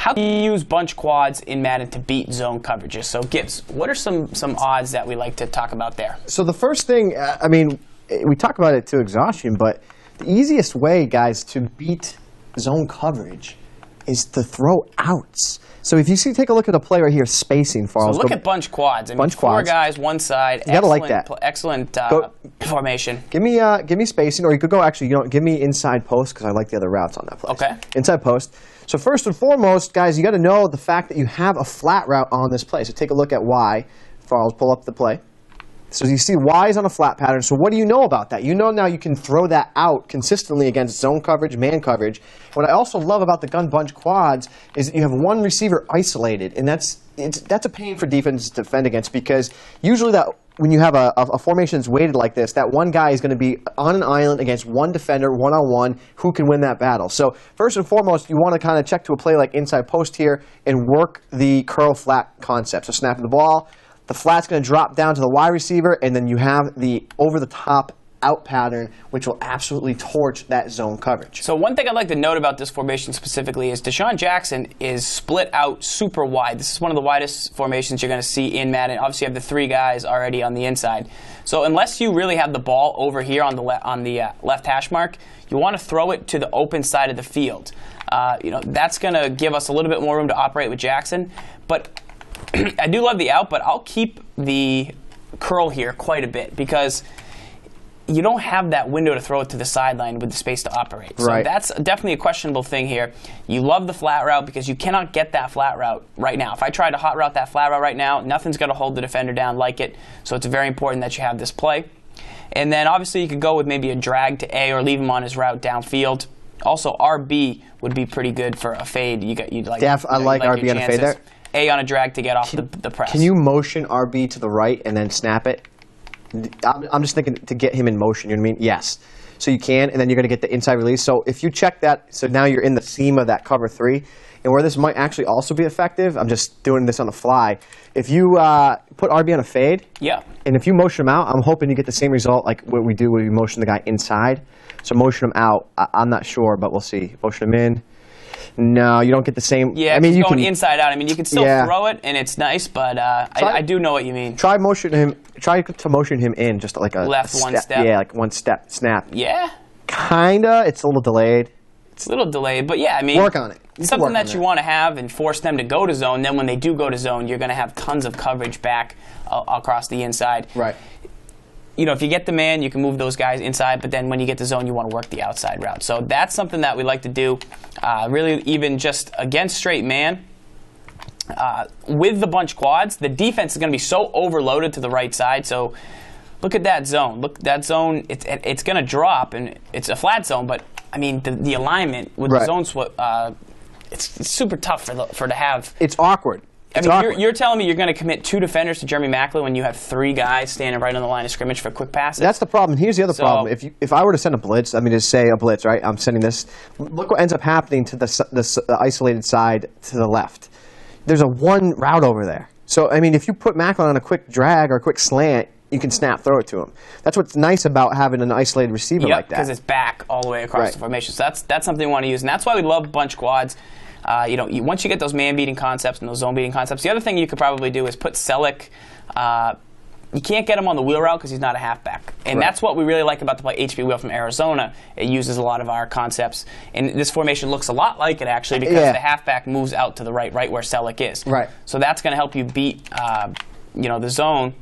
how do you use bunch quads in Madden to beat zone coverages? So Gibbs, what are some odds that we like to talk about there? So the first thing, I mean, we talk about it to exhaustion, but the easiest way, guys, to beat zone coverage is to throw outs. So if you take a look at a play right here, spacing, Farles. So look at bunch quads. I mean, four guys, one side. You gotta like that. Excellent formation. Give me spacing, or you could go actually. Give me inside post because I like the other routes on that play. Okay. Inside post. So first and foremost, guys, you got to know the fact that you have a flat route on this play. So take a look at Y. Farles, pull up the play. So you see Y is on a flat pattern. So what do you know about that? You know now you can throw that out consistently against zone coverage, man coverage. What I also love about the gun bunch quads is that you have one receiver isolated, and that's a pain for defenses to defend against because usually when you have a formation that's weighted like this, that one guy is going to be on an island against one defender, one-on-one, who can win that battle. So first and foremost, you want to kind of check to a play like inside post here and work the curl flat concept. So snapping the ball. The flat's going to drop down to the wide receiver, and then you have the over-the-top out pattern, which will absolutely torch that zone coverage. So one thing I'd like to note about this formation specifically is Deshaun Jackson is split out super wide. This is one of the widest formations you're going to see in Madden. Obviously, you have the three guys already on the inside. So unless you really have the ball over here on the left hash mark, you want to throw it to the open side of the field. That's going to give us a little bit more room to operate with Jackson. But I do love the out, but I'll keep the curl here quite a bit because you don't have that window to throw it to the sideline with the space to operate. So that's definitely a questionable thing here. You love the flat route because you cannot get that flat route right now. If I try to hot route that flat route right now, nothing's going to hold the defender down like it. So it's very important that you have this play. And then obviously you could go with maybe a drag to A or leave him on his route downfield. Also, RB would be pretty good for a fade. I like RB on a fade there. A on a drag to get off the press. Can you motion RB to the right and then snap it? I'm just thinking to get him in motion, you know what I mean? Yes. So you can, and then you're going to get the inside release. So if you check that, so now you're in the seam of that cover 3. And where this might actually also be effective, I'm just doing this on the fly. If you put RB on a fade, and if you motion him out, I'm hoping you get the same result like what we do when we motion the guy inside. So motion him out. I'm not sure, but we'll see. Motion him in. No, you don't get the same. Yeah, I mean, you going inside out. I mean, you can still throw it, and it's nice, but I do know what you mean. Try to motion him in, just like a left step. one step. Yeah, like one step snap. Yeah. Kinda. It's a little delayed. It's a little delayed, but yeah, I mean, work on it. Something that you want to have and force them to go to zone. Then when they do go to zone, you're going to have tons of coverage back across the inside. Right. If you get the man, you can move those guys inside, but then when you get the zone, you want to work the outside route. So that's something that we like to do, really even just against straight man. With the bunch quads, the defense is going to be so overloaded to the right side. So look at that zone. Look, that zone, it's going to drop, and it's a flat zone, but, I mean, the alignment with the zone it's super tough to have. It's awkward. I mean, you're telling me you're going to commit 2 defenders to Jeremy Maclin when you have 3 guys standing right on the line of scrimmage for quick passes? That's the problem. Here's the other problem. If I were to send a blitz, I mean, just say a blitz, right? I'm sending this. Look what ends up happening to the isolated side to the left. There's a one route over there. So, I mean, if you put Maclin on a quick drag or a quick slant, you can snap throw it to him. That's what's nice about having an isolated receiver like that. Because it's back all the way across the formation. So that's something you want to use, and that's why we love bunch quads. Once you get those man-beating concepts and those zone-beating concepts, the other thing you could probably do is put Selleck. You can't get him on the wheel route because he's not a halfback. And that's what we really like about the play HB Wheel from Arizona. It uses a lot of our concepts. And this formation looks a lot like it, actually, because the halfback moves out to the right where Selleck is. Right. So that's going to help you beat the zone,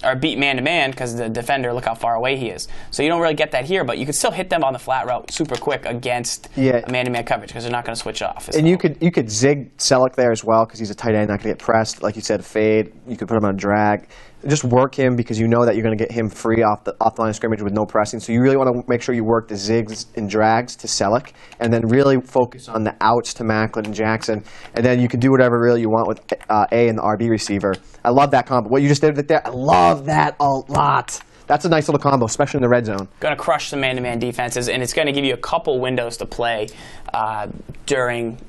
or beat man-to-man because the defender, look how far away he is. So you don't really get that here, but you can still hit them on the flat route super quick against a man-to-man coverage because they're not going to switch off. And you could zig Selleck there as well because he's a tight end, not going to get pressed. Like you said, fade. You could put him on a drag. Just work him because you know that you're going to get him free off the line of scrimmage with no pressing. So you really want to make sure you work the zigs and drags to Selleck and then really focus on the outs to Maclin and Jackson. And then you can do whatever really you want with A and the RB receiver. I love that combo. What you just did with it there, I love that a lot. That's a nice little combo, especially in the red zone. Going to crush some man-to-man defenses, and it's going to give you a couple windows to play during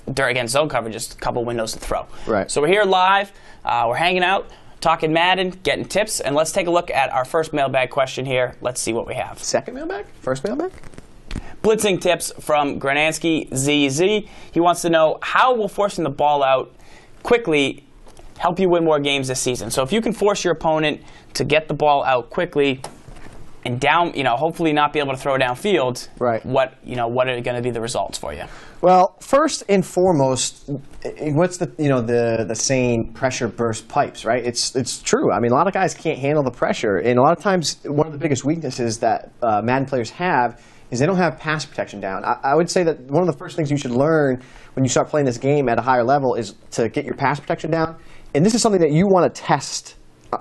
against zone coverage, just a couple windows to throw. Right. So we're here live. We're hanging out, talking Madden, getting tips, and let's take a look at our first mailbag question here. Let's see what we have. Second mailbag? First mailbag? Blitzing tips from Granansky ZZ. He wants to know, how will forcing the ball out quickly help you win more games this season? So if you can force your opponent to get the ball out quickly and down, hopefully not be able to throw downfield, right. What are going to be the results for you? Well, first and foremost, what's the saying, pressure burst pipes, right? It's true. I mean, a lot of guys can't handle the pressure, and a lot of times one of the biggest weaknesses that Madden players have is they don't have pass protection down. I would say that one of the first things you should learn when you start playing this game at a higher level is to get your pass protection down, and this is something that you want to test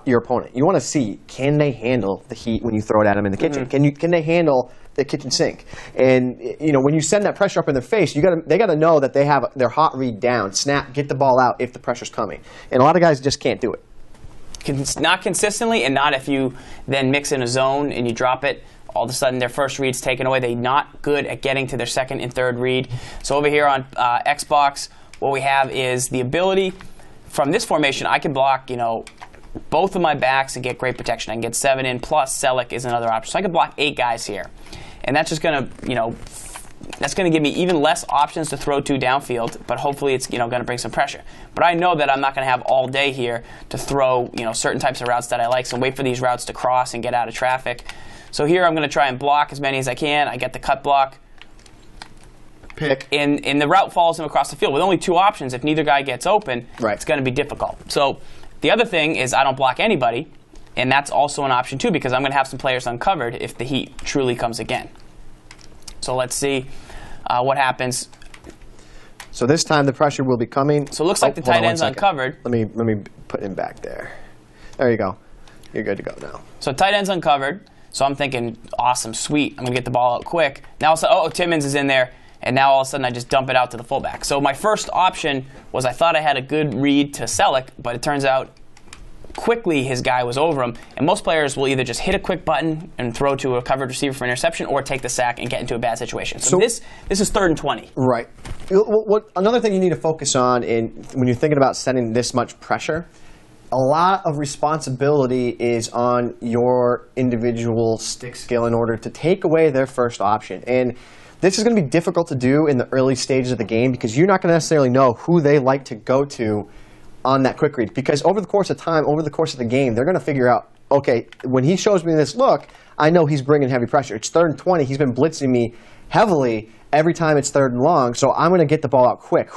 your opponent. You want to see, can they handle the heat when you throw it at them in the kitchen? Can they handle the kitchen sink? And when you send that pressure up in their face, they got to know that they have their hot read down. Snap, get the ball out if the pressure's coming. And a lot of guys just can't do it. Not consistently, and not if you then mix in a zone and you drop it. All of a sudden, their first read's taken away. They're not good at getting to their second and third read. So over here on Xbox, what we have is the ability from this formation. I can block, both of my backs and get great protection. I can get 7 in, plus Selleck is another option. So I can block 8 guys here. And that's just going to, that's going to give me even less options to throw to downfield, but hopefully it's, going to bring some pressure. But I know that I'm not going to have all day here to throw, certain types of routes that I like, so wait for these routes to cross and get out of traffic. So here I'm going to try and block as many as I can. I get the cut block. Pick. And the route follows him across the field. With only 2 options, if neither guy gets open, right. It's going to be difficult. So the other thing is I don't block anybody, and that's also an option too, because I'm going to have some players uncovered if the heat truly comes again. So let's see what happens. So this time the pressure will be coming. So it looks like the tight end's uncovered. Let me put him back there. There you go. You're good to go now. So tight end's uncovered. So I'm thinking, awesome, sweet. I'm going to get the ball out quick. Now, Timmons is in there. And now all of a sudden I just dump it out to the fullback. So my first option was I thought I had a good read to Selleck, but it turns out quickly his guy was over him. And most players will either just hit a quick button and throw to a covered receiver for interception, or take the sack and get into a bad situation. So this is 3rd and 20. Right. Another thing you need to focus on when you're thinking about setting this much pressure, a lot of responsibility is on your individual stick skill in order to take away their first option. And this is going to be difficult to do in the early stages of the game because you're not going to necessarily know who they like to go to on that quick read. Because over the course of time, over the course of the game, they're going to figure out, okay, when he shows me this look, I know he's bringing heavy pressure. It's 3rd and 20. He's been blitzing me heavily every time it's 3rd and long, so I'm going to get the ball out quick.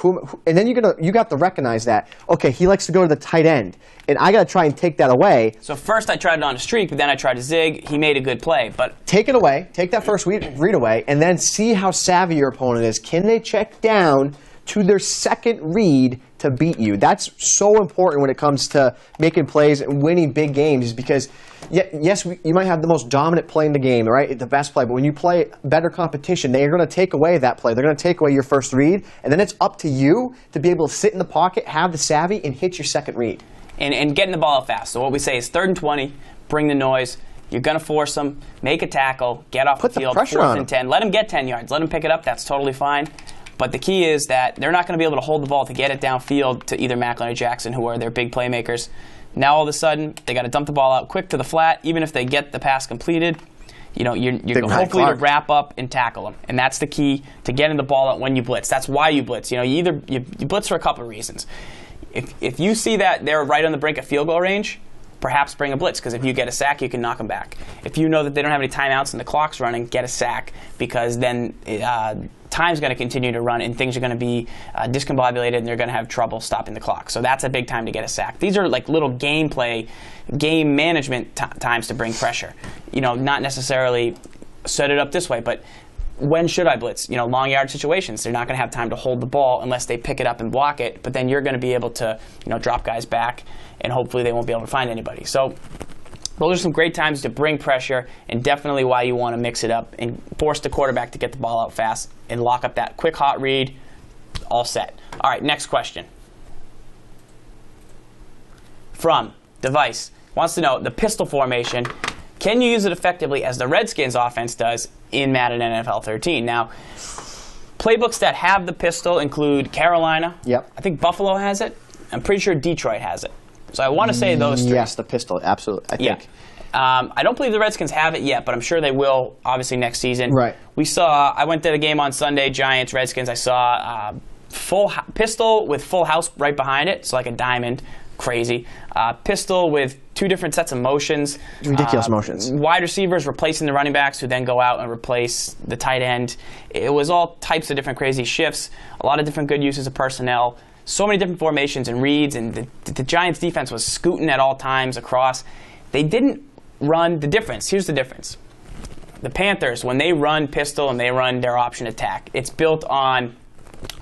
And then you got to recognize that, okay, he likes to go to the tight end, and I got to try and take that away. So first I tried it on a streak, but then I tried to zig. He made a good play, but take it away, take that first read away, and then see how savvy your opponent is. Can they check down to their second read to beat you? That's so important when it comes to making plays and winning big games, is because yes, you might have the most dominant play in the game, right? The best play, but when you play better competition, they're going to take away that play. They're going to take away your first read, and then it's up to you to be able to sit in the pocket, have the savvy, and hit your second read. And getting the ball out fast. So what we say is 3rd and 20, bring the noise. You're going to force them, make a tackle, get off the field, 4th and 10. Let them get 10 yards. Let them pick it up. That's totally fine. But the key is that they're not going to be able to hold the ball to get it downfield to either Macklin or Jackson, who are their big playmakers. Now all of a sudden, they got to dump the ball out quick to the flat. Even if they get the pass completed, you're hopefully to wrap up and tackle them. And that's the key to getting the ball out when you blitz. That's why you blitz. You blitz for a couple of reasons. If you see that they're right on the brink of field goal range, perhaps bring a blitz, because if you get a sack, you can knock them back. If you know that they don't have any timeouts and the clock's running, get a sack, because then time's going to continue to run and things are going to be discombobulated and they're going to have trouble stopping the clock. So that's a big time to get a sack. These are like little game management times to bring pressure. Not necessarily set it up this way, but when should I blitz? Long yard situations, they're not going to have time to hold the ball unless they pick it up and block it, but then you're going to be able to drop guys back, and hopefully they won't be able to find anybody. So those are some great times to bring pressure, and definitely why you want to mix it up and force the quarterback to get the ball out fast and lock up that quick hot read. All set. All right, next question. From Device wants to know the pistol formation. Can you use it effectively as the Redskins offense does in Madden NFL 13? Now, playbooks that have the pistol include Carolina. Yep. I think Buffalo has it. I'm pretty sure Detroit has it. So I want to say those three. Yes, the pistol, absolutely. I think. I don't believe the Redskins have it yet, but I'm sure they will, obviously, next season. Right. I went to the game on Sunday, Giants, Redskins. I saw pistol with full house right behind it, so like a diamond. Crazy. Pistol with 2 different sets of motions. Ridiculous motions. Wide receivers replacing the running backs who then go out and replace the tight end. It was all types of different crazy shifts, a lot of different good uses of personnel, so many different formations and reads, and the Giants' defense was scooting at all times across. They didn't run the difference. Here's the difference. The Panthers, when they run pistol and they run their option attack, it's built on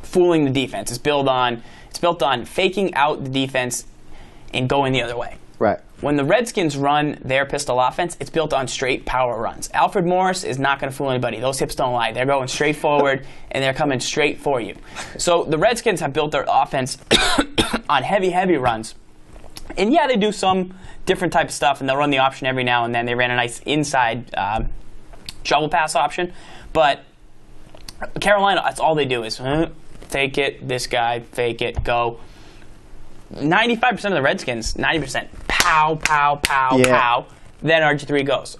fooling the defense. It's built on faking out the defense and going the other way. Right. When the Redskins run their pistol offense, it's built on straight power runs. Alfred Morris is not going to fool anybody. Those hips don't lie. They're going straight forward, and they're coming straight for you. So the Redskins have built their offense on heavy, heavy runs. And yeah, they do some different type of stuff, and they'll run the option every now and then. They ran a nice inside shovel pass option. But Carolina, that's all they do is fake it, this guy, fake it, go. 95% of the Redskins, 90%, pow, pow, pow, pow. Then RG3 goes.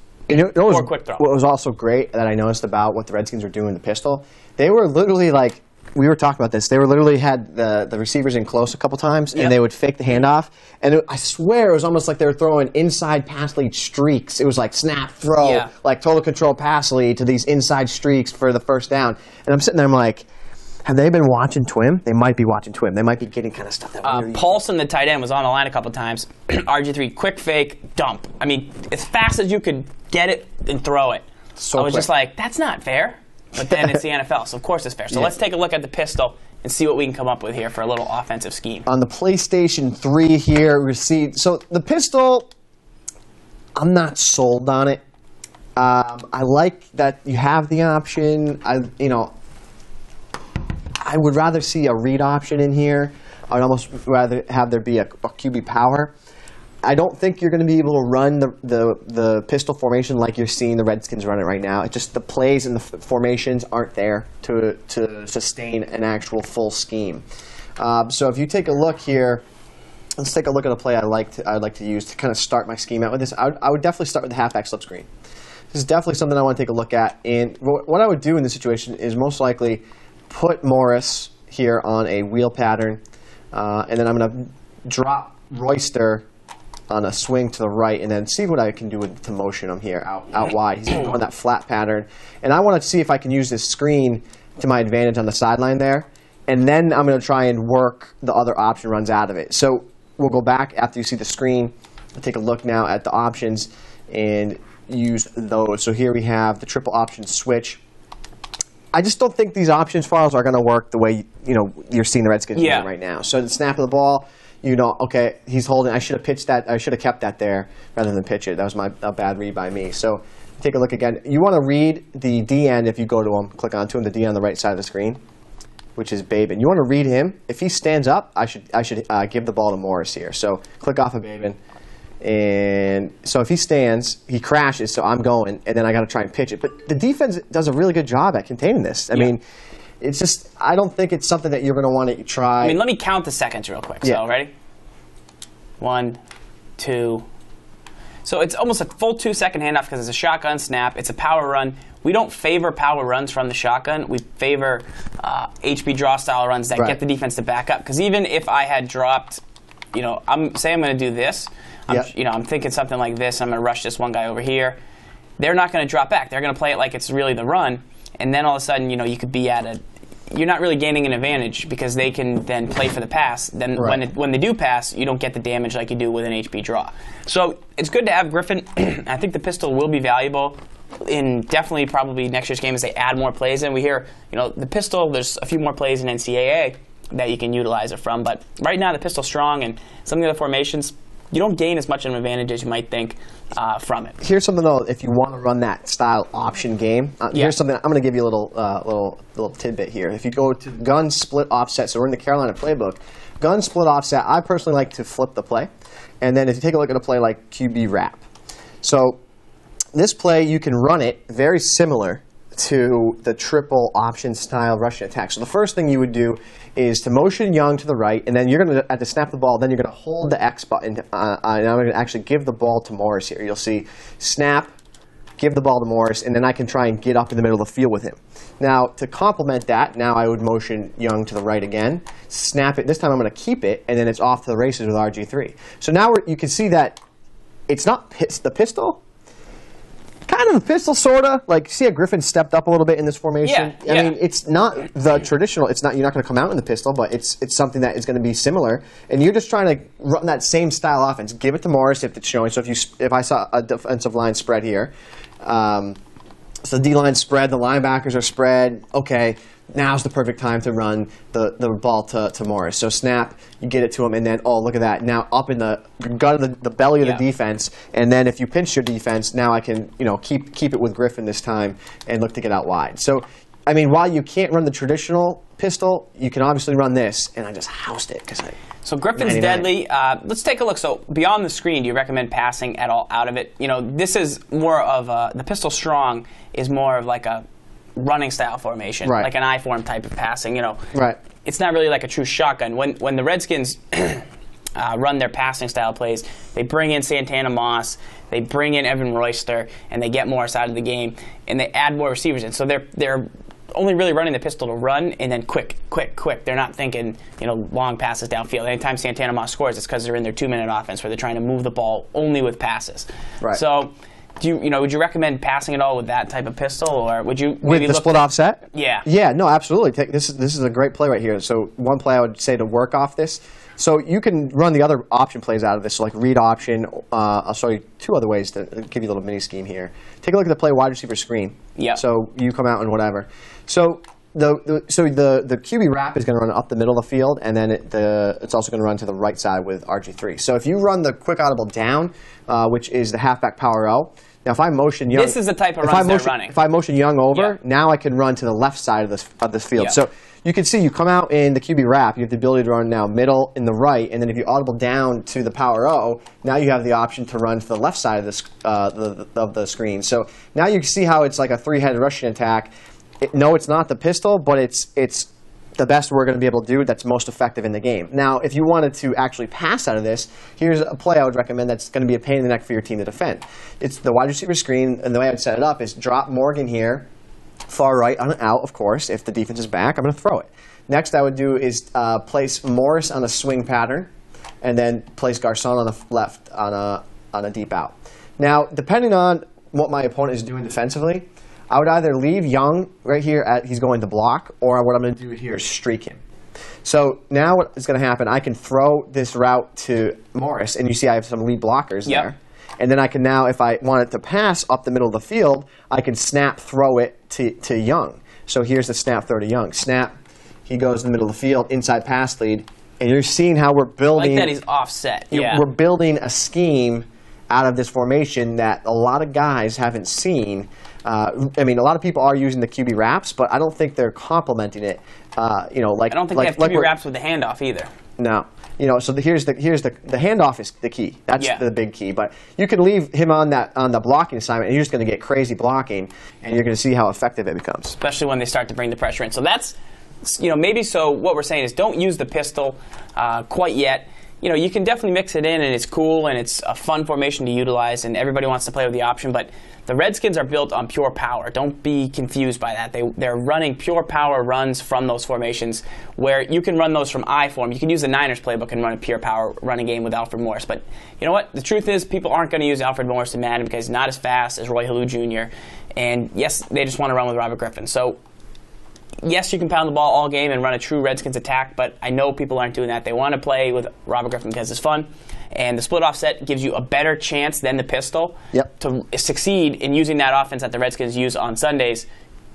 Or quick throw. What was also great that I noticed about what the Redskins were doing in the pistol, they were literally like, we were talking about this, they were literally had the receivers in close a couple times, and they would fake the handoff. And I swear it was almost like they were throwing inside pass lead streaks. It was like snap, throw, like total control pass lead to these inside streaks for the first down. And I'm sitting there, I'm like, have they been watching Twim? They might be watching Twim. They might be getting kind of stuff that Paulson, the tight end, was on the line a couple times. RG3, quick fake, dump. I mean, as fast as you could get it and throw it. I was just like, that's not fair. But then it's the NFL, so of course it's fair. So let's take a look at the pistol and see what we can come up with here for a little offensive scheme. On the PlayStation 3 here, so the pistol, I'm not sold on it. I like that you have the option. I would rather see a read option in here. I would almost rather have there be a QB power. I don't think you're going to be able to run the pistol formation like you're seeing the Redskins run it right now. It's just the plays and the formations aren't there to sustain an actual full scheme. So if you take a look here, let's take a look at a play I'd like to use to kind of start my scheme out with this. I would definitely start with the halfback slip screen. This is definitely something I want to take a look at. And what I would do in this situation is most likely put Morris here on a wheel pattern, and then I'm going to drop Royster on a swing to the right, and then see what I can do to motion him here out wide. He's going on that flat pattern, and I want to see if I can use this screen to my advantage on the sideline there, and then I'm going to try and work the other option runs out of it. So we'll go back after you see the screen, take a look now at the options, and use those. So here we have the triple option switch. I just don't think these options files are going to work the way you're seeing the Redskins doing right now. So the snap of the ball, okay, he's holding. I should have pitched that. I should have kept that there rather than pitch it. That was a bad read by me. So take a look again. You want to read the D end if you go to him, click onto him, the D on the right side of the screen, which is Babin. You want to read him. If he stands up, I should give the ball to Morris here. So click off of Babin. And so if he stands, he crashes, so I'm going, and then I got to try and pitch it. But the defense does a really good job at containing this. I mean, it's just, I don't think it's something that you're going to want to try. I mean, let me count the seconds real quick. So, ready? 1, 2. So it's almost a full 2-second handoff because it's a shotgun snap. It's a power run. We don't favor power runs from the shotgun. We favor HB draw style runs that get the defense to back up. Because even if I had dropped, I'm going to do this. I'm thinking something like this. I'm going to rush this one guy over here. They're not going to drop back. They're going to play it like it's really the run. And then all of a sudden, you could be you're not really gaining an advantage because they can then play for the pass. Then when they do pass, you don't get the damage like you do with an HB draw. So it's good to have Griffin. I think the pistol will be valuable in definitely probably next year's game as they add more plays in. We hear, the pistol, there's a few more plays in NCAA that you can utilize it from. But right now, the pistol's strong, and some of the other formations, you don't gain as much of an advantage as you might think from it. Here's something, though, if you want to run that style option game. Here's something, I'm going to give you a little tidbit here. If you go to gun split offset, so we're in the Carolina playbook, gun split offset, I personally like to flip the play. And then if you take a look at a play like QB wrap. So this play, you can run it very similar. to the triple option style rushing attack. So the first thing you would do is to motion Young to the right, and then you're going to, at the snap the ball, then you're going to hold the X button. And I'm going to actually give the ball to Morris here. You'll see snap, give the ball to Morris, and then I can try and get up in the middle of the field with him. Now, to complement that, now I would motion Young to the right again, snap it. This time I'm going to keep it, and then it's off to the races with RG3. So now you can see that it's not the pistol. Kind of the pistol, sort of. Like, see how Griffin stepped up a little bit in this formation? Yeah, I mean, it's not the traditional. It's not. You're not going to come out in the pistol, but it's something that is going to be similar. And you're just trying to run that same style offense. Give it to Morris if it's showing. So if I saw a defensive line spread here, so the D-line spread, the linebackers are spread. Okay, now's the perfect time to run the ball to Morris. So snap, you get it to him, and then, oh, look at that. Now up in the gut of the belly of the defense, and then if you pinch your defense, now I can keep it with Griffin this time and look to get out wide. So, I mean, while you can't run the traditional pistol, you can obviously run this, and I just housed it because So Griffin's 99. deadly. Let's take a look. So beyond the screen, do you recommend passing at all out of it? This is more of the pistol strong is more of like a running style formation, right, like an I-form type of passing. Right. It's not really like a true shotgun. When the Redskins run their passing style plays, they bring in Santana Moss, they bring in Evan Royster, and they get Morris out of the game, and they add more receivers in. So they're only really running the pistol to run and then quick. They're not thinking, long passes downfield. Anytime Santana Moss scores, it's because they're in their 2-minute offense where they're trying to move the ball only with passes. Right. So, would you recommend passing it all with that type of pistol, or would you maybe with the split offset? Yeah. Yeah. No, absolutely. This is a great play right here. So one play I would say to work off this. So you can run the other option plays out of this, so like read option. I'll show you 2 other ways to give you a little mini scheme here. Take a look at the play wide receiver screen. Yeah. So you come out and whatever. So the QB wrap is going to run up the middle of the field, and then it's also going to run to the right side with RG3. So if you run the quick audible down, which is the halfback power L. Now, if I motion Young, this is the type of runs they're running. If I motion Young over, now I can run to the left side of this field. Yeah. So you can see you come out in the QB wrap. You have the ability to run now middle in the right, and then if you audible down to the power O, now you have the option to run to the left side of the screen. So now you can see how it's like a 3-headed rushing attack. No, it's not the pistol, but it's the best we're going to be able to do that's most effective in the game. Now, if you wanted to actually pass out of this, here's a play I would recommend that's going to be a pain in the neck for your team to defend. It's the wide receiver screen, and the way I would set it up is drop Morgan here, far right on an out, of course. If the defense is back, I'm going to throw it. Next I would do is place Morris on a swing pattern, and then place Garcon on the left on a deep out. Now, depending on what my opponent is doing defensively, I would either leave Young right here he's going to block, or what I'm going to do here is streak him. So now what is going to happen, I can throw this route to Morris, and you see I have some lead blockers there. And then I can now, if I want it to pass up the middle of the field, I can snap throw it to Young. So here's the snap throw to Young. Snap, he goes in the middle of the field, inside pass lead, and you're seeing how we're building. Like that he's offset. Yeah. We're building a scheme out of this formation that a lot of guys haven't seen. I mean, a lot of people are using the QB wraps, but I don't think they're complementing it. I don't think they have QB wraps with the handoff either. No. So here's the handoff is the key. That's the big key. But you can leave him on the blocking assignment, and you're just going to get crazy blocking, and you're going to see how effective it becomes. Especially when they start to bring the pressure in. So that's, maybe so what we're saying is don't use the pistol quite yet. You can definitely mix it in, and it's cool, and it's a fun formation to utilize, and everybody wants to play with the option, but the Redskins are built on pure power. Don't be confused by that. They're running pure power runs from those formations where you can run those from I-form. You can use the Niners playbook and run a pure power running game with Alfred Morris. But you know what? The truth is people aren't going to use Alfred Morris in Madden because he's not as fast as Roy Halou Jr. And yes, they just want to run with Robert Griffin. So yes, you can pound the ball all game and run a true Redskins attack, but I know people aren't doing that. They want to play with Robert Griffin because it's fun. And the split offset gives you a better chance than the pistol to succeed in using that offense that the Redskins use on Sundays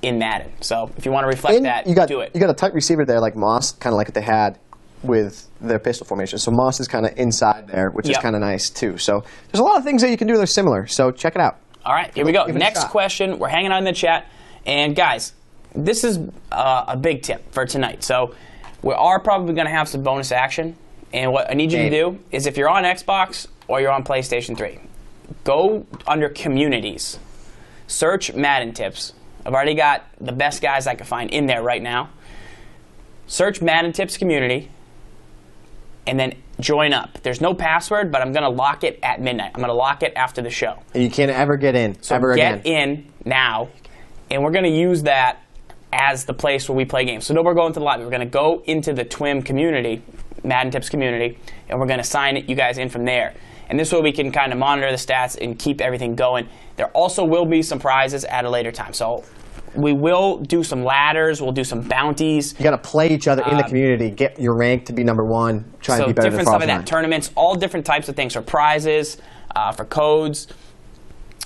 in Madden. So if you want to reflect do it. You got a tight receiver there like Moss, kind of like what they had with their pistol formation. So Moss is kind of inside there, which is kind of nice too. So there's a lot of things that you can do that are similar. So check it out. All right, here we go. Next question. We're hanging out in the chat. And guys, this is a big tip for tonight. So we are probably going to have some bonus action. And what I need you to do is if you're on Xbox or you're on PlayStation 3, go under Communities, search Madden Tips, I've already got the best guys I can find in there right now. Search Madden Tips Community, and then join up. There's no password, but I'm going to lock it at midnight. I'm going to lock it after the show. And you can't ever get in, so ever get again. in now, and we're going to use that as the place where we play games. So no, we're going to the lobby. We're going to go into the TWIM community, Madden Tips community, and we're going to sign you guys in from there. And this way we can kind of monitor the stats and keep everything going. There also will be some prizes at a later time. So we will do some ladders. We'll do some bounties. You got to play each other in the community, get your rank to be #1, try to be better than different stuff like that, tournaments, all different types of things for prizes, for codes.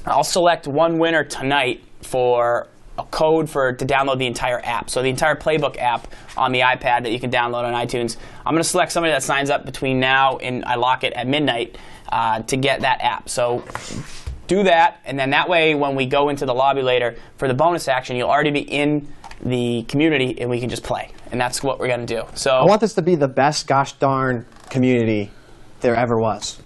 I'll select one winner tonight for a code to download the entire app. So the entire Playbook app on the iPad that you can download on iTunes. I'm going to select somebody that signs up between now and I lock it at midnight to get that app. So do that, and then that way when we go into the lobby later for the bonus action, you'll already be in the community and we can just play. And that's what we're going to do. So I want this to be the best gosh darn community there ever was.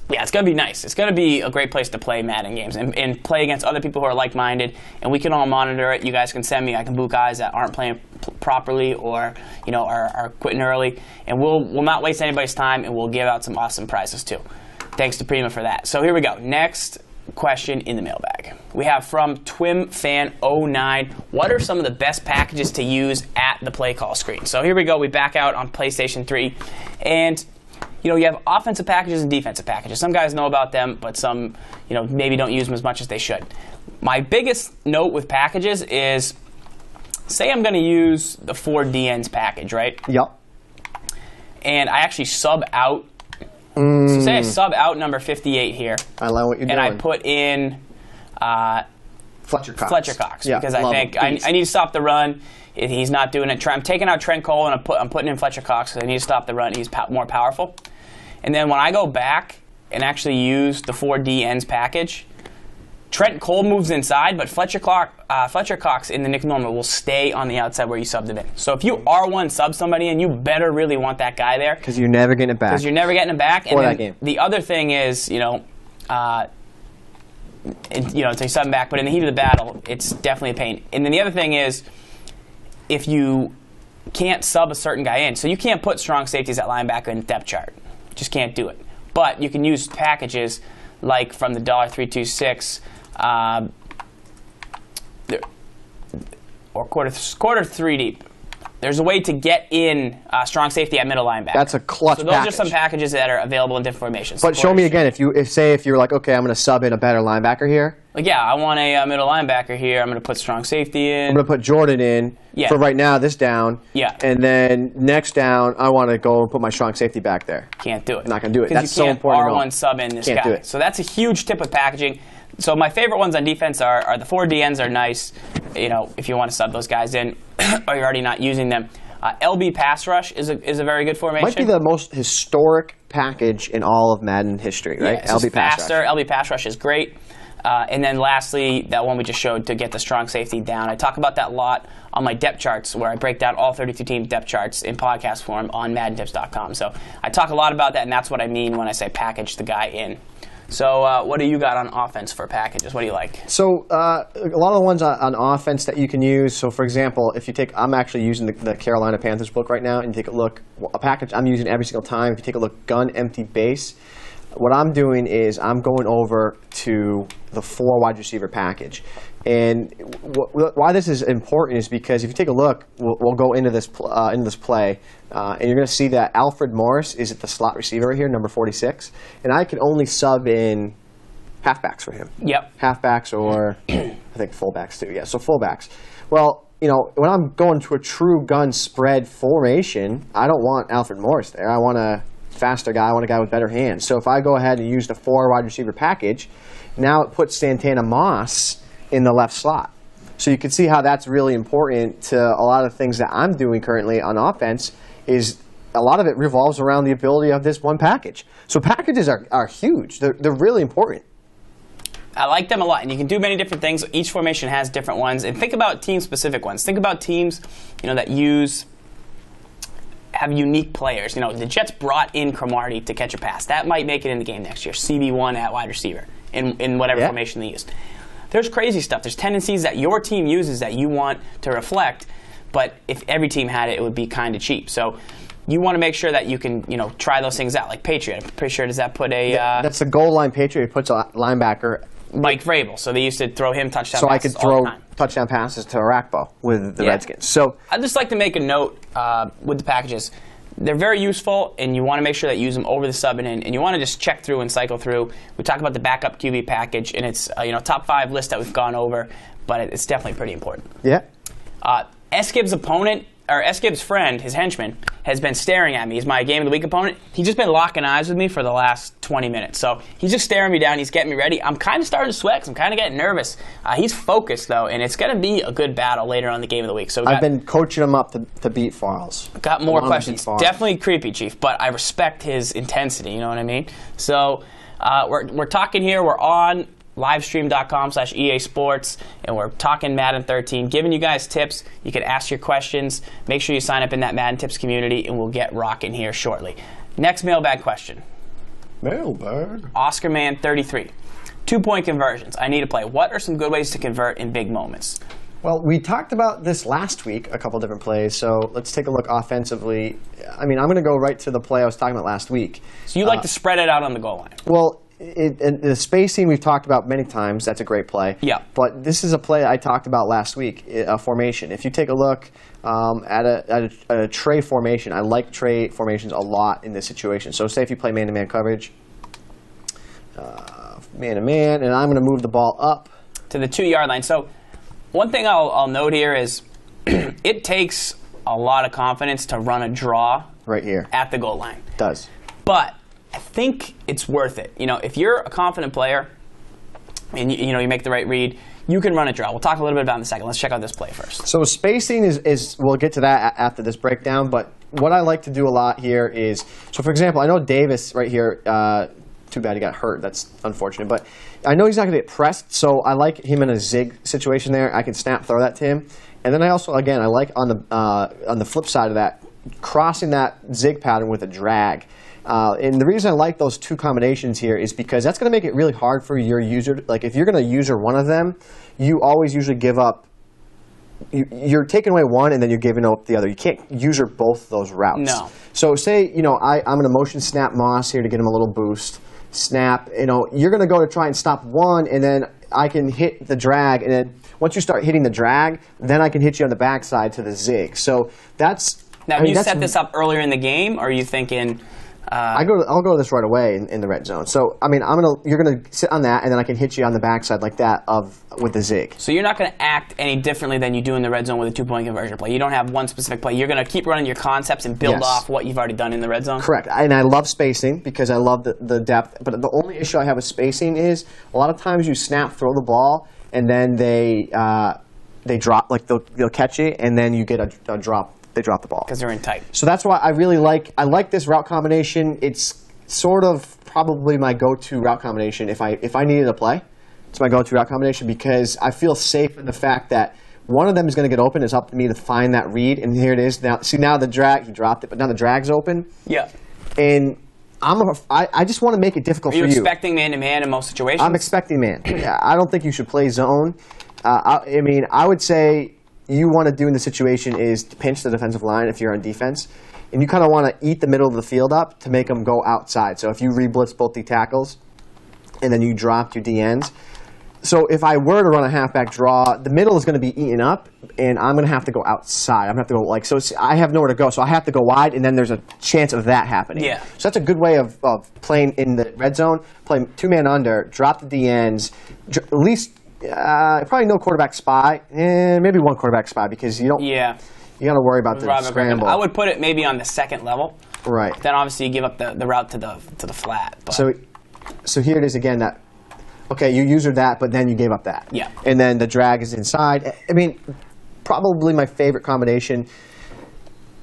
Yeah, it's going to be nice. It's going to be a great place to play Madden games and play against other people who are like-minded, and we can all monitor it. You guys can send me. I can boot guys that aren't playing properly or are quitting early, and we'll not waste anybody's time, and we'll give out some awesome prizes too. Thanks to Prima for that. So here we go. Next question in the mailbag. We have from TwimFan09. What are some of the best packages to use at the play call screen? So here we go. We back out on PlayStation 3, and you have offensive packages and defensive packages. Some guys know about them, but some, maybe don't use them as much as they should. My biggest note with packages is, say I'm going to use the 4DNs package, right? Yep. And I actually sub out. So say I sub out number 58 here. I love what you're doing. And I put in Fletcher Cox. Yeah, because I think I need to stop the run. He's not doing it. I'm taking out Trent Cole and I'm putting in Fletcher Cox because I need to stop the run. He's more powerful. And then when I go back and actually use the 4DNs package, Trent Cole moves inside, but Fletcher Cox in the Nick Norman will stay on the outside where you subbed him in. So if you R1 sub somebody in, you better really want that guy there. Because you're never getting it back. Because you're never getting it back. For that game. The other thing is, so you sub him back, but in the heat of the battle, it's definitely a pain. And then the other thing is, if you can't sub a certain guy in, so you can't put strong safeties at linebacker in the depth chart. Just can't do it. But you can use packages like from the $326 or quarter 3 deep. There's a way to get in strong safety at middle linebacker. That's a clutch package. So those are some packages that are available in different formations. But show me again, if you're like, okay, I'm going to sub in a better linebacker here. Like, yeah, I want a middle linebacker here. I'm going to put strong safety in. I'm going to put Jordan in for right now, this down. Yeah. And then next down, I want to go and put my strong safety back there. Can't do it. I'm not going to do it. That's so important. R1 sub in this guy. Do it. So that's a huge tip with packaging. So my favorite ones on defense are the 4DNs are nice, if you want to sub those guys in or you're already not using them. LB Pass Rush is a very good formation. Might be the most historic package in all of Madden history, right? Yeah, LB Pass Rush. LB Pass Rush is great. And then lastly, that one we just showed to get the strong safety down. I talk about that a lot on my depth charts where I break down all 32 team depth charts in podcast form on MaddenTips.com. So I talk a lot about that, and that's what I mean when I say package the guy in. So what do you got on offense for packages? What do you like? So a lot of the ones on offense that you can use. So for example, if you take, I'm actually using the Carolina Panthers book right now, and you take a look, a package I'm using every single time. If you take a look, gun empty base. What I'm doing is I'm going over to the 4 wide receiver package. And why this is important is because if you take a look, we'll go into this play, and you're going to see that Alfred Morris is at the slot receiver right here, number 46. And I can only sub in halfbacks for him. Yep. Halfbacks or I think fullbacks too. Yeah, so fullbacks. Well, when I'm going to a true gun spread formation, I don't want Alfred Morris there. I want a faster guy. I want a guy with better hands. So if I go ahead and use the 4 wide receiver package, now it puts Santana Moss in the left slot. So you can see how that's really important to a lot of the things that I'm doing currently on offense. Is a lot of it revolves around the ability of this one package. So packages are huge. They're really important. I like them a lot, and you can do many different things. Each formation has different ones, and think about team-specific ones. Think about teams, that have unique players. The Jets brought in Cromartie to catch a pass. That might make it in the game next year. CB1 at wide receiver in whatever formation they used. there's crazy stuff. There's tendencies that your team uses that you want to reflect, but if every team had it, it would be kind of cheap. So you want to make sure that you can, try those things out. Like Patriot, I'm pretty sure, does that put a... that's the goal line Patriot. It puts a linebacker. Mike Vrabel. So they used to throw him touchdown so passes I could throw all the time. touchdown passes to Arakpo with the Redskins. So I'd just like to make a note with the packages. They're very useful, and you want to make sure that you use them over the sub and in, and you want to just check through and cycle through. We talked about the backup QB package, and it's top 5 list that we've gone over, but it's definitely pretty important. Yeah. S-Gibbs' opponent, or S-Gibbs' friend, his henchman, has been staring at me. He's my Game of the Week opponent. He's just been locking eyes with me for the last 20 minutes. So he's just staring me down. He's getting me ready. I'm kind of starting to sweat because I'm kind of getting nervous. He's focused, though, and it's going to be a good battle later on in the Game of the Week. So I've been coaching him up to beat Farles. Got more questions. Definitely creepy, Chief, but I respect his intensity. You know what I mean? So we're talking here. We're on livestream.com/EA Sports, and we're talking Madden 13, giving you guys tips. You can ask your questions. Make sure you sign up in that Madden Tips community, and we'll get rocking here shortly. Next mailbag question. Mailbag. Oscar Man 33. 2-point conversions. I need to play. What are some good ways to convert in big moments? Well, we talked about this last week, a couple different plays, so let's take a look offensively. I mean, I'm going to go right to the play I was talking about last week. So you like to spread it out on the goal line? Well, the spacing we've talked about many times. That's a great play. Yeah. But this is a play I talked about last week, a formation. If you take a look at a tray formation, I like tray formations a lot in this situation. So say if you play man-to-man coverage, man-to-man, and I'm going to move the ball up to the 2-yard line. So one thing I'll note here is it takes a lot of confidence to run a draw right here at the goal line. It does. But I think it's worth it. If you're a confident player and you make the right read, you can run a draw. We'll talk a little bit about it in a second. Let's check out this play first. So spacing is we'll get to that after this breakdown, but what I like to do a lot here is, so for example, I know Davis right here, too bad he got hurt. That's unfortunate, but I know he's not going to get pressed, so I like him in a zig situation there. I can snap throw that to him. And then I also, again, I like on the flip side of that, crossing that zig pattern with a drag. And the reason I like those two combinations here is because that's going to make it really hard for your user. Like if you're going to user one of them, you always usually give up. You're taking away one and then you're giving up the other. You can't user both those routes. No. So say, I'm going to motion snap Moss here to get him a little boost. Snap, you're going to go to try and stop one, and then I can hit the drag, and then once you start hitting the drag, then I can hit you on the backside to the zig. So that's... Now, have you set this up earlier in the game, or are you thinking... I'll go to this right away in the red zone. So, I mean, you're going to sit on that, and then I can hit you on the backside like that with the zig. So you're not going to act any differently than you do in the red zone with a 2-point conversion play. You don't have one specific play. You're going to keep running your concepts and build off what you've already done in the red zone? Correct. And I love spacing because I love the depth. But the only issue I have with spacing is a lot of times you snap, throw the ball, and then they drop, like they'll catch it, and then you get a drop. They drop the ball. Because they're in tight. So that's why I like this route combination. It's sort of probably my go-to route combination if I needed a play. It's my go-to route combination because I feel safe in the fact that one of them is going to get open. It's up to me to find that read, and here it is. Now, see, now the drag, he dropped it, but now the drag's open. Yeah. And I just want to make it difficult for you. Are you expecting man-to-man in most situations? I'm expecting man. I don't think you should play zone. I mean, I would say you want to do in the situation is to pinch the defensive line if you're on defense. And you kind of want to eat the middle of the field up to make them go outside. So if you re-blitz both the tackles and then you dropped your DNs. So if I were to run a halfback draw, the middle is going to be eaten up, and I'm going to have to go outside. I'm going to have to go I have nowhere to go, so I have to go wide, and then there's a chance of that happening. Yeah. So that's a good way of playing in the red zone, playing 2-man under, drop the DNs, at least probably no quarterback spy, and maybe one quarterback spy because you don't. Yeah. You got to worry about the scramble. I would put it maybe on the second level. Right. Then obviously you give up the route to the flat. But. So here it is again. Okay, you user that, but then you gave up that. Yeah. And then the drag is inside. I mean, probably my favorite combination.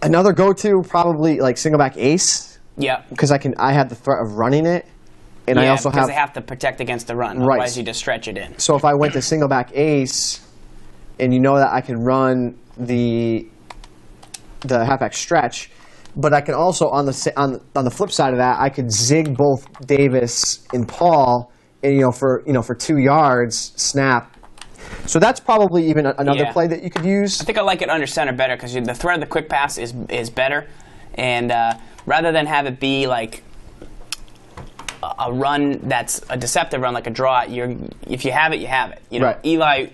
Another go-to, probably like single back ace. Yeah. Because I have the threat of running it. And I also because they have to protect against the run. Right. Otherwise you just stretch it in. So if I went to single back ace, and you know that I can run the halfback stretch, but I can also on the flip side of that, I could zig both Davis and Paul, and for 2 yards, snap, So that's probably even another play that you could use. I think I like it under center better because the threat of the quick pass is better, and rather than have it be like a run that's a deceptive run, like a draw, if you have it, you have it. You know, Right. Eli,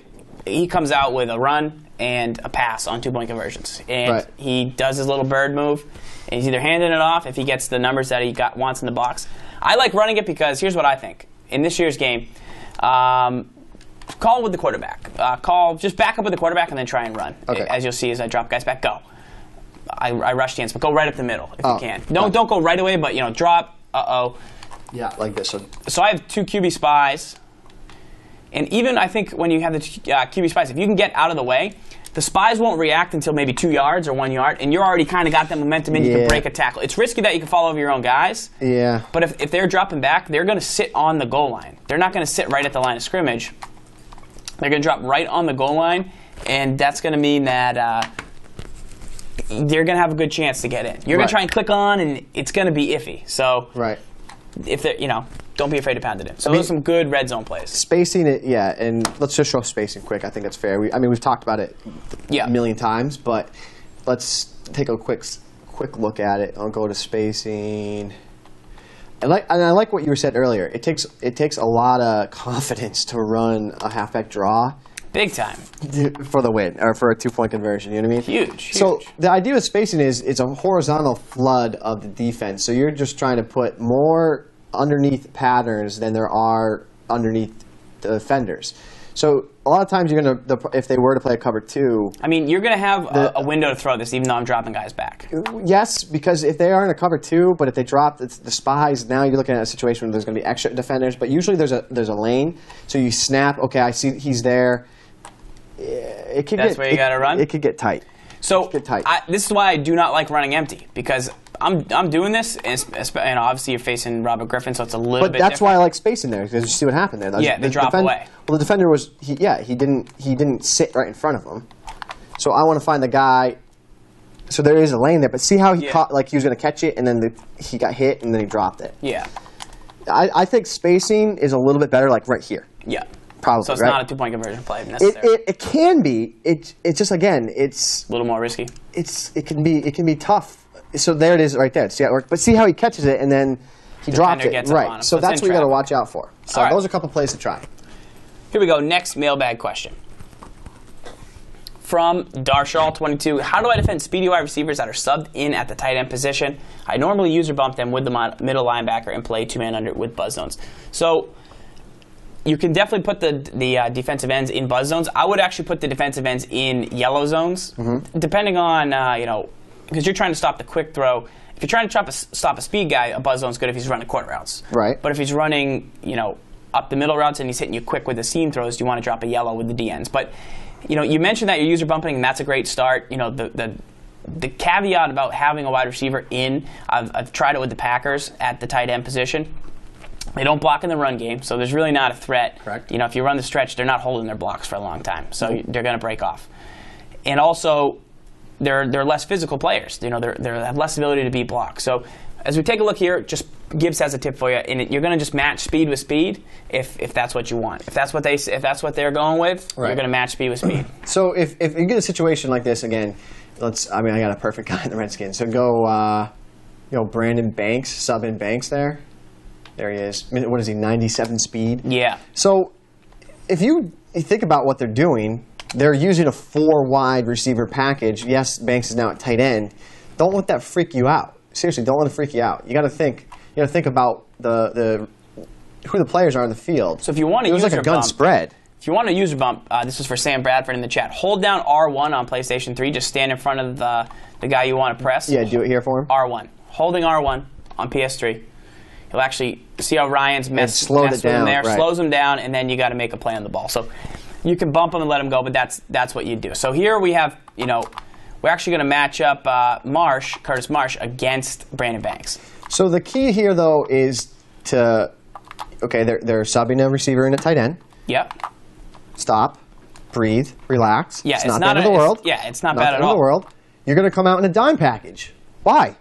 he comes out with a run and a pass on 2-point conversions, and he does his little bird move, and he's either handing it off if he gets the numbers that he wants in the box. I like running it because here's what I think. In this year's game, call with the quarterback. Just back up with the quarterback and then try and run. Okay. As you'll see as I drop guys back, go. I rush the ends, but go right up the middle if you can. Don't go right away, but drop. Yeah, like this one. So I have 2 QB spies, and even I think when you have the QB spies, if you can get out of the way, the spies won't react until maybe 2 yards or 1 yard, and you're already kind of got that momentum in. You can break a tackle. It's risky that you can fall over your own guys. Yeah. But if they're dropping back, they're going to sit on the goal line. They're not going to sit right at the line of scrimmage. They're going to drop right on the goal line, and that's going to mean that they're going to have a good chance to get in. You're going to try and click on, and it's going to be iffy. So if they're, don't be afraid to pound it in. So those are some good red zone plays. Spacing it, and let's just show spacing quick. I think that's fair. We've talked about it a million times, but let's take a quick look at it. I'll go to spacing. I like what you said earlier. It takes a lot of confidence to run a halfback draw. Big time. For the win, or for a 2-point conversion, you know what I mean? Huge. So the idea with spacing is it's a horizontal flood of the defense. So you're just trying to put more underneath patterns than there are underneath the defenders. So a lot of times you're going to, if they were to play a cover 2... I mean, you're going to have a window to throw this even though I'm dropping guys back. Yes, because if they are in a cover 2, but if they drop the spies, now you're looking at a situation where there's going to be extra defenders. But usually there's a lane. So you snap, okay, I see he's there. That's where you got to run? It could get tight. So this is why I do not like running empty, because I'm doing this, and obviously you're facing Robert Griffin, so it's a little bit different. But that's why I like spacing there, because you see what happened there. They drop away. Well, the defender was, he didn't sit right in front of him. So I want to find the guy. So there is a lane there, but see how he caught, like he was going to catch it, and then he got hit, and then he dropped it. Yeah. I think spacing is a little bit better, like right here. Yeah. Probably, so it's not a 2-point conversion play necessarily. It can be. It's just, again, it's a little more risky. It can be tough. So there it is right there. See how it worked? But see how he catches it and then he dropped it. Right. So that's what you got to watch out for. So those are a couple plays to try. Here we go. Next mailbag question. From Darshall22, how do I defend speedy wide receivers that are subbed in at the tight end position? I normally user bump them with the middle linebacker and play 2-man under with buzz zones. So you can definitely put the defensive ends in buzz zones. I would actually put the defensive ends in yellow zones, depending on, because you're trying to stop the quick throw. If you're trying to stop a speed guy, a buzz zone's good if he's running corner routes. Right. But if he's running, up the middle routes and he's hitting you quick with the seam throws, you want to drop a yellow with the D ends. But, you mentioned that you're user bumping, and that's a great start. The caveat about having a wide receiver in, I've tried it with the Packers at the tight end position. They don't block in the run game, so there's really not a threat. Correct. If you run the stretch, they're not holding their blocks for a long time, so they're going to break off. And also, they're less physical players. They have less ability to beat blocks. So as we take a look here, just Gibbs has a tip for you, and you're going to just match speed with speed if that's what you want. If that's what they're going with, you're going to match speed with speed. So if you get a situation like this again, I got a perfect guy in the Redskins. So go, Brandon Banks, sub in Banks there. There he is. What is he, 97 speed? Yeah. So if you think about what they're doing, they're using a 4-wide receiver package. Yes, Banks is now at tight end. Don't let that freak you out. Seriously, don't let it freak you out. You got to think about who the players are on the field. So if you want to use like a gun spread. If you want to user bump, this is for Sam Bradford in the chat. Hold down R1 on PlayStation 3. Just stand in front of the guy you want to press. Yeah, do it here for him. R1. Holding R1 on PS3. You'll actually see how Ryan's messed it down there. right. Slows him down, and then you got to make a play on the ball. So you can bump him and let him go, but that's what you do. So here we have, we're actually going to match up Curtis Marsh against Brandon Banks. So the key here, though, is they're subbing a receiver in at tight end. Yep. Stop, breathe, relax. Yeah, it's not the end of the world. It's not bad at all. The world. You're going to come out in a dime package. Why?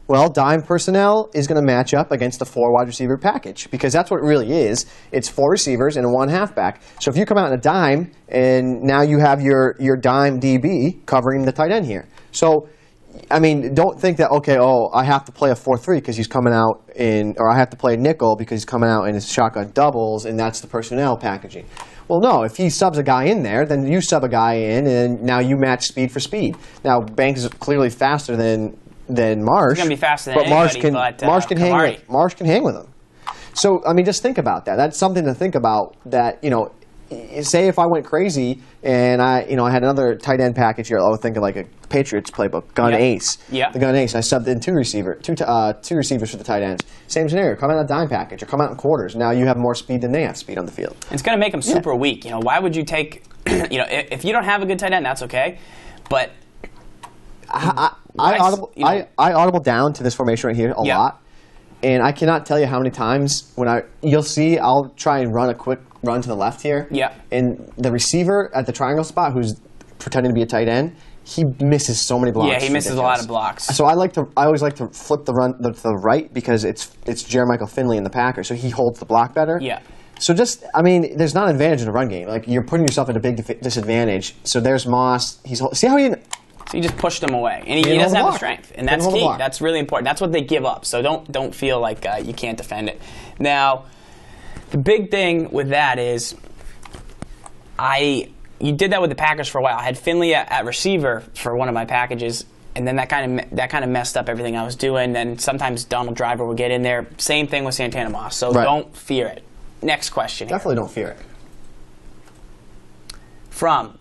Well, dime personnel is going to match up against the 4 wide receiver package because that's what it really is. It's 4 receivers and 1 halfback. So if you come out in a dime and now you have your dime DB covering the tight end here. So, I mean, don't think that, okay, I have to play a 4-3 because he's coming out or I have to play a nickel because he's coming out in his shotgun doubles and that's the personnel packaging. Well, no, if he subs a guy in there, then you sub a guy in and now you match speed for speed. Now, Banks is clearly faster than Marsh. He's going to be faster than anybody, Marsh can hang with him. So, I mean, just think about that. That's something to think about that, say if I went crazy and I had another tight end package here, I was thinking like a Patriots playbook, gun ace. Yeah. The gun ace, I subbed in two receivers for the tight ends. Same scenario, come out in a dime package or come out in quarters. Now you have more speed than they have speed on the field. It's going to make them super weak. Why would you take, if you don't have a good tight end, that's okay. But I audible down to this formation right here a lot, and I cannot tell you how many times you'll see I'll try and run a quick run to the left here, and the receiver at the triangle spot who's pretending to be a tight end, he misses so many blocks. Yeah, he misses a lot of blocks. So I always like to flip the run to the right because it's Jermichael Finley in the Packers, so he holds the block better. Yeah. So there's not an advantage in the run game. Like you're putting yourself at a big disadvantage. So there's Moss. See how he. So you just pushed him away, and he doesn't have the strength, and that's key. That's really important. That's what they give up. So don't feel like you can't defend it. Now, the big thing with that is, you did that with the Packers for a while. I had Finley at receiver for one of my packages, and then that kind of messed up everything I was doing. Then sometimes Donald Driver would get in there. Same thing with Santana Moss. So don't fear it. Next question. Definitely don't fear it. From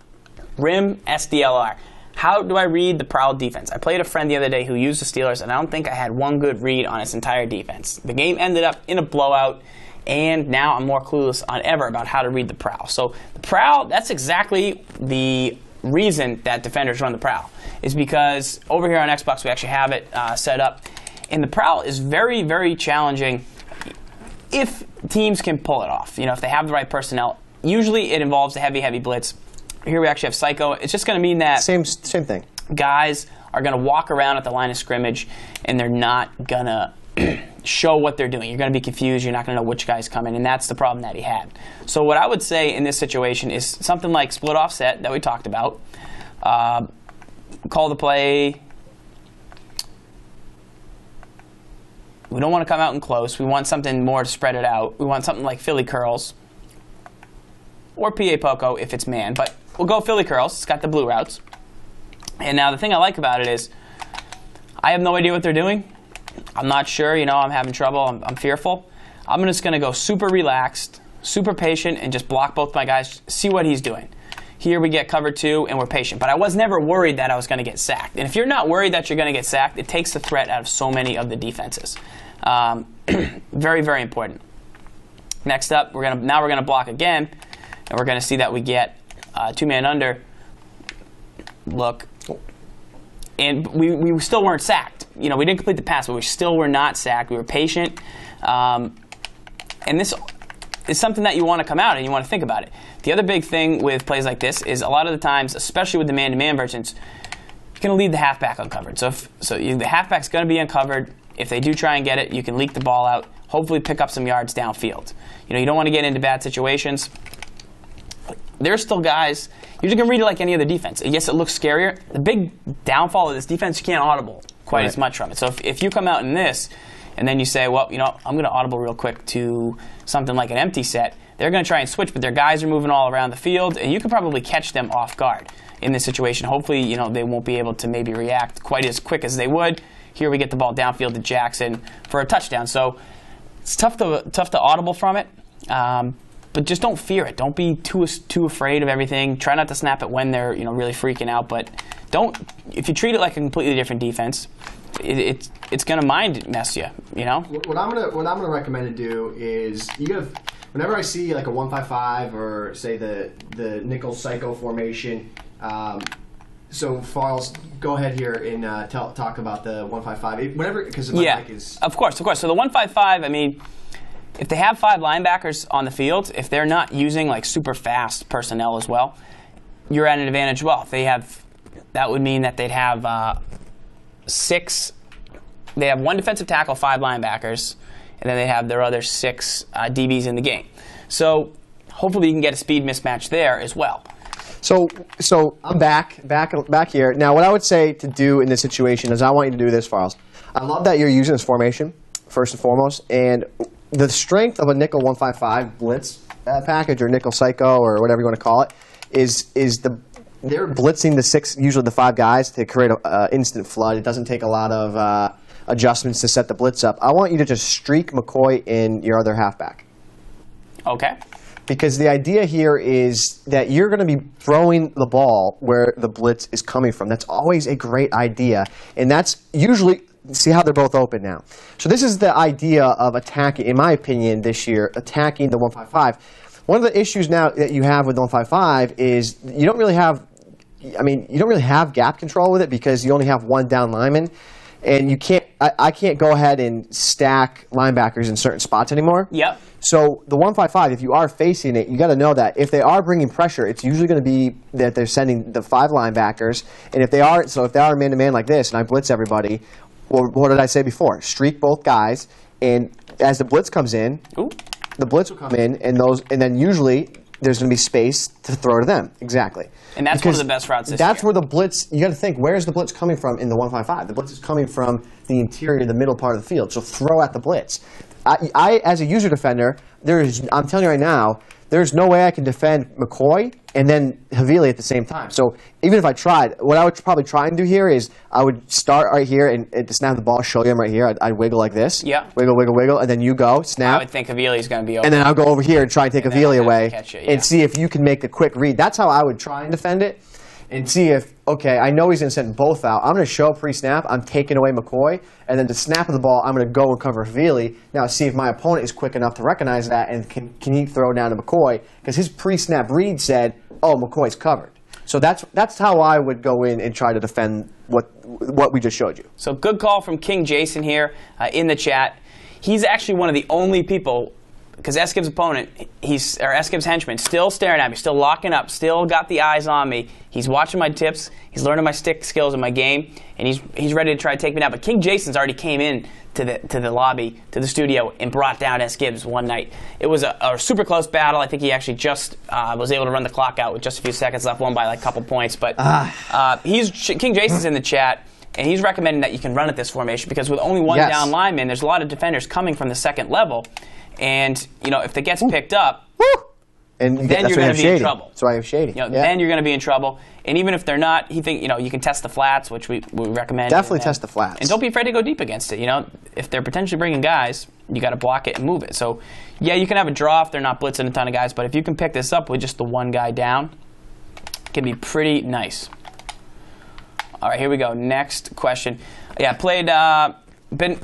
Rim SDLR. How do I read the Prowl defense? I played a friend the other day who used the Steelers, and I don't think I had one good read on its entire defense. The game ended up in a blowout, and now I'm more clueless on ever about how to read the Prowl. So the Prowl, that's exactly the reason that defenders run the Prowl, is because over here on Xbox we actually have it set up, and the Prowl is very, very challenging if teams can pull it off. If they have the right personnel. Usually it involves a heavy, heavy blitz. Here we actually have Psycho. It's just going to mean that same thing. Guys are going to walk around at the line of scrimmage, and they're not going to show what they're doing. You're going to be confused. You're not going to know which guy's coming, and that's the problem that he had. So what I would say in this situation is something like split offset that we talked about. Call the play. We don't want to come out in close. We want something more to spread it out. We want something like Philly curls or PA Poco if it's man, but we'll go Philly curls. It's got the blue routes. And now the thing I like about it is I have no idea what they're doing. I'm not sure. I'm having trouble. I'm fearful. I'm just going to go super relaxed, super patient, and just block both my guys, see what he's doing. Here we get cover 2, and we're patient. But I was never worried that I was going to get sacked. And if you're not worried that you're going to get sacked, it takes the threat out of so many of the defenses. Very, very important. Next up, we're going to block again, and we're going to see that we get 2-man under look. And we still weren't sacked. We didn't complete the pass, but we still were not sacked. We were patient. And this is something that you want to come out and you want to think about it. The other big thing with plays like this is a lot of the times, especially with the man-to-man versions, you're going to leave the halfback uncovered. So the halfback's going to be uncovered. If they do try and get it, you can leak the ball out, hopefully pick up some yards downfield. You don't want to get into bad situations. There's still guys, you're just going to read it like any other defense. Yes, it looks scarier. The big downfall of this defense, you can't audible quite as much from it. So if you come out in this, and then you say, well, I'm going to audible real quick to something like an empty set, they're going to try and switch, but their guys are moving all around the field, and you can probably catch them off guard in this situation. Hopefully, they won't be able to maybe react quite as quick as they would. Here we get the ball downfield to Jackson for a touchdown. So it's tough to audible from it. But just don't fear it. Don't be too afraid of everything. Try not to snap it when they're really freaking out. But if you treat it like a completely different defense, it's gonna mind mess you. What I'm gonna recommend to do is whenever I see like a 1-5-5 or say the nickel psycho formation. So Farles, go ahead here and talk about the 1-5-5. Whatever, because my mic is. Of course. So the 1-5-5. If they have 5 linebackers on the field, if they're not using like super fast personnel as well, you're at an advantage. Well, if they have, that would mean that they'd have 6 they have 1 defensive tackle, 5 linebackers, and then they have their other 6 DBs in the game. So hopefully you can get a speed mismatch there as well. So I'm back here. Now, what I would say to do in this situation is I want you to do this, Farles. I love that you're using this formation, first and foremost, and the strength of a nickel 155 blitz package or nickel psycho or whatever you want to call it is they're blitzing the 6, usually the 5 guys to create an instant flood. It doesn't take a lot of adjustments to set the blitz up. I want you to just streak McCoy in your other halfback. Okay. Because the idea here is that you're going to be throwing the ball where the blitz is coming from. That's always a great idea. And that's usually, see how they're both open now. So this is the idea of attacking, in my opinion, this year, attacking the 155. One of the issues now that you have with the 155 is you don't really have, you don't really have gap control with it because you only have 1 down lineman. And you can't, I can't go ahead and stack linebackers in certain spots anymore. Yep. So the 155, if you are facing it, you got to know that if they are bringing pressure, it's usually going to be that they're sending the 5 linebackers. And if they are man-to-man like this, and I blitz everybody, well, what did I say before? Streak both guys, and as the blitz comes in, the blitz will come in, and then usually there's going to be space to throw to them. Exactly. And that's one of the best routes this That's year. where the blitz, you got to think, where's the blitz coming from in the 155? The blitz is coming from the interior, the middle part of the field. So throw at the blitz. I as a user defender, I'm telling you right now, there's no way I can defend McCoy and then Havili at the same time. So even if I tried, what I would probably try and do here is I would start right here and to snap the ball, show you him right here. I'd wiggle like this. Yeah. Wiggle, wiggle, wiggle, and then you go, snap. I would think Havili's going to be open. And then I'll go over here and try and take Havili away it, and see if you can make a quick read. That's how I would try and defend it. And see if, okay, I know he's going to send both out. I'm going to show pre-snap. I'm taking away McCoy. And then to snap of the ball, I'm going to go and cover Havili. Now see if my opponent is quick enough to recognize that and can he throw down to McCoy? Because his pre-snap read said, oh, McCoy's covered. So that's how I would go in and try to defend what we just showed you. So good call from King Jason here in the chat. He's actually one of the only people, because S-Gibbs' opponent, S-Gibbs' henchman, still staring at me, still locking up, still got the eyes on me. He's watching my tips, he's learning my stick skills in my game, and he's ready to try to take me down. But King Jason's already came in to the lobby, to the studio, and brought down S-Gibbs one night. It was a super close battle. I think he actually just was able to run the clock out with just a few seconds left, won by like a couple points. But King Jason's in the chat, and he's recommending that you can run at this formation because with only 1 down lineman, there's a lot of defenders coming from the second level. And, if it gets picked up, and then you're going to be in trouble. That's why I have Shady. Then you're going to be in trouble. And even if they're not, you can test the flats, which we recommend. Definitely test the flats. And don't be afraid to go deep against it. If they're potentially bringing guys, you got to block it and move it. So, yeah, you can have a draw if they're not blitzing a ton of guys. But if you can pick this up with just the 1 guy down, it can be pretty nice. All right, here we go. Next question. Yeah, played...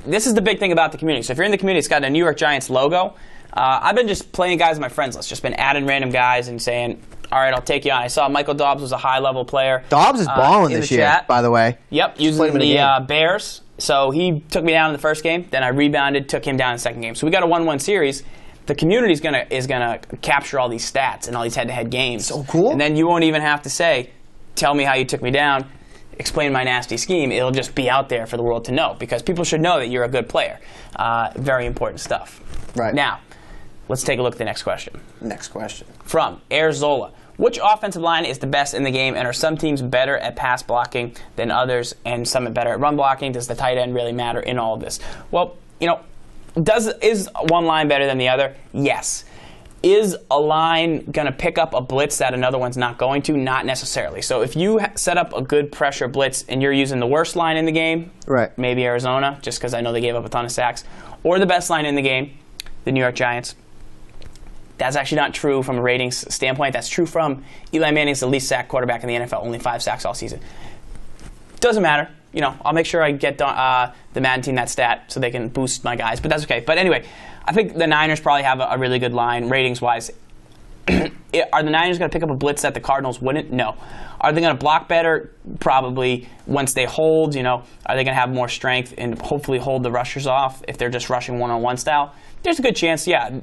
this is the big thing about the community. So if you're in the community, it's got a New York Giants logo. I've been just playing guys on my friends list, just been adding random guys and saying, all right, I'll take you on. I saw Michael Dobbs was a high-level player. Dobbs is balling this year, by the way. Yep, using the Bears. So he took me down in the first game. Then I rebounded, took him down in the second game. So we got a 1-1 series. The community is gonna capture all these stats and all these head-to-head games. So cool. And then you won't even have to say, tell me how you took me down. Explain my nasty scheme. It'll just be out there for the world to know because people should know that you're a good player. Very important stuff. Right. Now, let's take a look at the next question. Next question. From Air Zola. Which offensive line is the best in the game, and are some teams better at pass blocking than others, and some better at run blocking? Does the tight end really matter in all of this? Well, is one line better than the other? Yes. Is a line going to pick up a blitz that another one's not going to? Not necessarily. So if you set up a good pressure blitz and you're using the worst line in the game, right? Maybe Arizona, just because I know they gave up a ton of sacks, or the best line in the game, the New York Giants. That's actually not true from a ratings standpoint. That's true from Eli Manning's the least sacked quarterback in the NFL, only 5 sacks all season. Doesn't matter. I'll make sure I get the Madden team that stat so they can boost my guys, but that's okay. But anyway, I think the Niners probably have a really good line, ratings-wise. Are the Niners going to pick up a blitz that the Cardinals wouldn't? No. Are they going to block better? Probably. Once they hold, are they going to have more strength and hopefully hold the rushers off if they're just rushing one-on-one style? There's a good chance, yeah,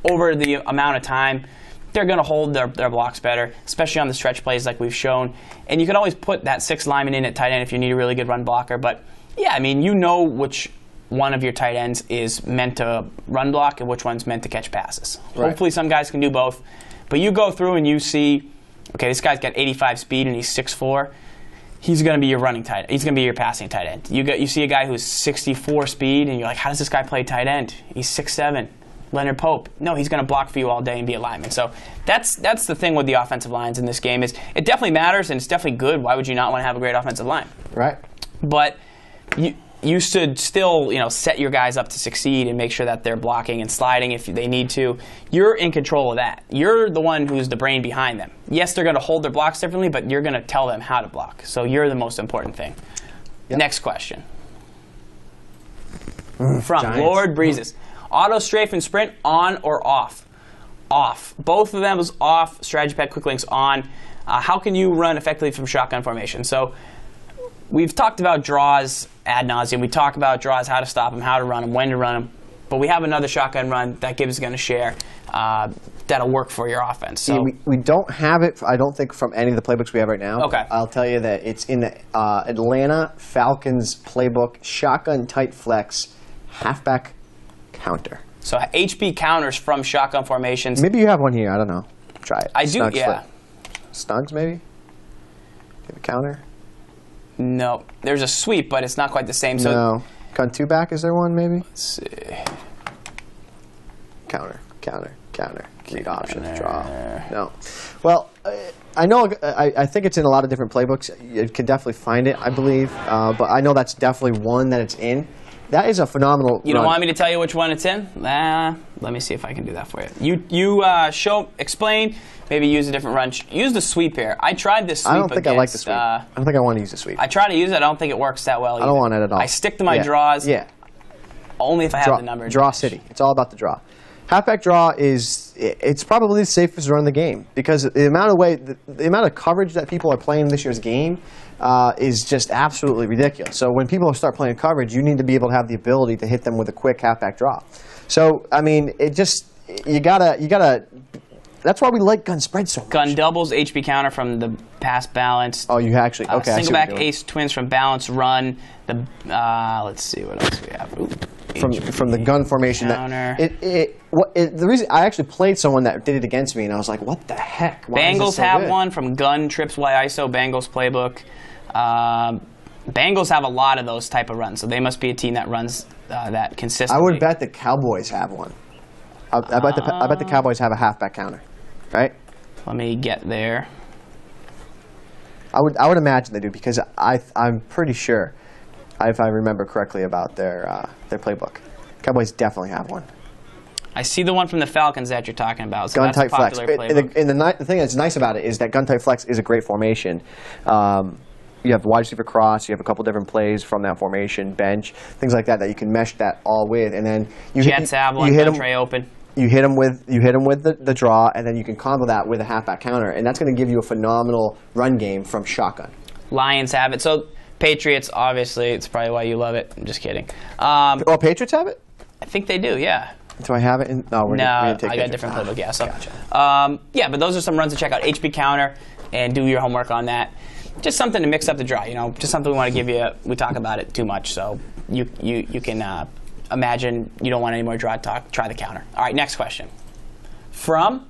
over the amount of time, they're going to hold their blocks better, especially on the stretch plays like we've shown. And you can always put that 6 lineman in at tight end if you need a really good run blocker. But, yeah, which one of your tight ends is meant to run block and which one's meant to catch passes. Right. Hopefully some guys can do both. But you go through and you see, okay, this guy's got 85 speed and he's 6'4". He's going to be your running tight end. He's going to be your passing tight end. You see a guy who's 64 speed and you're like, how does this guy play tight end? He's 6'7". Leonard Pope. No, he's going to block for you all day and be a lineman. So that's the thing with the offensive lines in this game is it definitely matters and it's definitely good. Why would you not want to have a great offensive line? Right. But you should still, set your guys up to succeed and make sure that they're blocking and sliding if they need to. You're in control of that. You're the one who's the brain behind them. Yes, they're going to hold their blocks differently, but you're going to tell them how to block. So you're the most important thing. Yep. Next question. From Giants. Lord Breezes. Auto, strafe, and sprint, on or off? Off. Both of them is off. Strategy pack, quick links on. How can you run effectively from shotgun formation? So we've talked about draws ad nauseum. We talk about draws, how to stop them, how to run them, when to run them. But we have another shotgun run that Gibbs is going to share that'll work for your offense. So yeah, we don't have it, I don't think, from any of the playbooks we have right now. Okay. I'll tell you that it's in the Atlanta Falcons playbook, shotgun tight flex, halfback counter. So HP counters from shotgun formations. Maybe you have one here. I don't know. Try it. I do, Snugs yeah. Snugs, maybe? Give a counter? No. There's a sweep, but it's not quite the same. So No. Gun two back, is there one, maybe? Let's see. Counter. Read options, draw. No. Well, I know. I think it's in a lot of different playbooks. You can definitely find it, I believe. But I know that's definitely one that it's in. That is a phenomenal You don't want me to tell you which one it's in? Let me see if I can do that for you. Explain, maybe use a different run. Use the sweep here. I tried this sweep I don't think I like the sweep. I don't think I want to use the sweep. I try to use it. I don't think it works that well either. I don't want it at all. I stick to my draws. Yeah. Only if I have the number. Draw city. It's all about the draw. Halfback draw it's probably the safest run in the game because the amount of coverage that people are playing this year's game is just absolutely ridiculous. So when people start playing coverage, you need to be able to have the ability to hit them with a quick halfback draw. So I mean, you gotta. That's why we like gun spread so much. Gun doubles HP counter from the pass balance. Oh, you actually okay. Single back ace twins from balance run. Let's see what else we have. Ooh. From the gun formation. The reason I actually played someone that did it against me, and I was like, "What the heck?" Bengals have one from gun trips Y ISO Bengals playbook. Bengals have a lot of those type of runs, so they must be a team that runs that consistently. I would bet the Cowboys have one. I bet the Cowboys have a halfback counter, right? Let me get there. I would imagine they do because I'm pretty sure, if I remember correctly about their playbook, Cowboys definitely have one. I see the one from the Falcons that you're talking about. So gun type flex. The thing that's nice about it is that gun type flex is a great formation. You have wide receiver cross. You have a couple different plays from that formation, bench, things like that you can mesh that all with, and then you Jets have one. You hit them tray open. You hit them with the draw, and then you can combo that with a halfback counter, and that's going to give you a phenomenal run game from shotgun. Lions have it. So Patriots, obviously, it's probably why you love it. I'm just kidding. Patriots have it? I think they do. Yeah. Do I have it? No, we didn't take I got a different playbook. Yeah. So, gotcha. yeah, but those are some runs to check out. HP counter, and do your homework on that. Just something to mix up the draw. Just something we want to give you. We talk about it too much, so you can imagine you don't want any more draw talk. Try the counter. All right, next question. From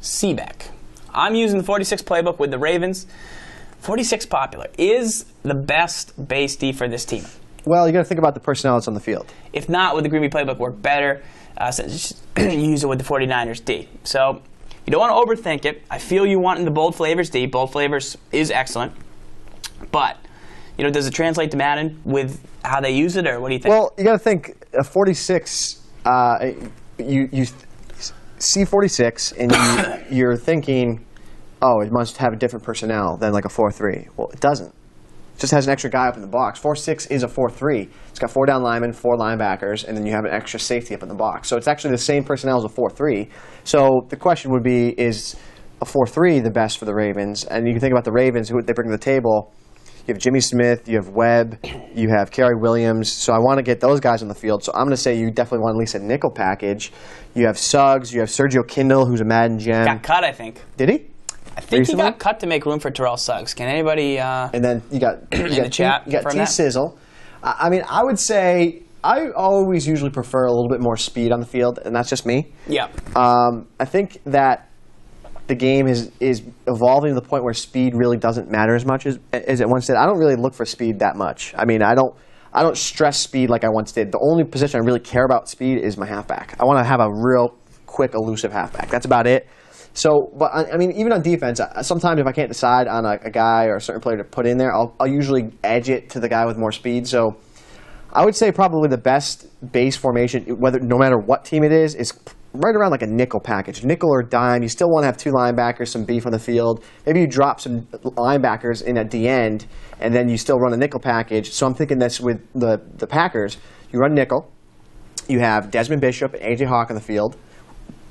Seebeck. I'm using the 46 playbook with the Ravens. 46 popular. Is the best base D for this team? Well, you got to think about the personnel that's on the field. If not, would the Green Bay playbook work better since you use it with the 49ers D? So you don't want to overthink it. I feel you want in the bold flavors D. Bold flavors is excellent. But, does it translate to Madden with how they use it, or what do you think? Well, you got to think a 46, you see 46, and you're thinking, oh, it must have a different personnel than like a 4-3. Well, it doesn't. It just has an extra guy up in the box. 4-6 is a 4-3. It's got 4 down linemen, 4 linebackers, and then you have an extra safety up in the box. So it's actually the same personnel as a 4-3. So the question would be, is a 4-3 the best for the Ravens? And you can think about the Ravens, who they bring to the table. You have Jimmy Smith, you have Webb, you have Kerry Williams. So I want to get those guys on the field. So I'm going to say you definitely want at least a nickel package. You have Suggs, you have Sergio Kindle, who's a Madden gem. Got cut, I think. Did he? I think he got cut to make room for Terrell Suggs. Can anybody? And then you got in the chat. You got T Sizzle. I mean, I would say I always usually prefer a little bit more speed on the field, and that's just me. Yeah. I think that the game is evolving to the point where speed really doesn't matter as much as it once did. I don't really look for speed that much. I mean, I don't stress speed like I once did. The only position I really care about speed is my halfback. I want to have a real quick, elusive halfback. That's about it. So, but I mean, even on defense, sometimes if I can't decide on a guy or a certain player to put in there, I'll usually edge it to the guy with more speed. So, I would say probably the best base formation, no matter what team it is right around like a nickel package, nickel or dime. You still want to have 2 linebackers, some beef on the field. Maybe you drop some linebackers in at the end, and then you still run a nickel package. So I'm thinking this with the Packers. You run nickel. You have Desmond Bishop and A.J. Hawk on the field.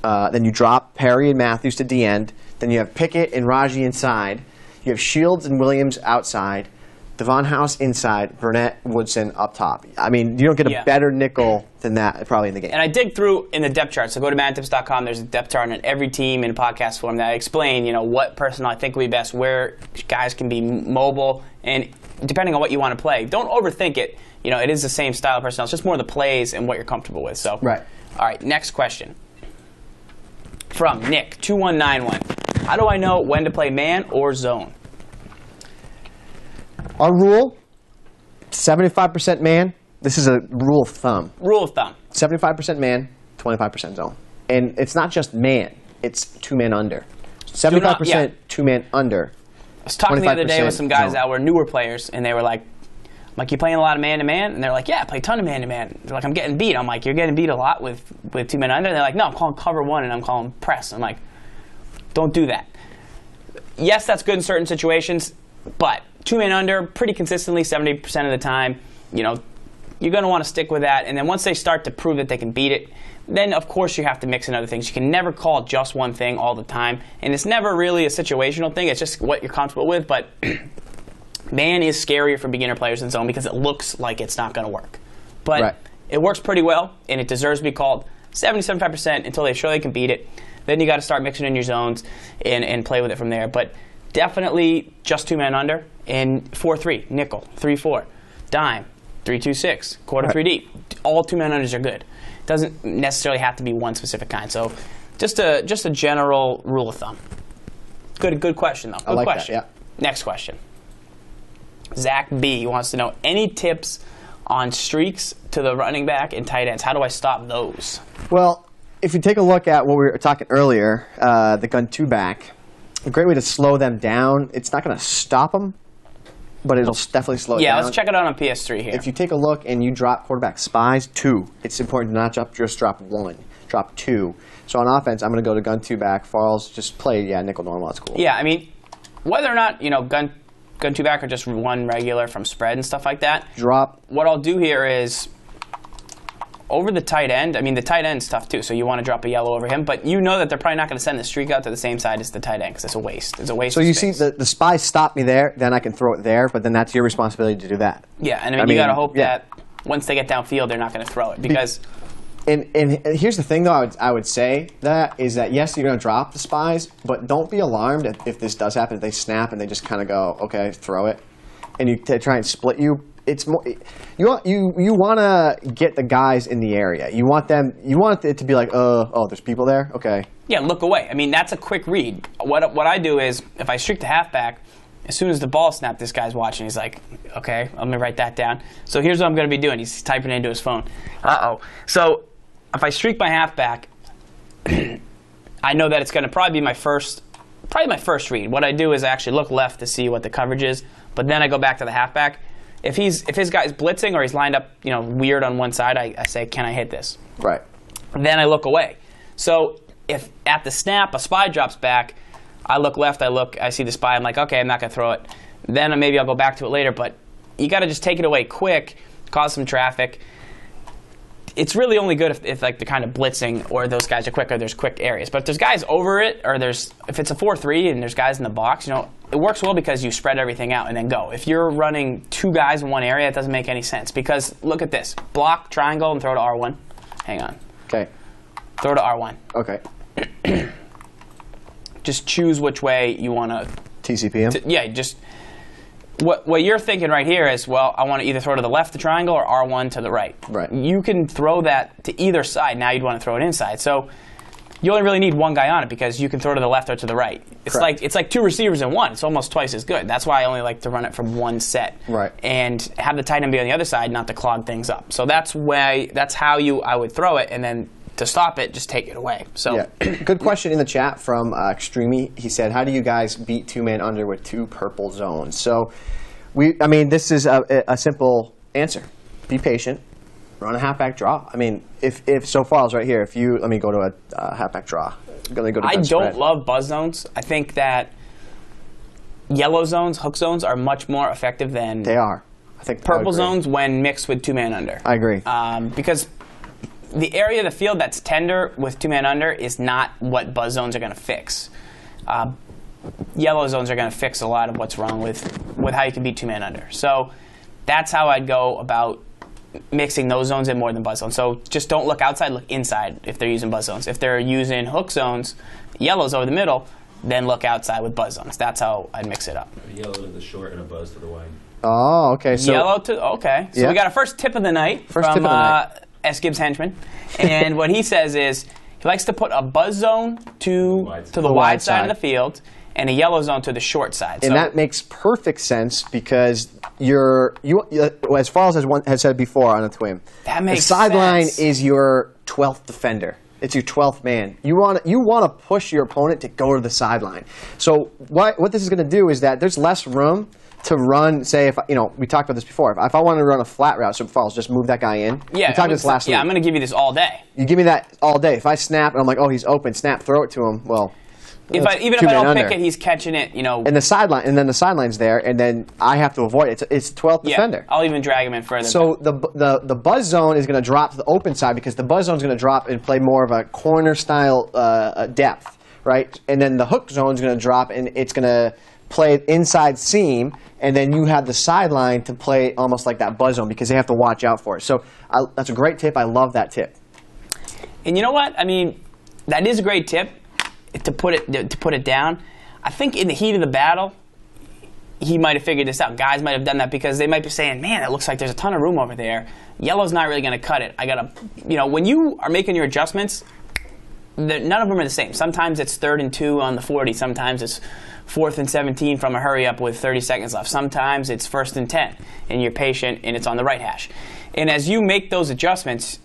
Then you drop Perry and Matthews to the end. Then you have Pickett and Raji inside. You have Shields and Williams outside. Devon House inside. Burnett, Woodson up top. I mean, you don't get a better nickel than that probably in the game. And I dig through in the depth chart. So go to MaddenTips.com. There's a depth chart on every team in podcast form that I explain, what personnel I think will be best, where guys can be mobile, and depending on what you want to play. Don't overthink it. It is the same style of personnel. It's just more the plays and what you're comfortable with. So, right. All right, next question. From Nick, 2191. How do I know when to play man or zone? Our rule, 75% man. This is a rule of thumb. Rule of thumb. 75% man, 25% zone. And it's not just man. It's 2 men under. 75% 2 men under. I was talking the other day with some guys that were newer players, and they were like, you playing a lot of man-to-man? And they're like, yeah, I play a ton of man-to-man. They're like, I'm getting beat. I'm like, you're getting beat a lot with 2 men under? And they're like, no, I'm calling cover 1, and I'm calling press. I'm like, don't do that. Yes, that's good in certain situations, but 2 men under, pretty consistently, 70% of the time, you're going to want to stick with that. And then once they start to prove that they can beat it, then of course you have to mix in other things. You can never call just one thing all the time. And it's never really a situational thing. It's just what you're comfortable with. But man is scarier for beginner players than zone because it looks like it's not going to work. But it works pretty well, and it deserves to be called 70-75% until they show they can beat it. Then you got to start mixing in your zones and play with it from there. But definitely just 2 men under and 4-3, nickel, 3-4, dime, 3-2-6, quarter 3 deep. All 2 men unders are good. It doesn't necessarily have to be one specific kind. So just a general rule of thumb. Good question, though. Good question. That, Next question. Zach B wants to know, any tips on streaks to the running back and tight ends? How do I stop those? Well, if you take a look at what we were talking earlier, the gun 2 back, a great way to slow them down. It's not going to stop them, but it'll definitely slow it down. Yeah, let's check it out on PS3 here. If you take a look and you drop quarterback spies 2, it's important to not just drop 1, drop 2. So on offense, I'm going to go to gun 2 back. Farls, just play, nickel normal. That's cool. Yeah, I mean, whether or not, gun 2 back or just 1 regular from spread and stuff like that. Drop. What I'll do here is, over the tight end, I mean, the tight end's tough too, so you want to drop a yellow over him, but you know that they're probably not going to send the streak out to the same side as the tight end because it's a waste. It's a waste. So of you space. see, the spy stop me there, then I can throw it there, but then that's your responsibility to do that. Yeah, and I mean you got to hope that once they get downfield, they're not going to throw it because. And here's the thing, though, I would say that is that, yes, you're going to drop the spies, but don't be alarmed if this does happen, if they snap and they just kind of go, okay, throw it, and you try and split you. It's more, you want to get the guys in the area. You want it to be like, oh, there's people there? Okay. Yeah, look away. I mean, that's a quick read. What I do is, if I streak the halfback, as soon as the ball snapped, this guy's watching. He's like, okay, I'm going to write that down. So here's what I'm going to be doing. He's typing it into his phone. Uh-oh. So if I streak my halfback, I know that it's going to probably be my first read. What I do is I actually look left to see what the coverage is, but then I go back to the halfback. If his guy's blitzing or he's lined up, weird on one side, I say, can I hit this? Right. Then I look away. So if at the snap a spy drops back, I look left, I see the spy, I'm like, okay, I'm not going to throw it. Then maybe I'll go back to it later, but you got to just take it away quick, cause some traffic. It's really only good if like the kind of blitzing or those guys are quick or there's quick areas. But if there's guys over it or if it's a 4-3 and there's guys in the box, it works well because you spread everything out and then go. If you're running 2 guys in one area, it doesn't make any sense because look at this. Block, triangle, and throw to R1. Hang on. Okay. Throw to R1. Okay. just choose which way you want to. TCP him? Yeah, just what you're thinking right here is, well, I want to either throw to the left the triangle or R1 to the right. Right. You can throw that to either side. Now you'd want to throw it inside. So you only really need one guy on it because you can throw to the left or to the right. It's like two receivers in one. It's almost twice as good. That's why I only like to run it from one set. Right. And have the tight end be on the other side, not to clog things up. So that's how I would throw it, and then to stop it, just take it away. So yeah. Good question in the chat from Extreme. He said, "How do you guys beat two-man under with two purple zones?" So, this is a simple answer. Be patient. Run a halfback draw. I mean, if so far right here, let me go to a halfback draw. I don't love buzz zones. I think that yellow zones, hook zones, are much more effective than they are. I think purple zones when mixed with two-man under. I agree. Because the area of the field that's tender with two-man under is not what buzz zones are going to fix. Yellow zones are going to fix a lot of what's wrong with how you can beat two-man under. So that's how I'd go about mixing those zones in more than buzz zones. So just don't look outside, look inside if they're using buzz zones. If they're using hook zones, yellows over the middle, then look outside with buzz zones. That's how I'd mix it up. A yellow to the short and a buzz to the wide. Oh, okay. So yellow to, okay. So we got a first tip of the night from S. Gibbs Henchman. And what he says is he likes to put a buzz zone to the wide side of the field and a yellow zone to the short side. And that makes perfect sense because as far as has said before on a twin, the sideline is your 12th defender. It's your 12th man. You want to push your opponent to go to the sideline. So what this is going to do is that there's less room to run. Say if we talked about this before. If I wanted to run a flat route, so Falls, just move that guy in. Yeah, we talked this last week. Yeah, I'm going to give you this all day. You give me that all day. If I snap and I'm like, oh, he's open, snap, throw it to him. Well. Even if I don't pick it, he's catching it, And the sideline, and then the sideline's there, and then I have to avoid it. It's 12th defender. I'll even drag him in further. So the buzz zone is going to drop to the open side because the buzz zone is going to drop and play more of a corner style depth, right? And then the hook zone is going to drop and it's going to play inside seam, and then you have the sideline to play almost like that buzz zone because they have to watch out for it. So that's a great tip. I love that tip. And you know what? I mean, that is a great tip. To put it down, I think in the heat of the battle, he might have figured this out. Guys might have done that because they might be saying, "Man, it looks like there's a ton of room over there. Yellow's not really going to cut it. I gotta, when you are making your adjustments, none of them are the same. Sometimes it's 3rd and 2 on the 40. Sometimes it's 4th and 17 from a hurry up with 30 seconds left. Sometimes it's 1st and 10, and you're patient, and it's on the right hash. And as you make those adjustments,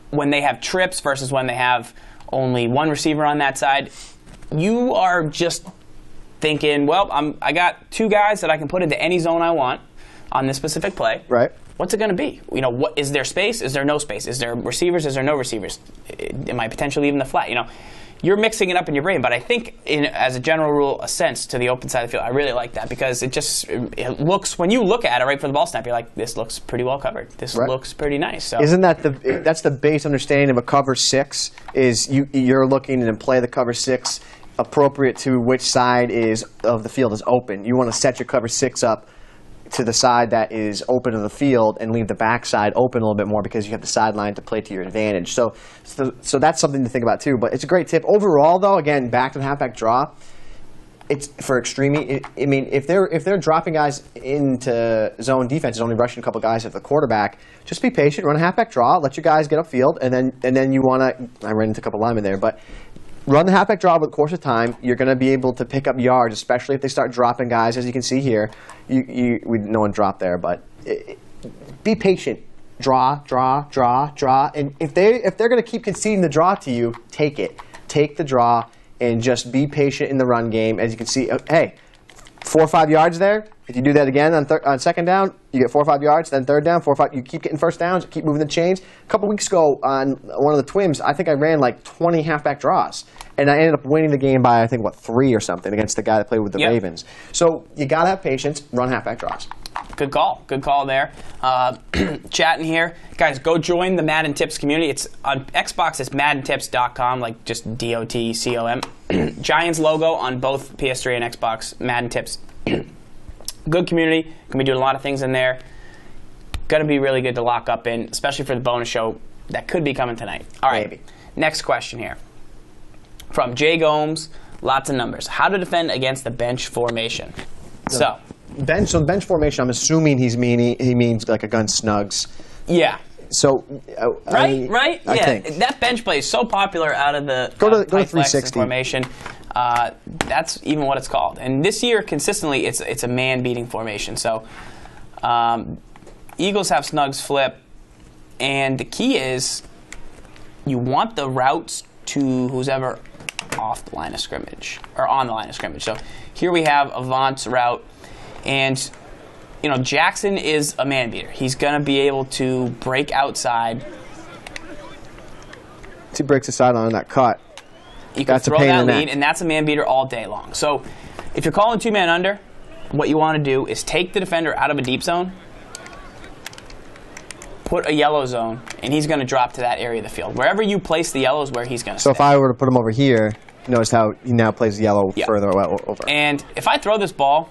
when they have trips versus when they have only one receiver on that side, you are just thinking, well, I got two guys that I can put into any zone I want on this specific play. Right. What's it going to be? What is there space? Is there no space? Is there receivers? Is there no receivers? Am I potentially even the flat? You're mixing it up in your brain, but I think, as a general rule, a sense to the open side of the field. I really like that because it looks, when you look at it right for the ball snap, you're like, this looks pretty well covered. This looks pretty nice. So. Isn't that's the base understanding of a cover 6? Is you're looking and play the cover 6 appropriate to which side of the field is open. You want to set your cover 6 up to the side that is open to the field and leave the backside open a little bit more because you have the sideline to play to your advantage. So that's something to think about too. But it's a great tip. Overall, though, again, back to the halfback draw. It's for extreme. If they're dropping guys into zone defense, only rushing a couple guys at the quarterback, just be patient, run a halfback draw, let your guys get upfield, and then you want to. I ran into a couple linemen there, but. Run the halfback draw over the course of time. You're going to be able to pick up yards, especially if they start dropping guys, as you can see here. No one dropped there, but be patient. Draw. And if they're going to keep conceding the draw to you, take it. Take the draw and just be patient in the run game. As you can see, hey, 4 or 5 yards there. If you do that again on second down, you get 4 or 5 yards. Then third down, 4 or 5. You keep getting first downs. Keep moving the chains. A couple weeks ago on one of the Twims, I think I ran like 20 halfback draws, and I ended up winning the game by 3 or something against the guy that played with the Ravens. So you gotta have patience. Run halfback draws. Good call there. Chatting here, guys. Go join the Madden Tips community. It's on Xbox. It's MaddenTips.com, like just DOTCOM. Giants logo on both PS3 and Xbox. Madden Tips. Good community. Can be doing a lot of things in there. Going to be really good to lock up in, especially for the bonus show that could be coming tonight. All right. Maybe. Next question here from Jay Gomes. lots of numbers. How to defend against the bench formation. So bench formation, I'm assuming he means like a gun snugs. Yeah. So right. I Yeah, think that bench play is so popular out of the go to tight flex 360 formation. That's even what it's called. And this year, consistently, it's a man-beating formation. So Eagles have snugs flip, and the key is you want the routes to who's ever off the line of scrimmage or on the line of scrimmage. So here we have Avant's route, and Jackson is a man beater. He's going to be able to break outside. He breaks aside on that cut. You can throw that lead, and that's a man beater all day long. So if you're calling two-man under, what you want to do is take the defender out of a deep zone, put a yellow zone, and he's going to drop to that area of the field. Wherever you place the yellow is where he's going to stay. So if I were to put him over here, notice how he now plays the yellow further over. And if I throw this ball,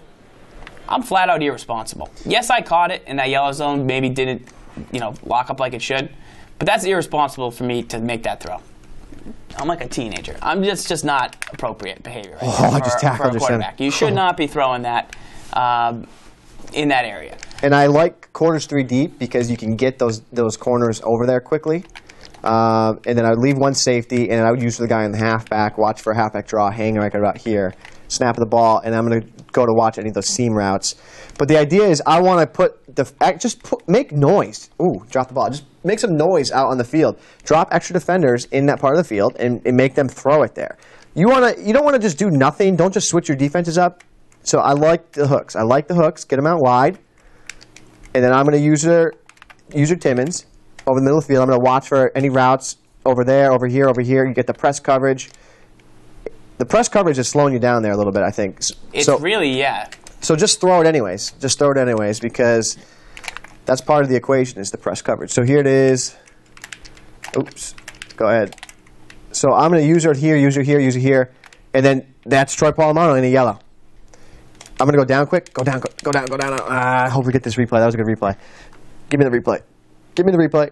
I'm flat out irresponsible. Yes, I caught it, and that yellow zone maybe didn't, lock up like it should, but that's irresponsible for me to make that throw. I'm like a teenager. It's just not appropriate behavior for a quarterback. You should not be throwing that in that area. And I like corners 3 deep because you can get those corners over there quickly. And then I would leave one safety, and I would use the guy in the halfback, watch for a halfback draw, hang right about here, snap of the ball, and I'm going to go to watch any of those seam routes. But the idea is I want to make noise. Ooh, drop the ball. Just make some noise out on the field. Drop extra defenders in that part of the field and make them throw it there. You don't want to just do nothing. Don't just switch your defenses up. So I like the hooks. Get them out wide. And then I'm going to use your Timmons over the middle of the field. I'm going to watch for any routes over there, over here, over here. You get the press coverage. The press coverage is slowing you down there a little bit, I think. So just throw it anyways. Because that's part of the equation is the press coverage. So here it is. Oops. Go ahead. So I'm going to use it here, use it here. And then that's Troy Polamalu in a yellow. I'm going to go down quick. Go down. I hope we get this replay. That was a good replay. Give me the replay.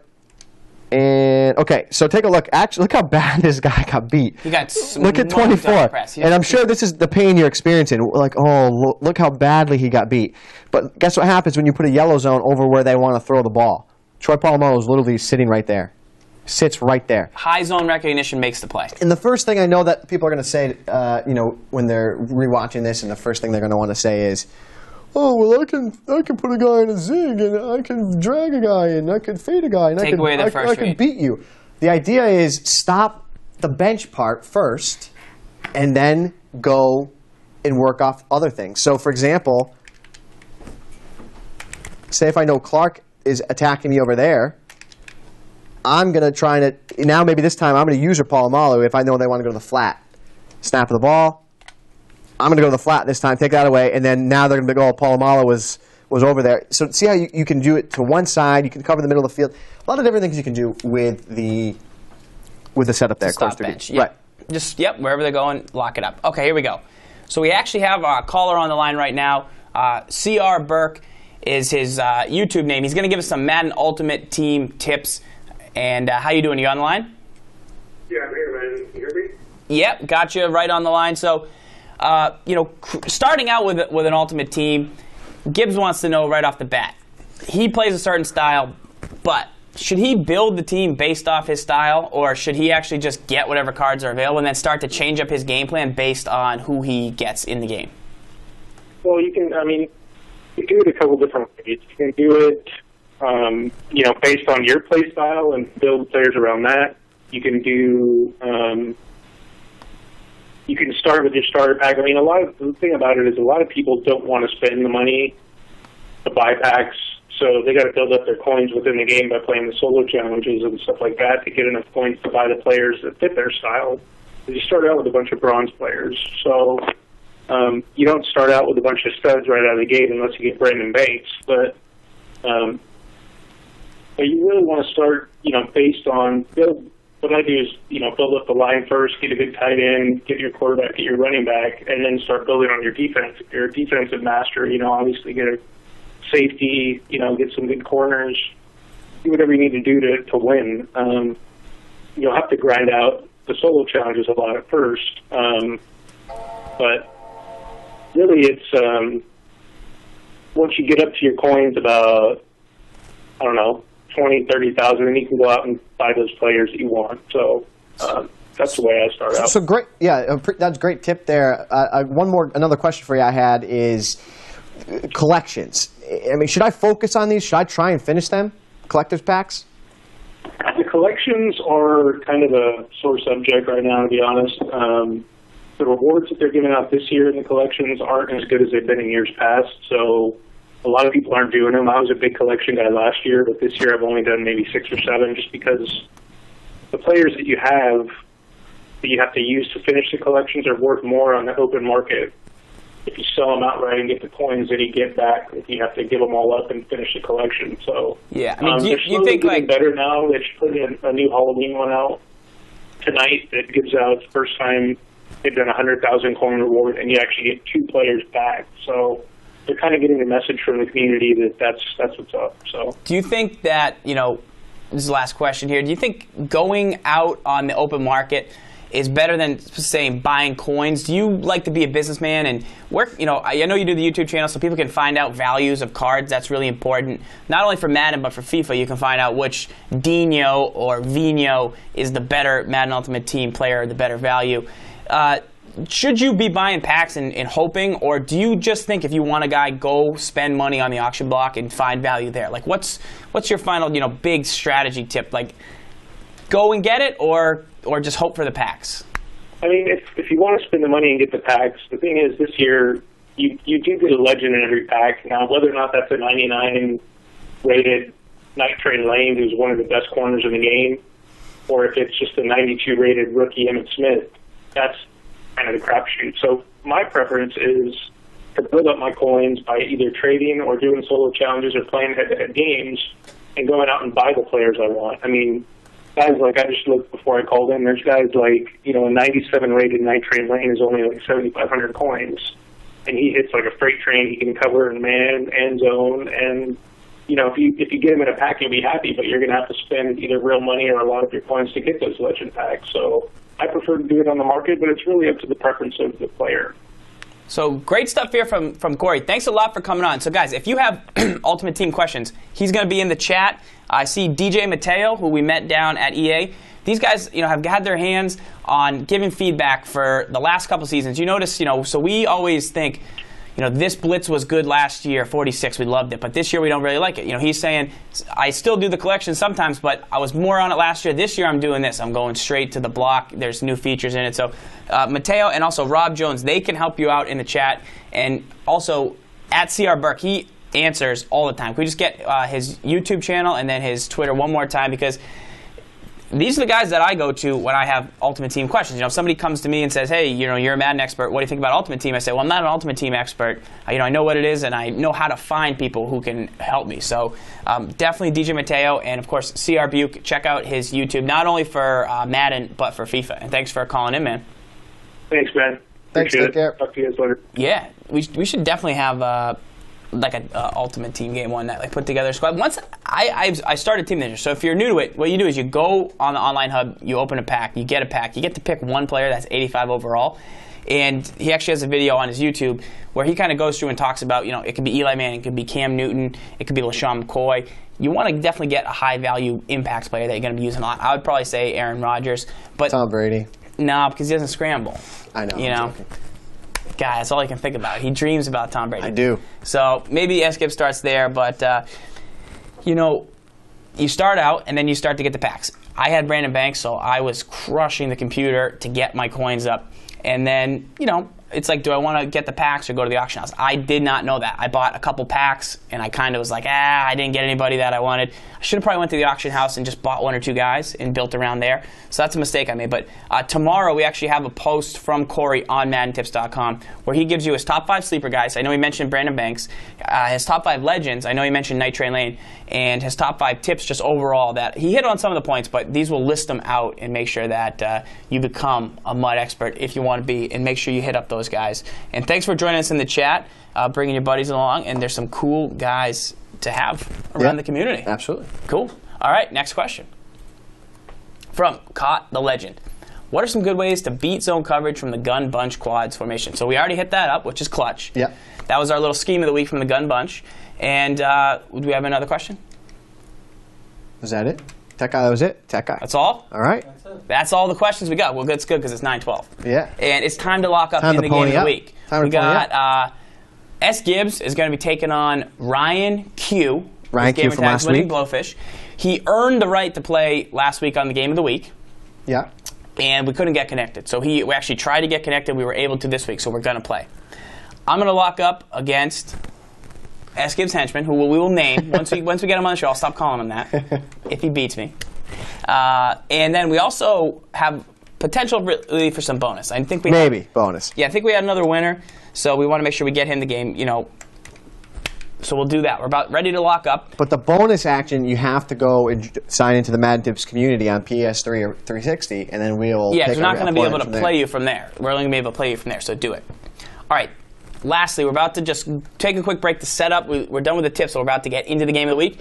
And, okay, so take a look. Actually, look how bad this guy got beat. Look at 24. And I'm sure this is the pain you're experiencing. Like, oh, look how badly he got beat. But guess what happens when you put a yellow zone over where they want to throw the ball? Troy Polamalu is literally sitting right there. Sits right there. High zone recognition makes the play. And the first thing I know that people are going to say, when they're rewatching this, and the first thing they're going to want to say is, oh, well, I can put a guy in a zig, and I can drag a guy, and I can fade a guy, and I can beat you. The idea is stop the bench part first, and then go and work off other things. So, for example, say if I know Clark is attacking me over there, I'm going to try to, now maybe this time I'm going to use Polamalu if I know they want to go to the flat. Snap of the ball. I'm going to go to the flat this time, take that away, and then now they're going to go, Polamalu was over there. So see how you can do it to one side, you can cover the middle of the field. A lot of different things you can do with the setup there. Stop bench. Yep. Right. Just, wherever they're going, lock it up. Okay, here we go. So we actually have a caller on the line right now. C.R. Burke is his YouTube name. He's going to give us some Madden Ultimate Team tips. And how you doing? You on the line? Yeah, I'm here, man. You hear me? Yep, got you right on the line. So, starting out with an Ultimate Team, Gibbs wants to know right off the bat. He plays a certain style, but should he build the team based off his style, or should he actually just get whatever cards are available and then start to change up his game plan based on who he gets in the game? Well, you can do it a couple different ways. You can do it based on your play style and build players around that. You can do, you can start with your starter pack. I mean, the thing about it is a lot of people don't want to spend the money to buy packs, so they got to build up their coins within the game by playing the solo challenges and stuff like that to get enough points to buy the players that fit their style. You start out with a bunch of bronze players, so you don't start out with a bunch of studs right out of the gate unless you get Brandon Bates, but you really want to start, based on what I do is, build up the line first, get a good tight end, get your quarterback, get your running back, and then start building on your defense. If you're a defensive master, obviously get a safety, get some good corners, do whatever you need to do to win. You'll have to grind out the solo challenges a lot at first. But really, it's once you get up to your coins about, I don't know, 20, 30,000, then you can go out and buy those players that you want. So that's the way I start out. So great, yeah, that's a great tip there. Another question for you I had is collections. I mean, should I focus on these? Should I try and finish them, collector's packs? The collections are kind of a sore subject right now, to be honest. The rewards that they're giving out this year in the collections aren't as good as they've been in years past, so a lot of people aren't doing them. I was a big collection guy last year, but this year I've only done maybe 6 or 7 just because the players that you have to use to finish the collections are worth more on the open market. If you sell them outright and get the coins that you get back, if you have to give them all up and finish the collection. So yeah, I mean, you think getting better now? They should put in a new Halloween one out tonight that gives out the first time they've done a 100,000 coin reward, and you actually get 2 players back. So they're kind of getting the message from the community that that's what's up. So do you think that, you know, this is the last question here, do you think going out on the open market is better than saying buying coins? Do you like to be a businessman and work? You know, I know you do the YouTube channel so people can find out values of cards. That's really important. Not only for Madden, but for FIFA, you can find out which Dino or Vino is the better Madden Ultimate Team player, the better value. Should you be buying packs and hoping, or do you just think if you want a guy, go spend money on the auction block and find value there? Like, what's your final, you know, big strategy tip? Like, go and get it, or just hope for the packs? I mean, if you want to spend the money and get the packs, the thing is this year you do get a legend in every pack. Now, whether or not that's a 99 rated Night Train Lane, who's one of the best corners in the game, or if it's just a 92 rated rookie Emmitt Smith, that's kind of the crapshoot. So my preference is to build up my coins by either trading or doing solo challenges or playing head-to-head games and going out and buy the players I want. I mean, guys like, I just looked before I called in, there's guys like, you know, a 97 rated Night Train Lane is only like 7,500 coins, and he hits like a freight train. He can cover in man and zone, and you know, if you get him in a pack, you'll be happy, but you're going to have to spend either real money or a lot of your coins to get those legend packs. So I prefer to do it on the market, but it's really up to the preference of the player. So great stuff here from Corey. Thanks a lot for coming on. So guys, if you have Ultimate Team questions, he's going to be in the chat. I see DJ Mateo, who we met down at EA. These guys, you know, have had their hands on giving feedback for the last couple seasons. You notice, you know, so we always think, you know, this blitz was good last year, 46, we loved it, but this year we don't really like it. You know, he's saying, I still do the collection sometimes, but I was more on it last year. This year I'm doing this. I'm going straight to the block. There's new features in it. So Mateo and also Rob Jones, they can help you out in the chat. And also, at CR Burke, he answers all the time. Can we just get his YouTube channel and then his Twitter one more time? Because these are the guys that I go to when I have Ultimate Team questions. You know, if somebody comes to me and says, hey, you know, you're a Madden expert, what do you think about Ultimate Team? I say, well, I'm not an Ultimate Team expert. You know, I know what it is, and I know how to find people who can help me. So definitely DJ Mateo, and of course, CR Buke. Check out his YouTube, not only for Madden, but for FIFA. And thanks for calling in, man. Thanks, man. Thanks, take care. Talk to you guys later. Yeah, we should definitely have like an Ultimate Team game one night, like put together a squad. Once I started Team Ninja, so if you're new to it, what you do is you go on the online hub, you open a pack, you get to pick one player that's 85 overall, and he actually has a video on his YouTube where he kind of goes through and talks about, you know, it could be Eli Manning, it could be Cam Newton, it could be LaShawn McCoy. You want to definitely get a high value impact player that you're going to be using a lot. I would probably say Aaron Rodgers, but Tom Brady. No, because he doesn't scramble. I know. You know. Guy, that's all I can think about. He dreams about Tom Brady. I do. So maybe S-Skip starts there, but you know, you start out and then you start to get the packs. I had Brandon Banks, so I was crushing the computer to get my coins up. And then, you know, it's like, do I want to get the packs or go to the auction house? I did not know that. I bought a couple packs, and I kind of was like, I didn't get anybody that I wanted. I should have probably went to the auction house and just bought 1 or 2 guys and built around there. So that's a mistake I made. But tomorrow we actually have a post from Corey on MaddenTips.com where he gives you his top 5 sleeper guys. I know he mentioned Brandon Banks. His top 5 legends. I know he mentioned Night Train Lane. And his top 5 tips just overall that he hit on some of the points, but these will list them out and make sure that you become a mud expert if you want to be, and make sure you hit up those guys. And thanks for joining us in the chat, bringing your buddies along, and there's some cool guys to have around the community. Absolutely. Cool. All right, next question. From Caught the Legend. What are some good ways to beat zone coverage from the gun bunch quads formation? So we already hit that up, which is clutch. Yep. That was our little scheme of the week from the gun bunch. And do we have another question? Was that it? Tech guy, that was it? Tech guy. That's all? All right. That's all the questions we got. Well, that's good because it's 9:12. Yeah. And it's time to lock up Time in to the game of pony the up. week. Time to We pony got S. Gibbs is going to be taking on Ryan Q. Ryan Q from last week. Blowfish. He earned the right to play last week on the game of the week. Yeah. And we couldn't get connected. So we actually tried to get connected. We were able to this week, so we're going to play. I'm going to lock up against S. Gibbs Henchman, who we will name. Once we get him on the show, I'll stop calling him that if he beats me. And then we also have potential really for some bonus. I think we bonus. Yeah, I think we had another winner, so we want to make sure we get him the game, So we'll do that. We're about ready to lock up. But the bonus action, you have to go and sign into the Madden Tips community on PS3 or 360, and then we'll Yeah, pick we're not going to be able to from play you from there. We're only going to be able to play you from there, so do it. All right. Lastly, we're about to just take a quick break to set up. We're done with the tips, so we're about to get into the game of the week.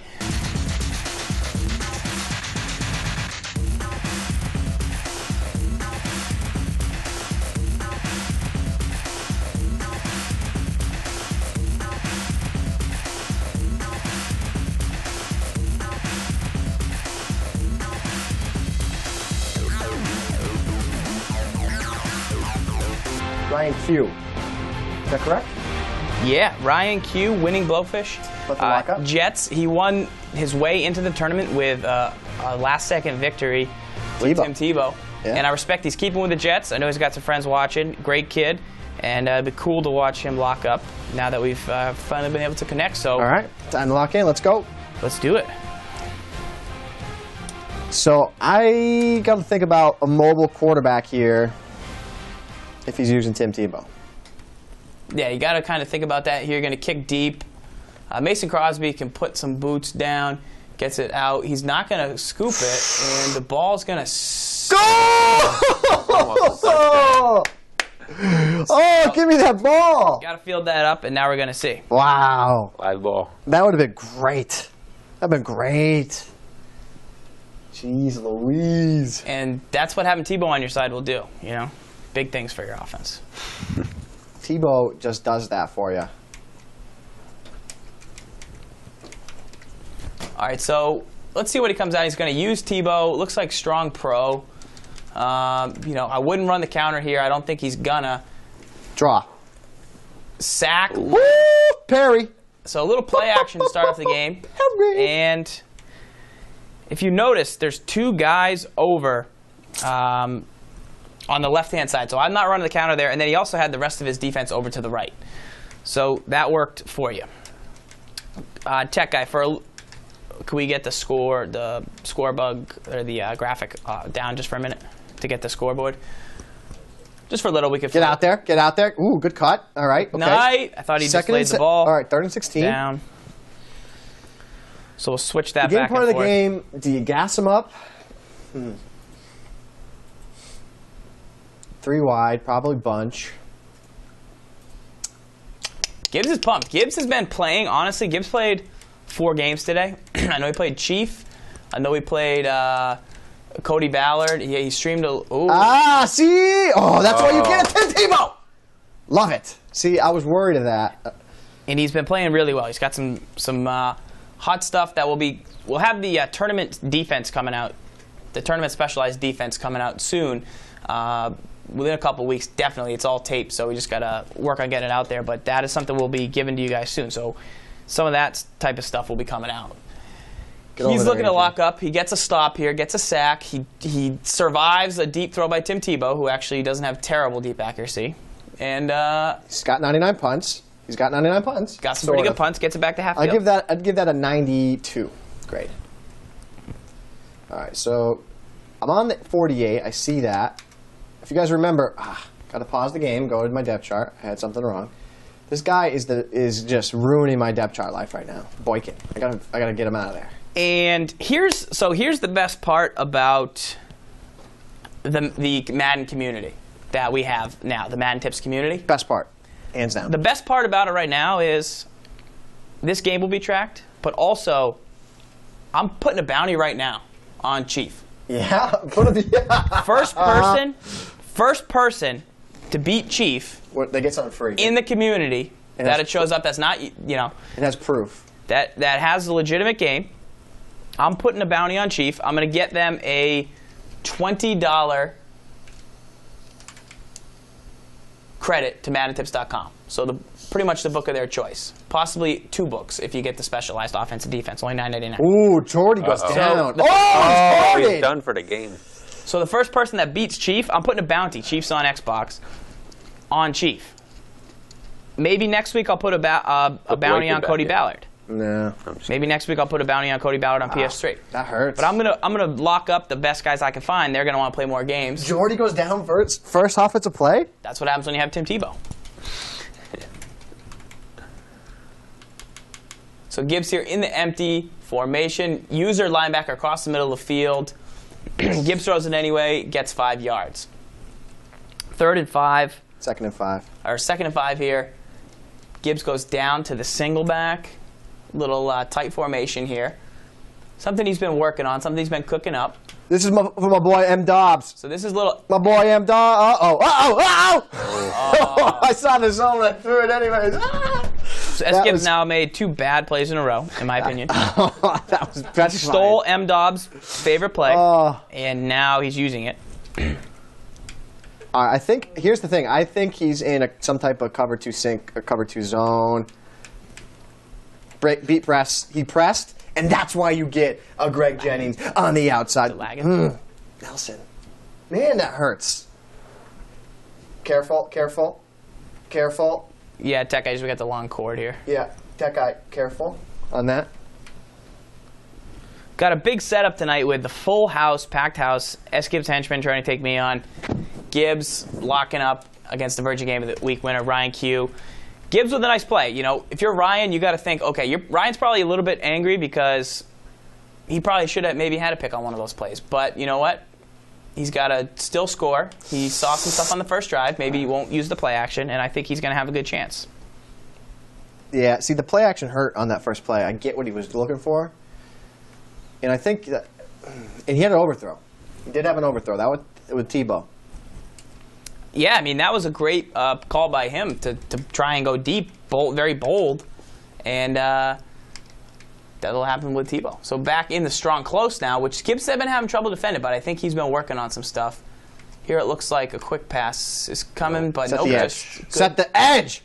Ryan Q. Is that correct? Yeah, Ryan Q winning Blowfish. Let the lock up. Jets, he won his way into the tournament with a last-second victory with Tim Tebow. Yeah. And I respect he's keeping with the Jets. I know he's got some friends watching. Great kid. And it'd be cool to watch him lock up now that we've finally been able to connect. So, all right, time to lock in. Let's go. Let's do it. So I got to think about a mobile quarterback here if he's using Tim Tebow. Yeah, you got to kind of think about that here. You're going to kick deep. Mason Crosby can put some boots down, gets it out. He's not going to scoop it, and the ball's going to go! Oh, give me that ball! Got to field that up, and now we're going to see. Wow. Live ball. That would have been great. That would have been great. Jeez Louise. And that's what having Tebow on your side will do, Big things for your offense. Tebow just does that for you. All right, so let's see what he comes out. He's going to use Tebow. Looks like strong pro. I wouldn't run the counter here. I don't think he's gonna. Draw. Sack. Woo! Parry. So a little play action to start off the game. Parry. And if you notice, there's two guys over on the left-hand side. So I'm not running the counter there. And then he also had the rest of his defense over to the right. So that worked for you. Tech guy, can we get the score bug, or the graphic down just for a minute to get the scoreboard? Just for a little, we could get out there. Get out there. Ooh, good cut. All right. Okay. Night. I thought he just played the ball. All right, 3rd and 16. Down. So we'll switch that the game back part and of the forth. game, do you gas him up? 3 wide, probably bunch. Gibbs is pumped. Gibbs has been playing. Honestly, Gibbs played 4 games today. I know he played Chief. I know he played Cody Ballard. Yeah, he streamed a. Ooh. Ah, see? Oh, that's why you can't Tim Tebow. Love it. See, I was worried of that. And he's been playing really well. He's got some hot stuff that we'll have the tournament defense coming out, the tournament specialized defense coming out soon. Within a couple weeks, definitely. It's all taped, so we just got to work on getting it out there. But that is something we'll be giving to you guys soon. So some of that type of stuff will be coming out. He's looking to lock up. He gets a stop here, gets a sack. He survives a deep throw by Tim Tebow, who actually doesn't have terrible deep accuracy. And he's got 99 punts. He's got 99 punts. Got some pretty good punts. Gets it back to half field. I'd give that a 92 grade. All right, so I'm on the 48. I see that. If you guys remember, got to pause the game, go to my depth chart. I had something wrong. This guy is just ruining my depth chart life right now. Boykin. I gotta get him out of there. And here's the best part about the Madden community that we have now, the Madden Tips community. Best part, hands down. The best part about it right now is this game will be tracked, but also I'm putting a bounty right now on Chief. Yeah. Yeah. First person to beat Chief. They get something free. In the community that it shows up that's not, you know. It has proof. That has a legitimate game. I'm putting a bounty on Chief. I'm going to get them a $20 credit to MaddenTips.com. So pretty much the book of their choice. Possibly 2 books if you get the specialized offense and defense. Only $9.99. Ooh, Jordy goes down. He's done for the game. So the first person that beats Chief, I'm putting a bounty. Chief's on Xbox. On Chief. Maybe next week I'll put a bounty on Cody Ballard. No. Maybe next week I'll put a bounty on Cody Ballard on PS3. That hurts. But I'm gonna lock up the best guys I can find. They're gonna want to play more games. Jordy goes down first offensive play? That's what happens when you have Tim Tebow. So Gibbs here in the empty formation. User linebacker across the middle of the field. Gibbs throws it anyway, gets 5 yards. 3rd and 5. 2nd and 5. Or 2nd and 5 here. Gibbs goes down to the single back. Little tight formation here. Something he's been working on, something he's been cooking up. This is for my boy M. Dobbs. So this is little... My boy M. Dobbs. Uh-oh. I saw the zone and I threw it anyways. So S. Gibbs now made 2 bad plays in a row, in my opinion. That's stole M. Dobbs' favorite play, and now he's using it. I think, here's the thing. I think he's in some type of cover 2 sink, or cover 2 zone. Beat press. He pressed, and that's why you get a Greg Jennings on the outside. Nelson. Man, that hurts. Careful, careful, careful. Yeah, Tech Guys, we got the long cord here. Yeah, Tech Guy, careful on that. Got a big setup tonight with the full house, packed house. S. Gibbs henchman trying to take me on. Gibbs locking up against the Virgin Game of the Week winner, Ryan Q. Gibbs with a nice play. You know, if you're Ryan, you got to think, okay, Ryan's probably a little bit angry because he probably should have maybe had a pick on one of those plays. But you know what? He's got to still score. He saw some stuff on the first drive. Maybe he won't use the play action, and I think he's going to have a good chance. Yeah, see, the play action hurt on that first play. I get what he was looking for. And I think that, and he had an overthrow. He did have an overthrow. That was with Tebow. Yeah, I mean, that was a great call by him to try and go deep, very bold, and that'll happen with Tebow. So back in the strong close now, which Gibbs has been having trouble defending, but I think he's been working on some stuff. Here it looks like a quick pass is coming, but no push. Set the edge.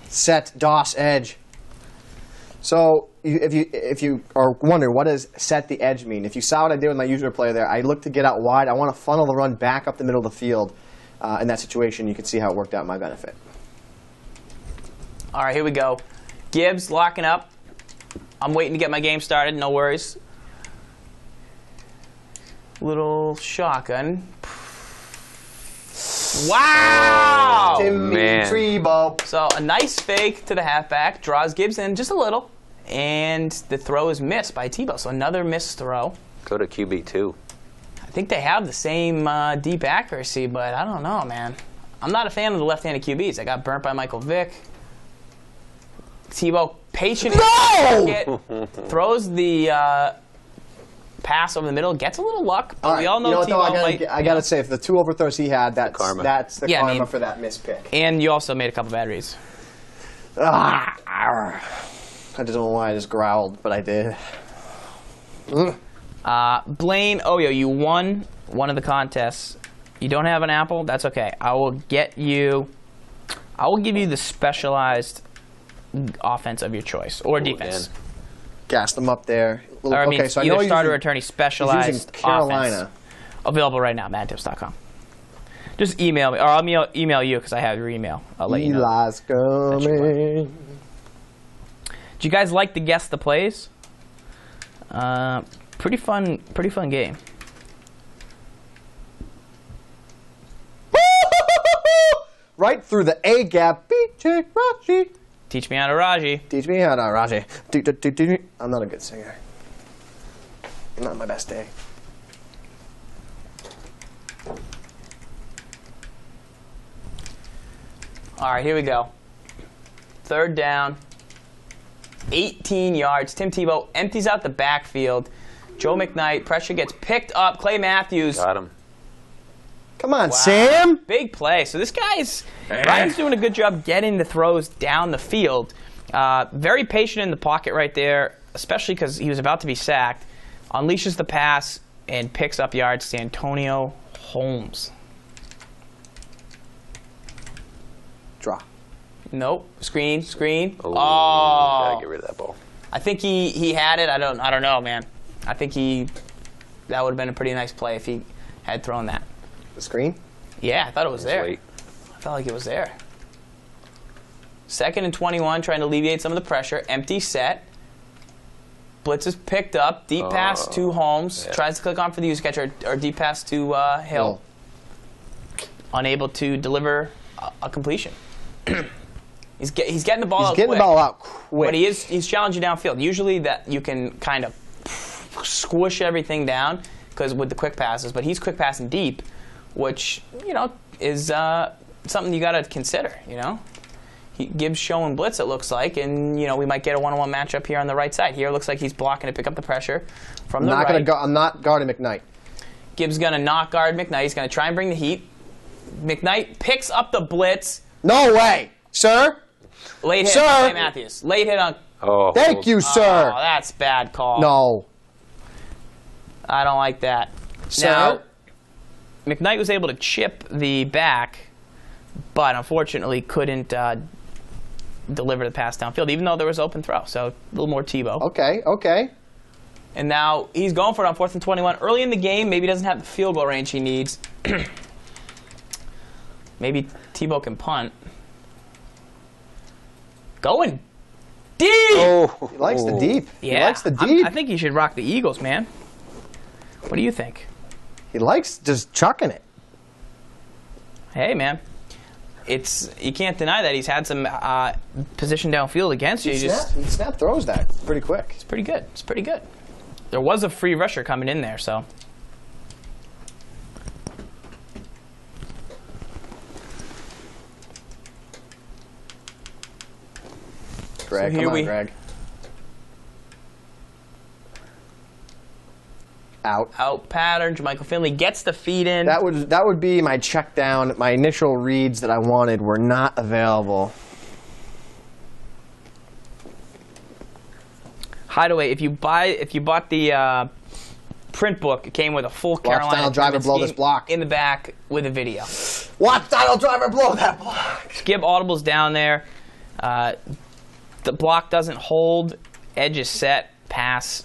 Set DOS edge. So if you are wondering what does set the edge mean, if you saw what I did with my user play there, I look to get out wide. I want to funnel the run back up the middle of the field. In that situation, you can see how it worked out in my benefit. All right, here we go. Gibbs locking up. I'm waiting to get my game started. No worries. Little shotgun. Wow! Tebow. So a nice fake to the halfback. Draws Gibbs in just a little. And the throw is missed by Tebow. So another missed throw. Go to QB2. I think they have the same deep accuracy, but I don't know, man. I'm not a fan of the left-handed QBs. I got burnt by Michael Vick. Tebow patient. No! Throws the pass over the middle. Gets a little luck, but we all know Tebow I gotta say, if the 2 overthrows he had, that's the karma I mean, for that missed pick. And you also made a couple bad reads. I just don't know why I just growled, but I did. Blaine Oyo, you won one of the contests. You don't have an apple? That's okay. I will give you the specialized offense of your choice or defense. Gassed them up there. Or, I mean, so either I know starter or attorney specialized Carolina. offense. Available right now, MaddenTips.com. Just email me, or I'll email you because I have your email. I'll let you know. Eli's coming. Did you guys like to guess the plays? Pretty fun game. Right through the A gap. BJ Raji. Teach me how to Raji. Teach me how to Raji. I'm not a good singer. Not my best day. All right, here we go. 3rd down. 18 yards. Tim Tebow empties out the backfield. Joe McKnight. Pressure gets picked up. Clay Matthews. Got him. Come on, Sam. Big play. So this guy's Ryan's doing a good job getting the throws down the field. Very patient in the pocket right there, especially because he was about to be sacked. Unleashes the pass and picks up yards to Antonio Holmes. Draw. Nope. Screen. Oh, gotta get rid of that ball. I think he had it. I don't know, man. I think that would have been a pretty nice play if he had thrown that. The screen? Yeah, I thought it was there. Late. I felt like it was there. 2nd and 21, trying to alleviate some of the pressure. Empty set. Blitz is picked up. Deep pass to Holmes. Yeah. Tries to click on for the use catcher, or deep pass to Hill. Unable to deliver a completion. He's getting the ball out quick. He's getting the ball out quick. But he's challenging downfield. Usually that you can kind of squish everything down because with the quick passes, but he's quick passing deep, which is something you got to consider. Gibbs showing blitz, it looks like, and we might get a one-on-one matchup here on the right side. Here it looks like he's blocking to pick up the pressure from the right. I'm not guarding McKnight. Gibbs gonna not guard McKnight. He's gonna try and bring the heat. McKnight picks up the blitz. No way, sir. Late hit Sir. on Clay Matthews. Late hit on. Oh, Thank you, sir. Oh, that's bad call. No. I don't like that. Sir. Now, McKnight was able to chip the back, but unfortunately couldn't deliver the pass downfield, even though there was open throw. So a little more Tebow. Okay. And now he's going for it on 4th and 21. Early in the game, maybe he doesn't have the field goal range he needs. Maybe Tebow can punt. Going deep! Oh, He likes the deep. Yeah. He likes the deep. I think he should rock the Eagles, man. What do you think? He likes just chucking it. Hey, man. You can't deny that he's had some position downfield against you. He snap throws that pretty quick. It's pretty good. It's pretty good. There was a free rusher coming in there, so. Greg, So come on, Greg. Out pattern. Jermichael Finley gets the feed in. That would be my check down. My initial reads that I wanted were not available. Hideaway. If you bought the print book, it came with a full Carolina Watch Donald Driver blow this block in the back with a video. Watch Donald Driver blow that block. Skip audibles down there. The block doesn't hold. Edge is set. Pass.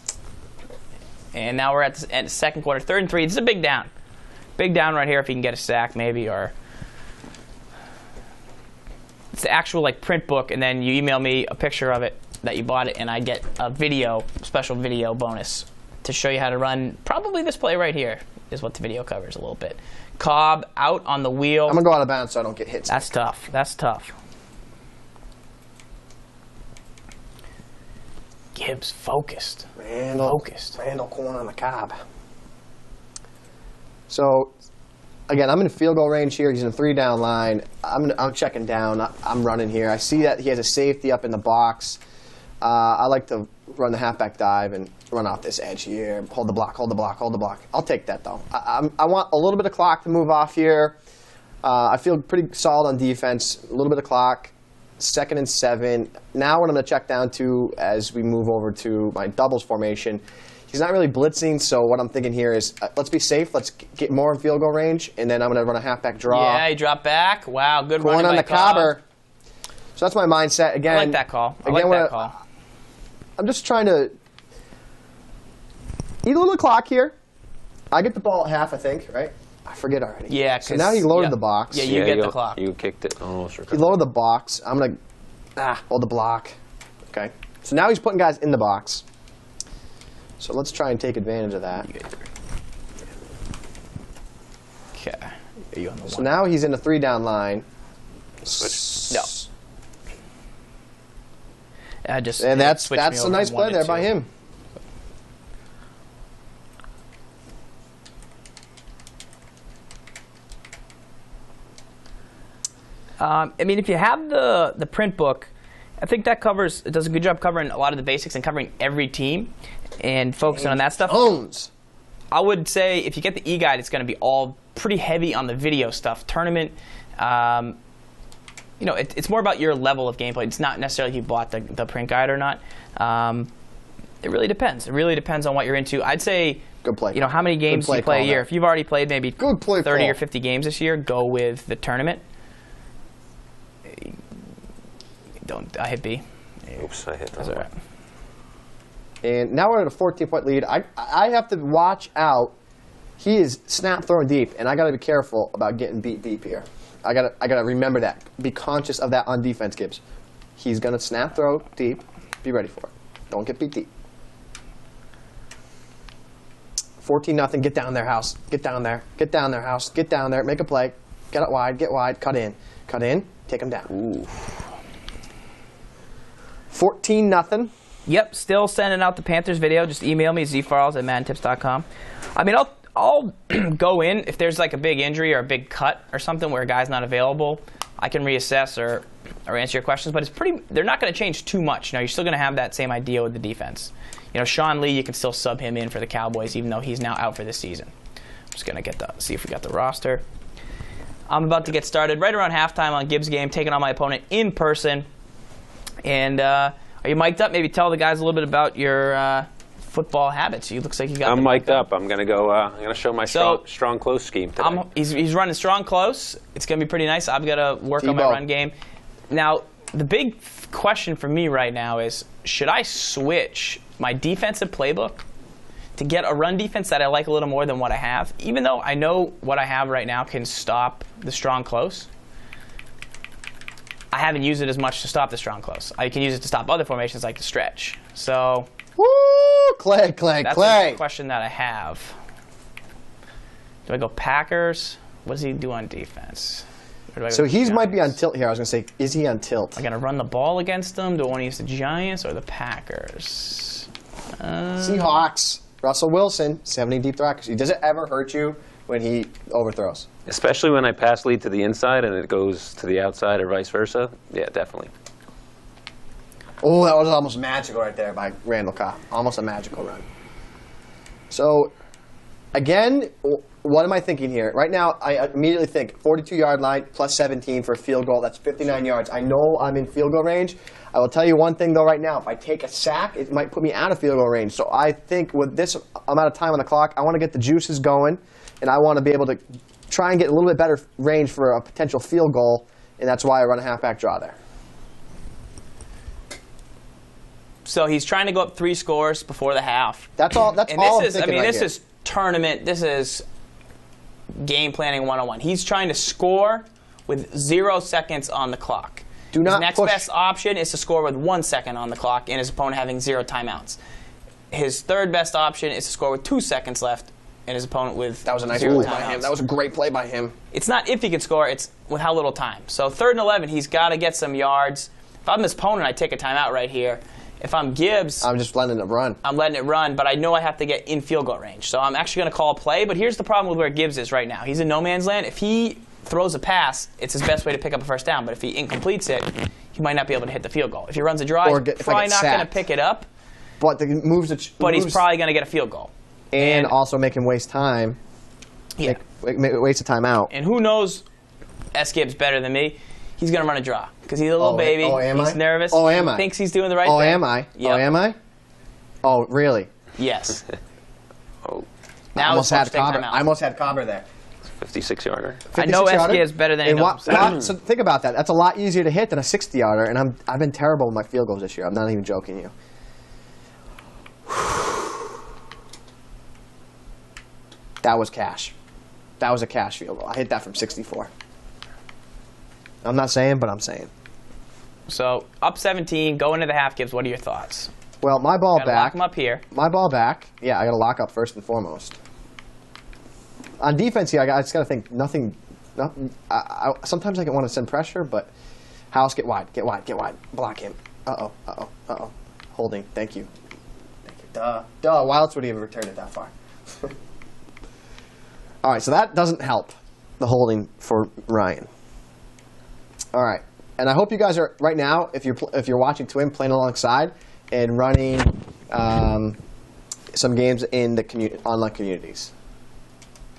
And now we're at the second quarter. 3rd and 3. This is a big down. Big down right here if he can get a sack maybe. Or it's the actual print book, and then you email me a picture of it that you bought it, and I get a special video bonus to show you how to run. Probably this play right here is what the video covers a little bit. Cobb out on the wheel. I'm going to go out of bounds so I don't get hit. That's tough. That's tough. Gibbs focused. Randall corner on the Cobb. So, again, I'm in field goal range here. He's in a 3-down line. I'm checking down. I'm running here. I see that he has a safety up in the box. I like to run the halfback dive and run off this edge here. Hold the block. I'll take that, though. I want a little bit of clock to move off here. I feel pretty solid on defense. A little bit of clock. 2nd and 7. Now what I'm going to check down to as we move over to my doubles formation, he's not really blitzing, so what I'm thinking here is let's be safe. Let's get more in field goal range, and then I'm going to run a halfback draw. Yeah, he dropped back. Wow, good Going run on by the Cobber. So that's my mindset. Again, I like that call. I'm just trying to eat a little clock here. I get the ball at half, I think, right? I forget already. Yeah. So now he loaded the box. Yeah, you get the clock. You kicked it. Oh, sure. He loaded the box. I'm going to hold the block. Okay. So now he's putting guys in the box. So let's try and take advantage of that. Okay. Are you on the So one? now he's in a 3-down line. No. And that's a nice play there by him. I mean, if you have the print book, I think that it does a good job covering a lot of the basics and covering every team and focusing on that stuff. I would say if you get the e-guide, it's going to be all pretty heavy on the video stuff. Tournament, it's more about your level of gameplay. It's not necessarily if you bought the print guide or not. It really depends. It really depends on what you're into. I'd say, good play. How many games do you play a year? If you've already played maybe 30 Paul. or 50 games this year, go with the tournament. I hit B. Oops, I hit that. That's all right. And now we're at a 14-point lead. I have to watch out. He is snap throwing deep, and I got to be careful about getting beat deep here. I got to remember that. Be conscious of that on defense, Gibbs. He's going to snap throw deep. Be ready for it. Don't get beat deep. 14-0. Get down there, House. Get down there. Get down there, House. Get down there. Make a play. Get it wide. Get wide. Cut in. Cut in. Take him down. Ooh. 14-0. Yep, still sending out the Panthers video. Just email me, zfarles@madentips.com. I mean, I'll go in if there's like a big injury or a big cut or something where a guy's not available. I can reassess or answer your questions, but they're not going to change too much. You're still going to have that same idea with the defense. Sean Lee, you can still sub him in for the Cowboys, even though he's now out for this season. I'm just going to see if we got the roster. I'm about to get started right around halftime on Gibbs' game, taking on my opponent in person. And are you mic'd up? Maybe tell the guys a little bit about your football habits. Looks like you got. I'm mic'd up. I'm gonna go. I'm gonna show my strong close scheme today. He's running strong close. It's gonna be pretty nice. I've got to work on my run game. Now, the big question for me right now is: should I switch my defensive playbook to get a run defense that I like a little more than what I have? Even though I know what I have right now can stop the strong close, I haven't used it as much to stop the strong close. I can use it to stop other formations like the stretch. So, woo, Clay. That's a question that I have. Do I go Packers? What does he do on defense? So he might be on tilt here. I was going to say, is he on tilt? Am I going to run the ball against them? Do I want to use the Giants or the Packers? Seahawks. Russell Wilson, 70 deep throw accuracy. Does it ever hurt you when he overthrows? Especially when I pass lead to the inside and it goes to the outside or vice versa. Yeah, definitely. Oh, that was almost magical right there by Randall Cobb. Almost a magical run. So, again, what am I thinking here? Right now, I immediately think 42-yard line plus 17 for a field goal. That's 59 yards. I know I'm in field goal range. I will tell you one thing, though, right now. If I take a sack, it might put me out of field goal range. So I think with this amount of time on the clock, I want to get the juices going, and I want to be able to try and get a little bit better range for a potential field goal, and that's why I run a halfback draw there. So he's trying to go up 3 scores before the half. That's all. That's all I'm thinking right this here. is tournament. This is game planning 101. He's trying to score with 0 seconds on the clock. Do not His next best option is to score with 1 second on the clock and his opponent having 0 timeouts. His third best option is to score with 2 seconds left and his opponent with That was a nice 0 play by him. That was a great play by him. It's not if he can score, it's with how little time. So 3rd and 11, he's got to get some yards. If I'm his opponent, I take a timeout right here. If I'm Gibbs, I'm just letting it run. I'm letting it run, but I know I have to get in field goal range. So I'm actually going to call a play, but here's the problem with where Gibbs is right now. He's in no man's land. If he throws a pass, it's his best way to pick up a first down, but if he incompletes it, he might not be able to hit the field goal. If he runs a draw, he's probably not going to pick it up, but he's probably going to get a field goal. And also make him waste time. Yeah. Waste a timeout. And who knows S. Gibbs better than me? He's going to run a draw because he's a little baby. He's nervous. Oh, am I? Thinks he's doing the right thing. Am I? Yep. Oh, am I? Oh, really? Yes. Oh, Now I almost had Cobb. I almost had Cobber there. 56-yarder. I know S. Gibbs better than him. So think about that. That's a lot easier to hit than a 60-yarder, and I've been terrible with my field goals this year. I'm not even joking you. That was cash. That was a cash field goal. I hit that from 64. I'm not saying, but I'm saying. So, up 17, go into the half, Gibbs. What are your thoughts? Well, my ball Gotta back. lock him up here. My ball back. Yeah, I got to lock up first and foremost. On defense here, I just got to think nothing. Sometimes I want to send pressure, but House, get wide. Block him. Uh-oh. Holding. Thank you. Duh. Why else would he have returned it that far? All right, so that doesn't help the holding for Ryan. All right, And I hope you guys are right now, if you're watching Twin, playing alongside and running some games in the online communities.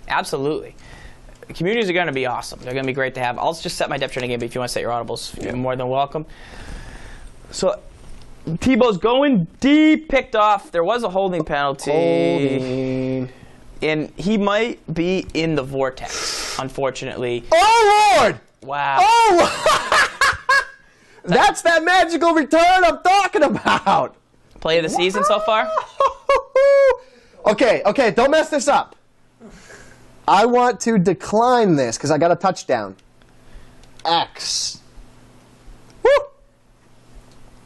Absolutely. The communities are going to be awesome. They're going to be great to have. I'll just set my depth chart again, but if you want to set your audibles, you're more than welcome. So Tebow's going deep, picked off. There was a holding penalty. Holding. And he might be in the vortex, unfortunately. Oh, Lord! Wow. Oh! That's that magical return I'm talking about. Play of the season so far? Okay, don't mess this up. I want to decline this because I got a touchdown. X. Woo!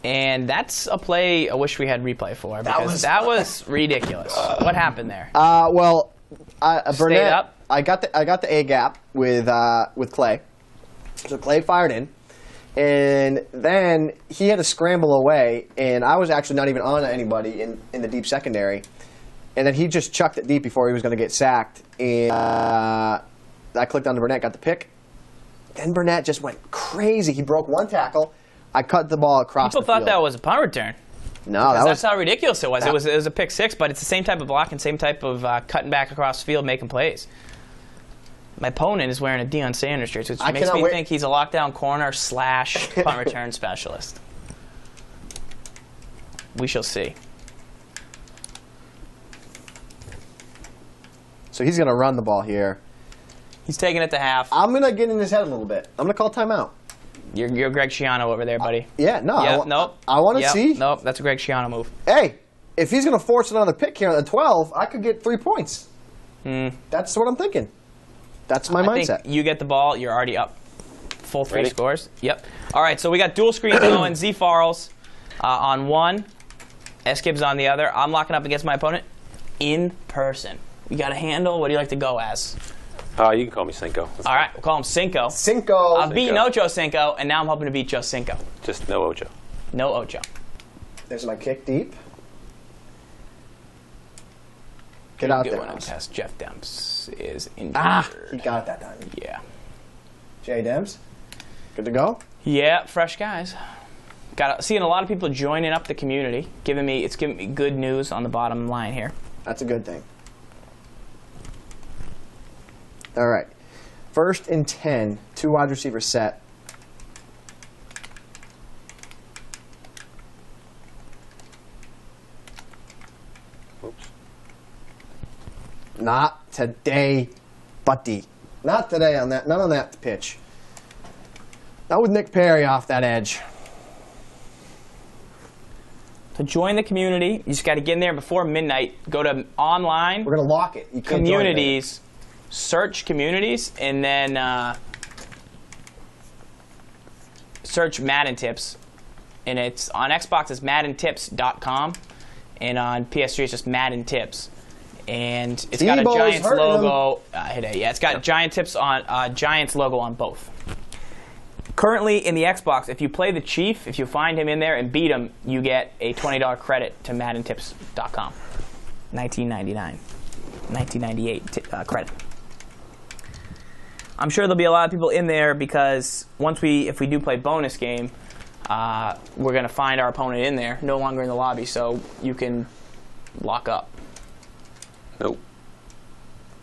And that's a play I wish we had replay for because that was ridiculous. What happened there? Well, Burnett, up? I got the A gap with Clay. So Clay fired in, and then he had to scramble away, and I was actually not even on anybody in the deep secondary, and then he just chucked it deep before he was going to get sacked, and I clicked on to Burnett, got the pick. Then Burnett just went crazy. He broke one tackle. I cut the ball across the People thought field. that was a punt return. No, That's how ridiculous it was. It was a pick six, but it's the same type of block and same type of cutting back across the field, making plays. My opponent is wearing a Deion Sanders shirt, which makes me think he's a lockdown corner / punt return specialist. We shall see. So he's going to run the ball here. He's taking it to half. I'm going to get in his head a little bit. I'm going to call timeout. You're Greg Schiano over there, buddy. Yeah, no. Nope. I want to see. Nope, that's a Greg Schiano move. Hey, if he's going to force another pick here at the 12, I could get 3 points. That's what I'm thinking. That's my mindset. I think you get the ball, you're already up. Full 3 scores. Yep. All right, so we got dual screens going. Z Farrells on one, S Gibbs on the other. I'm locking up against my opponent in person. We got a handle. What do you like to go as? You can call me Cinco. All right, we'll call him Cinco. Cinco. I've beaten Ocho Cinco, and now I'm hoping to beat just Cinco. Just no Ocho. No Ocho. There's my kick deep. Get out there. Test. Jeff Demps is injured. He got it that time. Yeah. Jay Dems, good to go? Yeah, fresh guys. Seeing a lot of people joining up the community, giving me good news on the bottom line here. That's a good thing. All right. 1st and 10, 2 wide receiver set. Oops. Not today, buddy. Not today on that. Not on that pitch. Not with Nick Perry off that edge. To join the community, you just got to get in there before midnight. Go to online. We're going to lock it. You can't communities. Search communities, and then search Madden Tips. And it's on Xbox, it's MaddenTips.com. And on PS3, it's just Madden Tips. And it's got a Giants logo. It's got Giant Tips on Giants logo on both. Currently in the Xbox, if you play the Chief, if you find him in there and beat him, you get a $20 credit to MaddenTips.com. 1999, 1998 credit. I'm sure there'll be a lot of people in there because if we do play bonus game, we're going to find our opponent in there, no longer in the lobby, so you can lock up. Nope.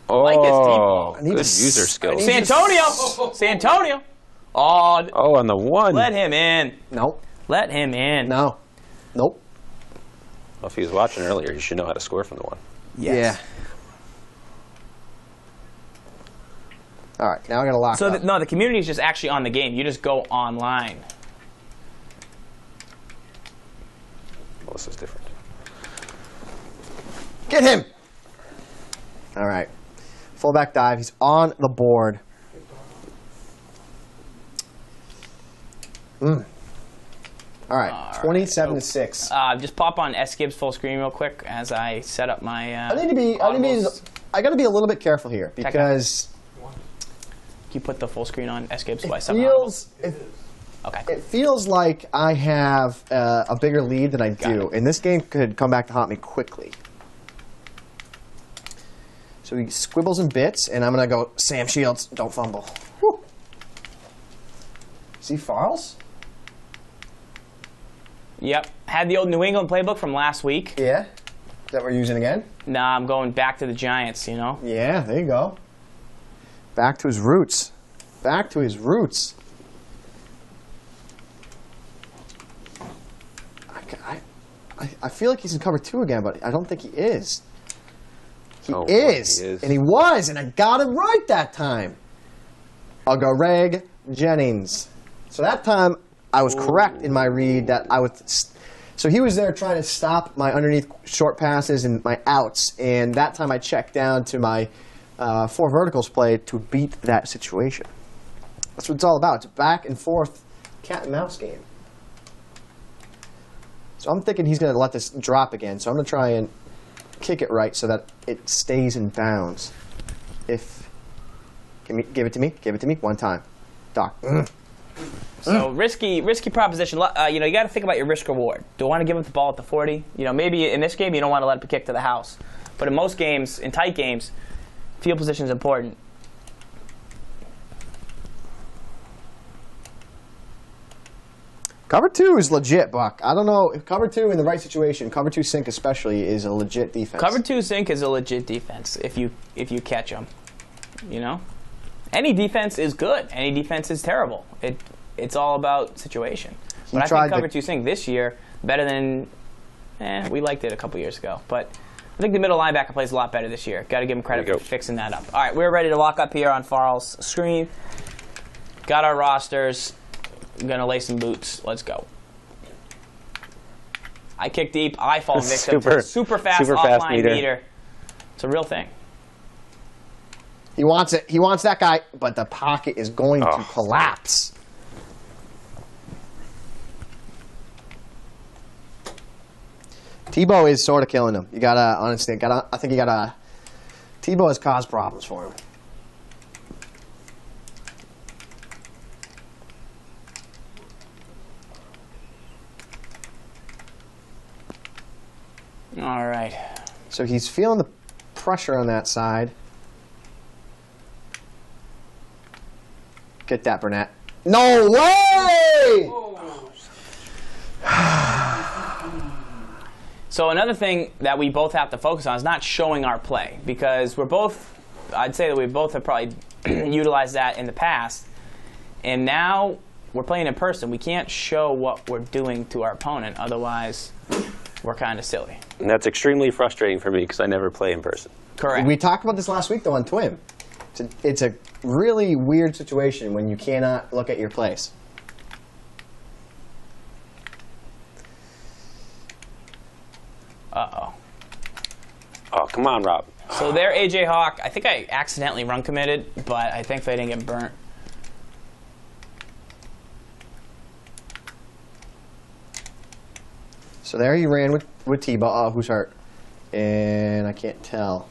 Like this deep good user skills. Santonio. Oh, on the one. Let him in. Nope. Let him in. No. Nope. Well, if he was watching earlier, he should know how to score from the one. Yes. Yeah. All right, now I got to lock up. No, the community is just actually on the game. You just go online. Well, this is different. Get him! All right. Fullback dive. He's on the board. All right, 27-6. Just pop on S Gibbs full screen real quick as I set up my. I got to be a little bit careful here because you put the full screen on S Gibbs. It feels like I have a bigger lead than I do, and this game could come back to haunt me quickly. So he squibbles and bits, and I'm going to go, Sam Shields, don't fumble. Woo. See Farles? Yep. Had the old New England playbook from last week. Yeah. That we're using again? Nah, I'm going back to the Giants, you know? Yeah, there you go. Back to his roots. Back to his roots. I feel like he's in cover 2 again, but I don't think he is. He is. And he was, and I got it right that time. I'll go Greg Jennings. So that time, I was correct in my read that I was... So he was there trying to stop my underneath short passes and my outs, and that time I checked down to my 4 verticals play to beat that situation. That's what it's all about. It's a back and forth cat and mouse game. So I'm thinking he's going to let this drop again, so I'm going to try and kick it right so that it stays in bounds. Give it to me. Give it to me. One time. Doc. So risky proposition. You know, you got to think about your risk reward. Do I want to give up the ball at the 40? You know, maybe in this game you don't want to let it be kicked to the house. But in most games, in tight games, field position is important. Cover 2 is legit, Buck. I don't know. If cover 2 in the right situation, cover 2 sink especially, is a legit defense. Cover 2 sink is a legit defense if you catch them. You know? Any defense is good. Any defense is terrible. It's all about situation. But I think cover 2 sink this year better than we liked it a couple years ago. But I think the middle linebacker plays a lot better this year. Got to give him credit for fixing that up. All right, we're ready to lock up here on Farrell's screen. Got our rosters. I'm going to lay some boots. Let's go. I kick deep. I fall victim to super fast offline meter. It's a real thing. He wants it. He wants that guy, but the pocket is going to collapse. Tebow is sort of killing him. You gotta honestly, I think you gotta. Tebow has caused problems for him. All right. So he's feeling the pressure on that side. Get that, Burnett. No way! So another thing that we both have to focus on is not showing our play, because we're both, I'd say that we both have probably utilized that in the past, and now we're playing in person. We can't show what we're doing to our opponent, otherwise we're kind of silly. And that's extremely frustrating for me because I never play in person. Correct. We talked about this last week, though, on Twim. It's a really weird situation when you cannot look at your plays. Uh-oh. Oh, come on, Rob. So there, AJ Hawk. I think I accidentally run committed, but I thankfully I didn't get burnt. So there he ran with T-Ball. Oh, who's hurt? And I can't tell.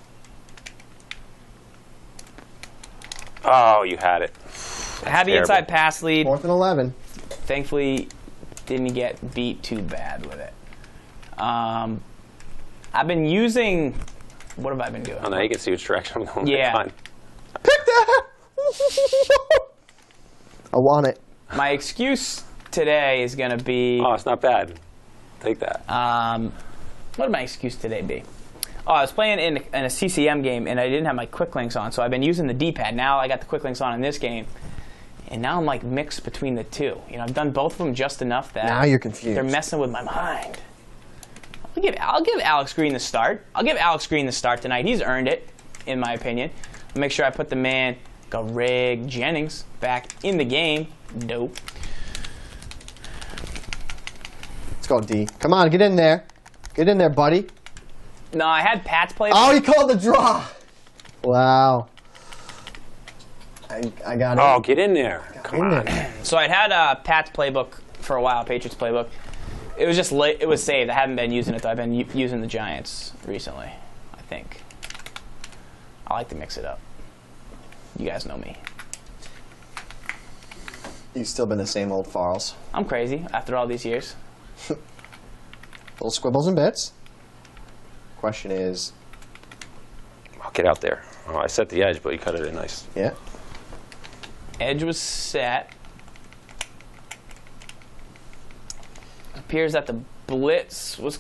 Oh, you had it. I had the inside pass lead. 4th and 11. Thankfully, didn't get beat too bad with it. I've been using... What have I been doing? Oh, now you can see which direction I'm going. Yeah. Fine. Pick that! I want it. My excuse today is going to be... Oh, it's not bad. Take that. What would my excuse today be? Oh, I was playing in a CCM game, and I didn't have my quick links on, so I've been using the D-pad. Now I got the quick links on in this game, and now I'm like mixed between the two. You know, I've done both of them just enough that now you're confused. They're messing with my mind. I'll give Alex Green the start. I'll give Alex Green the start tonight. He's earned it, in my opinion. I'll make sure I put the man, Greg Jennings, back in the game. Dope. Let's go, D. Come on, get in there. Get in there, buddy. No, I had Pat's play. Oh, he called the draw. Wow. I got it. Oh, get in there. Come on. So I'd had Pat's playbook for a while, Patriots playbook. It was just late. It was saved. I haven't been using it, though. I've been using the Giants recently, I think. I like to mix it up. You guys know me. You've still been the same old Farles. I'm crazy after all these years. Little squibbles and bits. Question is... I'll get out there. Oh, I set the edge, but you cut it in nice. Yeah. Edge was set. appears that the blitz was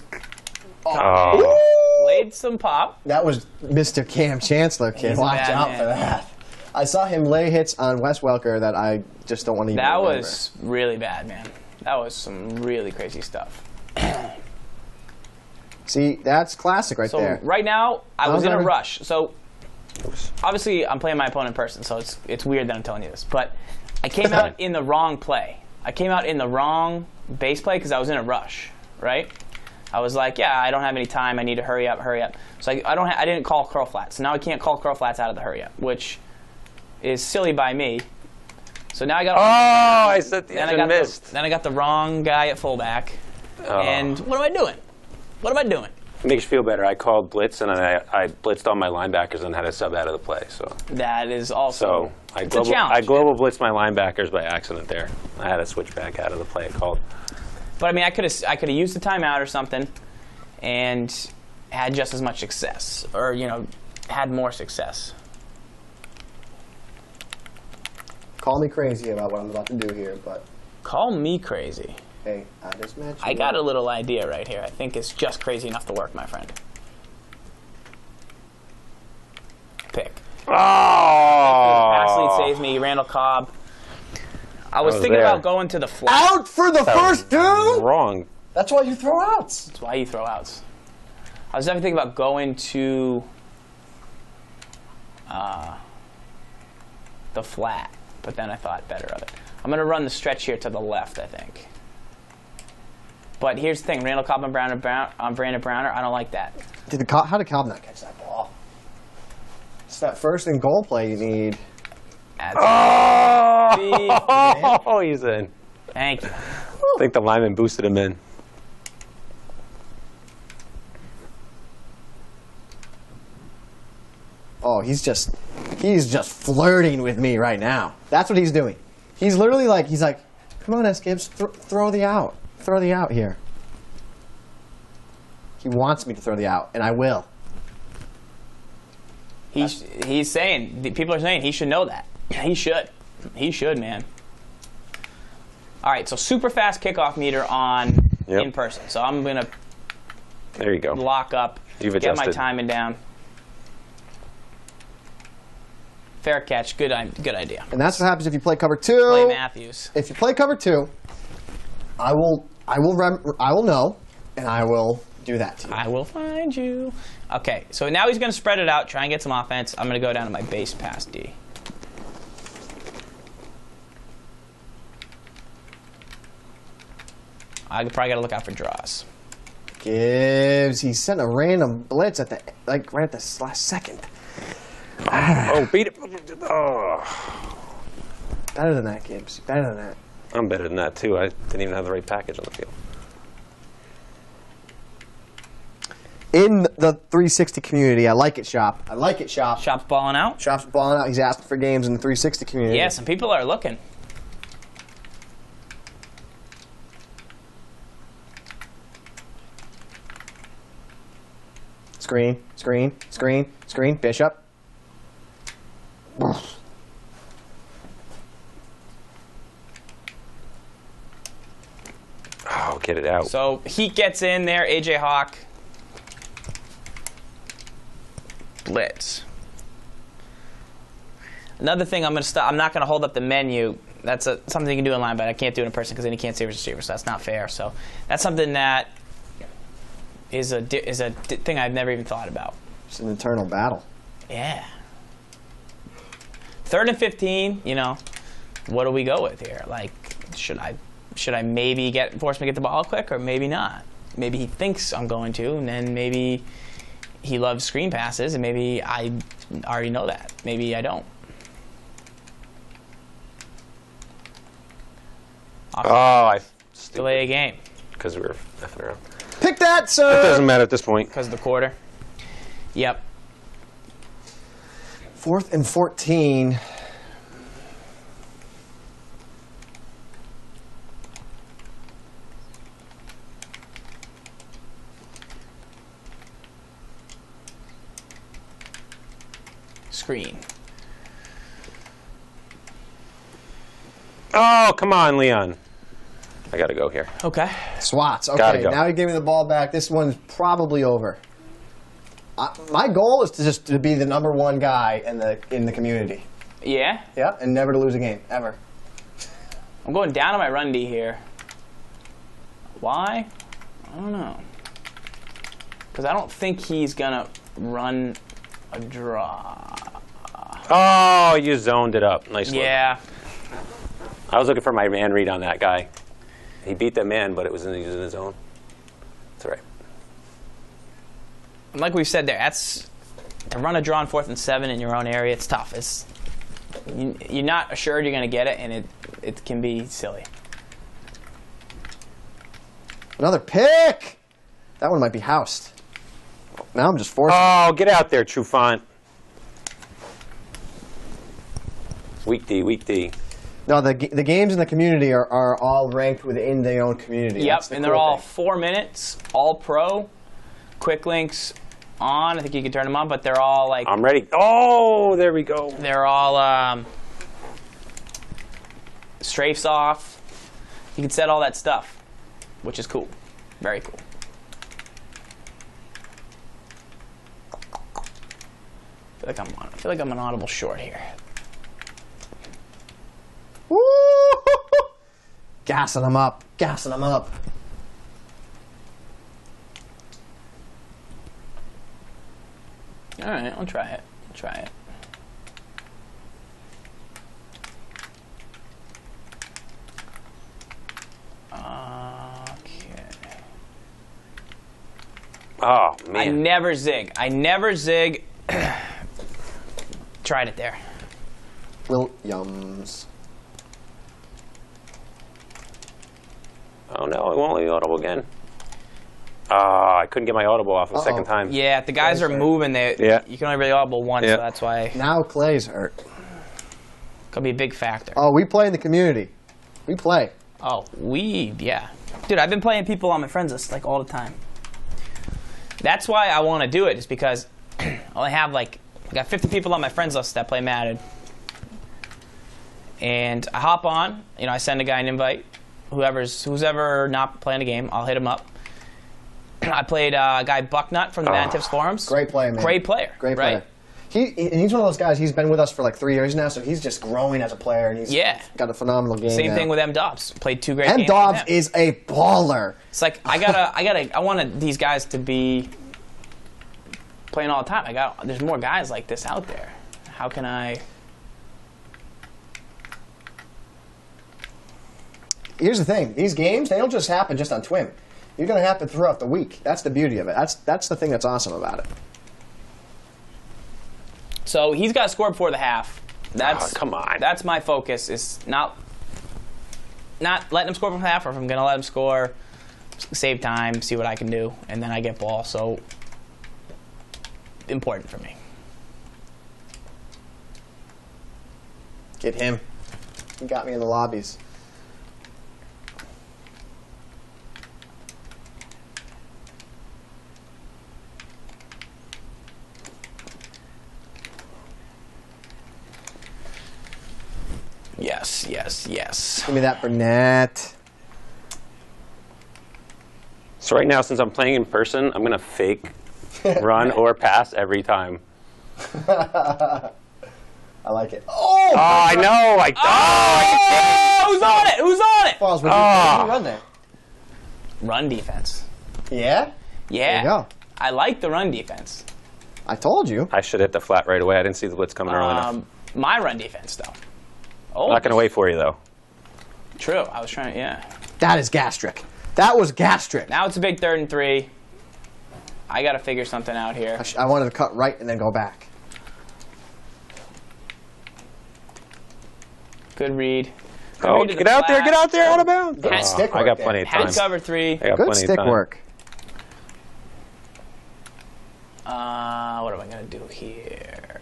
Oh. laid some pop. That was Mr. Cam Chancellor, kid. He's a Watch bad out man. for that. I saw him lay hits on Wes Welker that I just don't want to even That remember. was really bad, man. That was some really crazy stuff. See, that's classic right So there. right now, I was in a sorry. rush. So obviously, I'm playing my opponent in person, so it's weird that I'm telling you this. But I came out in the wrong play. I came out in the wrong base play because I was in a rush, right? I was like, yeah, I don't have any time. I need to hurry up, hurry up. So I didn't call curl flats. So now I can't call curl flats out of the hurry up, which is silly by me. So now I got. Oh, I said then I got the wrong guy at fullback. Oh. And what am I doing? What am I doing? It makes you feel better. I called blitz, and I blitzed all my linebackers and had a sub out of the play. So That is also it's a challenge. I global blitzed my linebackers by accident there. I had a switchback out of the play I called. But I mean, I could have used the timeout or something, and had just as much success, or had more success. Call me crazy about what I'm about to do here, but Call me crazy. hey, I just mentioned. I got a little idea right here. I think it's just crazy enough to work, my friend. Pick. Oh! Pass lead saves me. Randall Cobb. I was thinking there. about going to the flat. out for the first down. Wrong. That's why you throw outs. That's why you throw outs. I was definitely thinking about going to the flat, but then I thought better of it. I'm going to run the stretch here to the left, I think. But here's the thing, Randall Cobb and Brandon Browner, I don't like that. How did Cobb not catch that ball? It's that first and goal play you need. That's Oh, he's in. Thank you. I think the lineman boosted him in. Oh, he's just flirting with me right now. That's what he's doing. He's literally like, come on, S. Gibbs, throw the out. Throw the out here. He wants me to throw the out, and I will. He's saying, people are saying he should know that. He should. He should, man. All right, so super fast kickoff meter on in person. So I'm going to There you go. lock up, You've get my adjusted. timing down. Fair catch, good idea. And that's what happens if you play cover two. Play Matthews. If you play cover two, I will know, and I will do that to you. I will find you. Okay, so now he's going to spread it out, try and get some offense. I'm going to go down to my base pass D. I probably got to look out for draws. Gibbs, he sent a random blitz at right at the last second. Oh, beat it. Oh. Better than that, Gibbs. Better than that. I'm better than that, too. I didn't even have the right package on the field. In the 360 community, I like it, Shop. I like it, Shop. Shop's balling out. Shop's balling out. He's asking for games in the 360 community. Yeah, some people are looking. Screen, screen, screen, screen. Bishop. Oh, get it out. So Heat gets in there. AJ Hawk. Blitz. Another thing I'm going to stop. I'm not going to hold up the menu. That's something you can do online, but I can't do it in person because then you can't save as receiver, so that's not fair. So that's something that is a thing I've never even thought about. It's an eternal battle. Yeah. 3rd and 15, what do we go with here? Like, should I maybe force him to get the ball quick, or maybe not? Maybe he thinks I'm going to, and then maybe he loves screen passes, and maybe I already know that. Maybe I don't. Oh, Delay a game. Because we were effing around. Pick that, It sir! doesn't matter at this point. Because of the quarter. Yep. 4th and 14. Screen. Oh, come on, Leon. I got to go here. Okay. Swats. Gotta Okay, go. now you gave me the ball back. This one's probably over. My goal is to be the #1 guy in the community. Yeah? Yeah, and never to lose a game, ever. I'm going down to my run D here. Why? I don't know. Because I don't think he's going to run a draw. Oh, you zoned it up. Nice look. Yeah. I was looking for my man read on that guy. He beat the man, but he was in his zone. That's all right. And like we've said there, that's to run a draw on 4th and 7 in your own area. It's tough. You're not assured you're going to get it, and it can be silly. Another pick! That one might be housed. Now I'm just forcing. Oh, get out there, Trufant. Weak D, weak D. No, the games in the community are all ranked within their own community. Yep, That's and the they're cool all thing. 4 minutes, all pro, quick links on. I think you can turn them on, but they're all like I'm ready. Oh, there we go. they're all strafes off. You can set all that stuff, which is cool, very cool. I feel like I'm an audible short here. Woo! Gassing them up. Gassing them up. All right, I'll try it. I'll try it. Okay. Oh, I man. never zig. Tried it there. Williams. Oh, no, it won't let me audible again. I couldn't get my audible off the second time. Yeah, if the guys are moving, Yeah. you can only really audible once, Yeah. so that's why Now Clay's hurt. could be a big factor. Oh, we play in the community. We play. Oh, yeah. Dude, I've been playing people on my friends list like all the time. That's why I want to do it, is because I only have I got 50 people on my friends list that play Madden. And I hop on, I send a guy an invite. Who's ever not playing a game, I'll hit him up. I played a guy Bucknut from the Madden Tips forums. Great player, man. Great player. Great right? player. He's one of those guys, he's been with us for like 3 years now, so he's just growing as a player, and he's got a phenomenal game Same now. thing with M. Dobbs. Played 2 great M. games. Dobbs with him. is a baller. It's like I wanted these guys to be playing all the time. There's more guys like this out there. How can I? Here's the thing: these games, they don't just happen just on Twim. You're going to happen throughout the week. That's the beauty of it. That's the thing that's awesome about it. So he's got to score before the half. Come on. That's my focus. Is not letting him score before the half, or if I'm going to let him score, save time, see what I can do, and then I get ball. So important for me. Get him. He got me in the lobbies. Yes. Give me that Burnett. So right now, since I'm playing in person, I'm going to fake run or pass every time. I like it. Oh! I know. Who's on it? Who's on it? Falls, what did you run there? Run defense. Yeah? Yeah. There you go. I like the run defense. I told you. I should hit the flat right away. I didn't see the blitz coming early enough. My run defense, though. Oh, Not going to wait for you, though. True. I was trying to, yeah. That is gastric. That was gastric. Now it's a big 3rd and 3. I got to figure something out here. I wanted to cut right and then go back. Good read. Good Oh, read to the get out there, flat. out of bounds. Good stick I work got there. plenty of time. Had cover 3. I got Good plenty stick of time. work. What am I going to do here?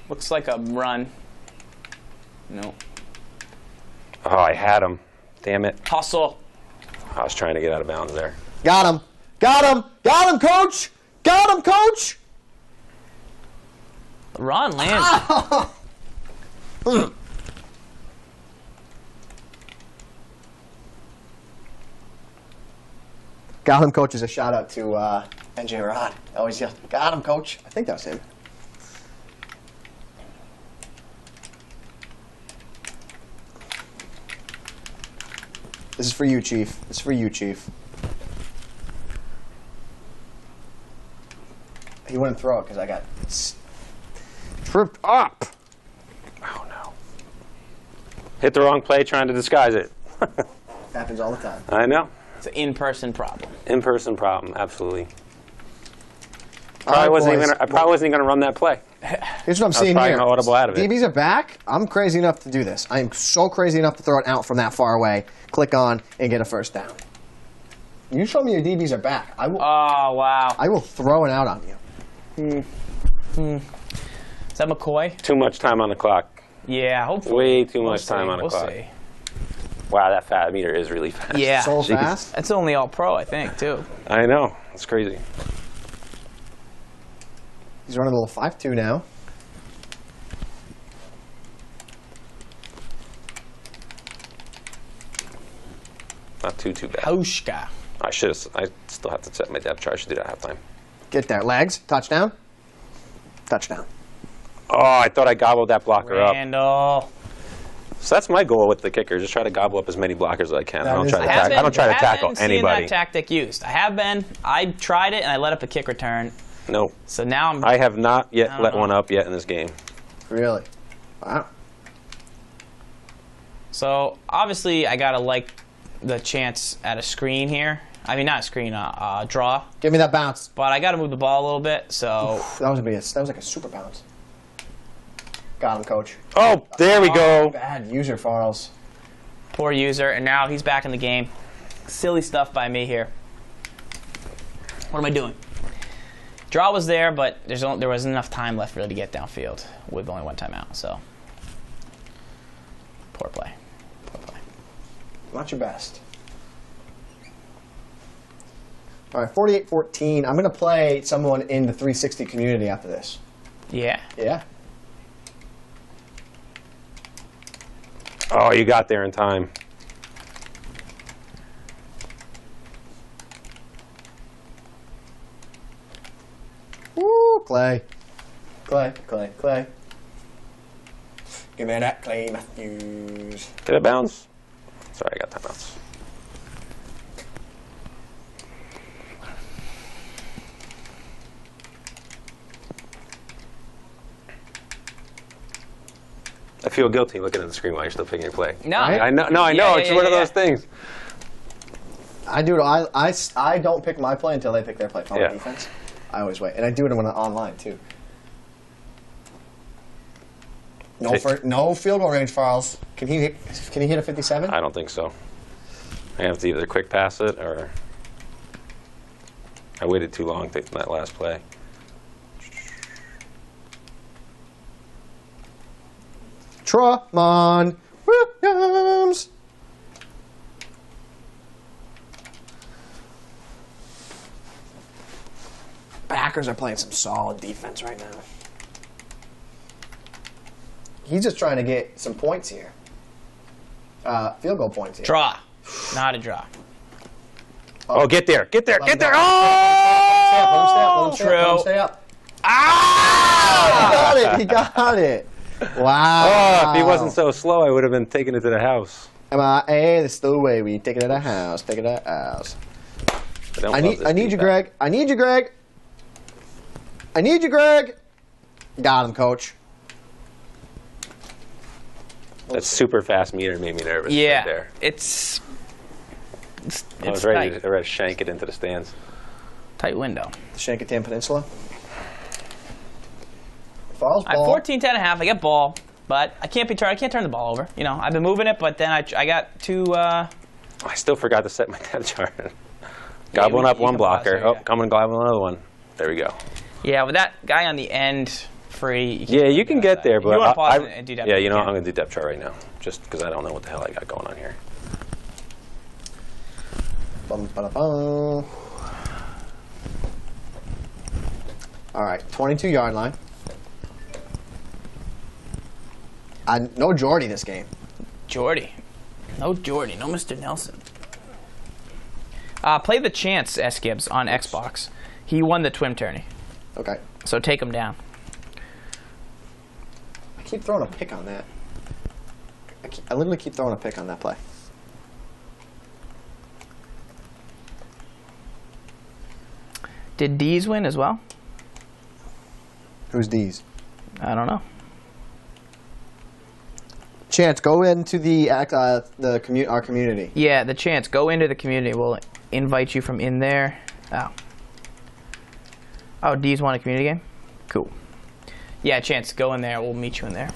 Looks like a run. No. Oh, I had him. Damn it. Hustle. I was trying to get out of bounds there. Got him. Got him. Got him, coach. Got him, coach. Run, land. Got him, coach, is a shout out to NJ Rod. Always yelled, got him, coach. I think that was him. This is for you, Chief. This is for you, Chief. He wouldn't throw it because I got tripped up. Oh, no. Hit the wrong play trying to disguise it. Happens all the time. I know. It's an in-person problem. In-person problem, absolutely. All right, I boys. probably wasn't even going to run that play. Here's what I'm seeing probably here. gonna audible out of it. DBs are back. I'm crazy enough to do this. I am so crazy enough to throw it out from that far away, click on, and get a first down. You show me your DBs are back. I will. Oh, wow. I will throw it out on you. Is that McCoy? Too much time on the clock. Yeah, hopefully. Way too much time on the We'll clock. see. Wow, that fat meter is really fast. Yeah. So Jeez. fast. That's only all pro, I think, too. I know. It's crazy. He's running a little 5-2 now. Not too bad. Hauschka. I still have to set my depth chart. I should do that at halftime. Get there. Legs. Touchdown. Touchdown. Oh, I thought I gobbled that blocker up. Randall. So that's my goal with the kicker. Just try to gobble up as many blockers as I can. I don't try to, I I don't try to tackle been seeing anybody. that tactic used. I have been. I tried it, and I let up a kick return. No. So now I'm... I have not yet I don't let know. one up yet in this game. Really? Wow. So, obviously, I got to like the chance at a screen here. I mean, not a screen, draw. Give me that bounce. But I got to move the ball a little bit, so... That was like a super bounce. Got him, coach. Oh, there we go. Bad user, Farles. Poor user, and now he's back in the game. Silly stuff by me here. What am I doing? Draw was there, but there wasn't enough time left really to get downfield with only one timeout, so... Poor play. Poor play. Not your best. All right, 48-14. I'm going to play someone in the 360 community after this. Yeah. Yeah. Oh, you got there in time. Woo, Clay. Clay. Give me that, Clay Matthews. Did it bounce? Sorry, I got timeouts. I feel guilty looking at the screen while you're still picking your play. No. I know. No, I know. Yeah, It's yeah, one of yeah. those things. I do. I don't pick my play until they pick their play. Follow Yeah. defense. I always wait, and I do it when I'm online too. No field goal range, Farles. Can he hit a 57? I don't think so. I have to either quick pass it or I waited too long taking that last play. Tremont Williams. Packers are playing some solid defense right now. He's just trying to get some points here. Field goal points here. Draw. Not a draw. Oh, get there. Get there. Let Get him there. go. Oh! Let him stay up. Let him stay up. Ah! He got it. Oh, Wow. if he wasn't so slow, I would have been taking it to the house. MIA, that's the way we take it to the house. Take it to the house. don't I love this need you, feedback. Greg. I need you, Greg. I need you, Greg. Got him, coach. That super fast meter made me nervous. Yeah. Right there. It's I was ready to shank it into the stands. tight window. The Shankatan Peninsula. Falls I have ball. 14, 10 and a half. I get ball, but I can't turn the ball over. You know, I've been moving it, but then I got two. I still forgot to set my depth chart. Gobbling up you one can pause blocker. there, Oh, yeah. coming gobble another one. There we go. Yeah, with that guy on the end free. Yeah, you can get there, If but you want to pause I- and do depth, yeah, you know, can. I'm gonna do depth chart right now, just because I don't know what the hell I got going on here. Bum, ba, da, bum. All right, 22-yard line. No Jordy this game. Jordy. No Jordy. No Mr. Nelson. Play the Chance S. Gibbs on Xbox. He won the Twim tourney. Okay. So take him down. I keep throwing a pick on that. I literally keep throwing a pick on that play. Did D's win as well? Who's D's? I don't know. Chance, go into our community. Yeah, the Chance. Go into the community. We'll invite you from in there. Oh, D's won a community game? Cool. Yeah, Chance, go in there. We'll meet you in there.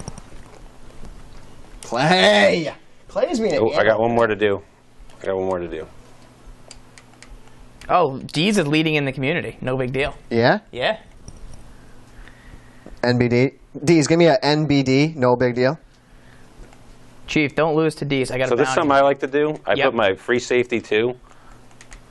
Clay! Clay's being Oh, I got one more to do. Oh, D's is leading in the community. No big deal. Yeah? Yeah. NBD. D's, give me a NBD. No big deal. Chief, don't lose to D's. I got So this is something I like to do. I Yep. put my free safety too.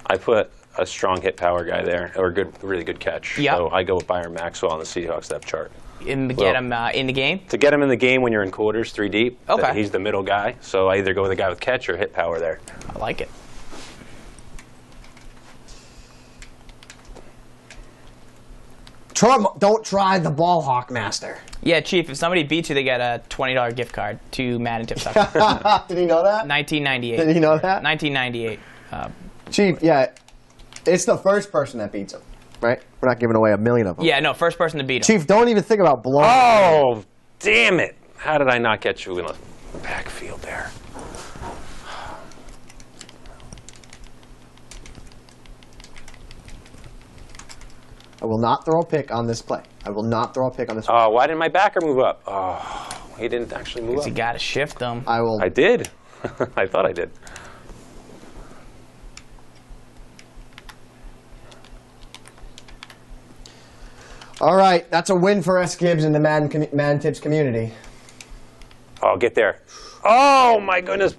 I put a strong hit power guy there, or really good catch. Yep. So I go with Byron Maxwell on the Seahawks depth chart. get him in the game. To get him in the game when you're in quarters, 3 deep. Okay. He's the middle guy. So I either go with a guy with catch or hit power there. I like it. Don't try the ball hawk master. Yeah, Chief, if somebody beats you, they get a $20 gift card to Madden Tips. Did he know that? 1998. Did he know that? 1998. Chief, yeah. It's the first person that beats him, right? We're not giving away a million of them. Yeah, no, first person to beat him. Chief, don't even think about blowing. Oh, damn it. How did I not get you in the backfield there? I will not throw a pick on this play. I will not throw a pick on this play. Oh, why didn't my backer move up? Oh, he didn't actually move up. You got to shift them. I will. I did. I thought I did. All right, that's a win for S. Gibbs in the Madden Tips community. Oh, get there. Oh, my goodness.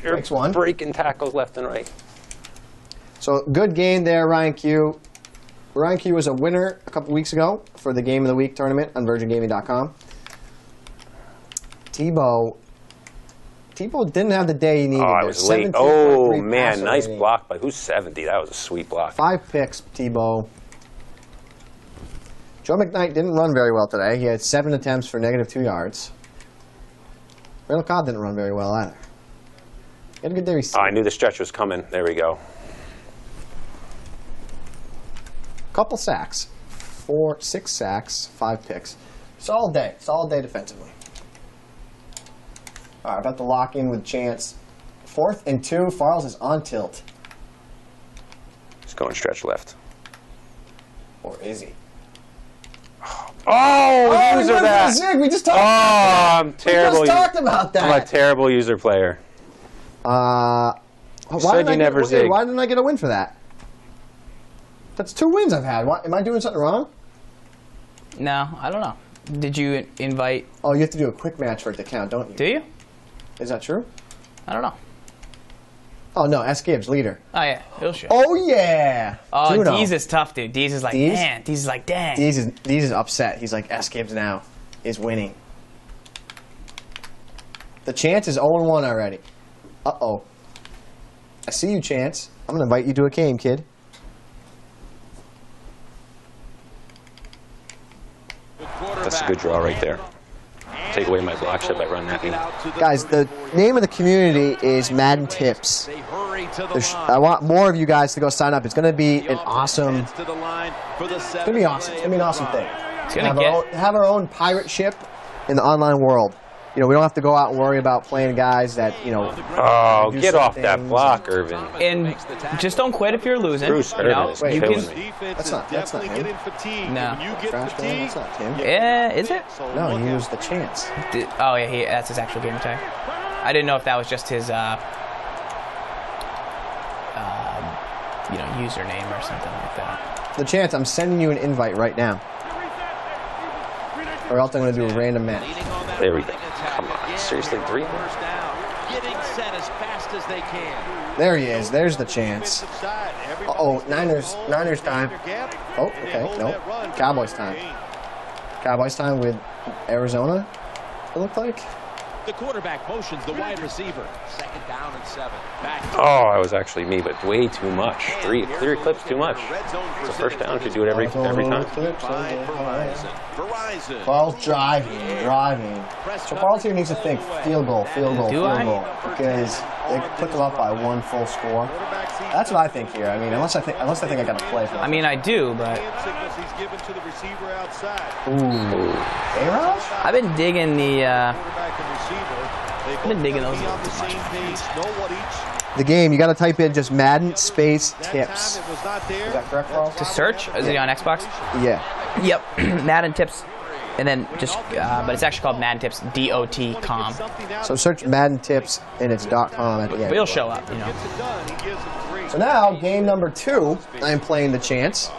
You're Next one. breaking tackles left and right. So good game there, Ryan Q. Ryan Q was a winner a couple weeks ago for the Game of the Week tournament on VirginGaming.com. Tebow didn't have the day he needed. Oh, I there. was late. 17.3 Oh, man, passer nice rating. block by who's 70? That was a sweet block. 5 picks, Tebow. Joe McKnight didn't run very well today. He had 7 attempts for -2 yards. Randall Cobb didn't run very well either. He had a good day. Oh, I knew the stretch was coming. There we go. Couple sacks. 6 sacks, 5 picks. Solid day defensively. All right, about to lock in with Chance. 4th and 2. Farles is on tilt. He's going stretch left. Or is he? Oh, user that. Zig. We just talked Oh, about I'm that. terrible. We just talked about that. I'm a terrible user player. Why said didn't you never zig. Why didn't I get a win for that? That's 2 wins I've had. Am I doing something wrong? No, I don't know. Did you invite? Oh, you have to do a quick match for it to count, don't you? Do you? Is that true? I don't know. Oh, no. S. Gibbs, leader. Oh yeah, he'll show. Oh, yeah. Oh, Juno. D's is tough, dude. D's is like, D's? man. D's is like, dang. D's is upset. He's like, S. Gibbs now is winning. The Chance is 0-1 already. Uh-oh. I see you, Chance. I'm going to invite you to a game, kid. That's a good draw right there. Take away my block shot by running at me. Guys, the name of the community is Madden Tips. I want more of you guys to go sign up. It's going to be an awesome. It's going to be awesome. It's going to be an awesome thing. It's gonna Have our own pirate ship in the online world. You know, we don't have to go out and worry about playing guys that, you know. Oh, do get some off that things. block, Irvin. And just don't quit if you're losing. Bruce You know, Irvin is you killing can. me. That's not him. No. Trash man, that's not him. Yeah, is it? No, he was the Chance. Oh yeah, that's his actual game tag. I didn't know if that was just his, username or something like that. The Chance, I'm sending you an invite right now. Or else I'm going to do a random match. There we go. Come on. Seriously, 3? There he is. There's the Chance. Uh-oh, Niners time. Oh, okay, nope. Cowboys time. Cowboys time with Arizona, it looked like. The quarterback motions the wide receiver. 2nd down and 7. Back. Oh, I was actually me, but way too much. Three clips too much. It's a first down. Should do it every time. Paul's driving. So Paul's here needs to think field goal. Because they put them up by 1 full score. That's what I think here. I mean, unless I think I got to play for it. I mean, I do, but. Ooh. A-Rush? I've been digging the. I've been digging those. The game, you got to type in just Madden space tips. Is that correct, Paul? To search? Is it on Xbox? Yeah. Yep. Madden tips. And then just, but it's actually called Madden Tips, .com. So search Madden Tips and it's .com at the end. But it'll show up, you know. So now, game number 2, I'm playing the chance.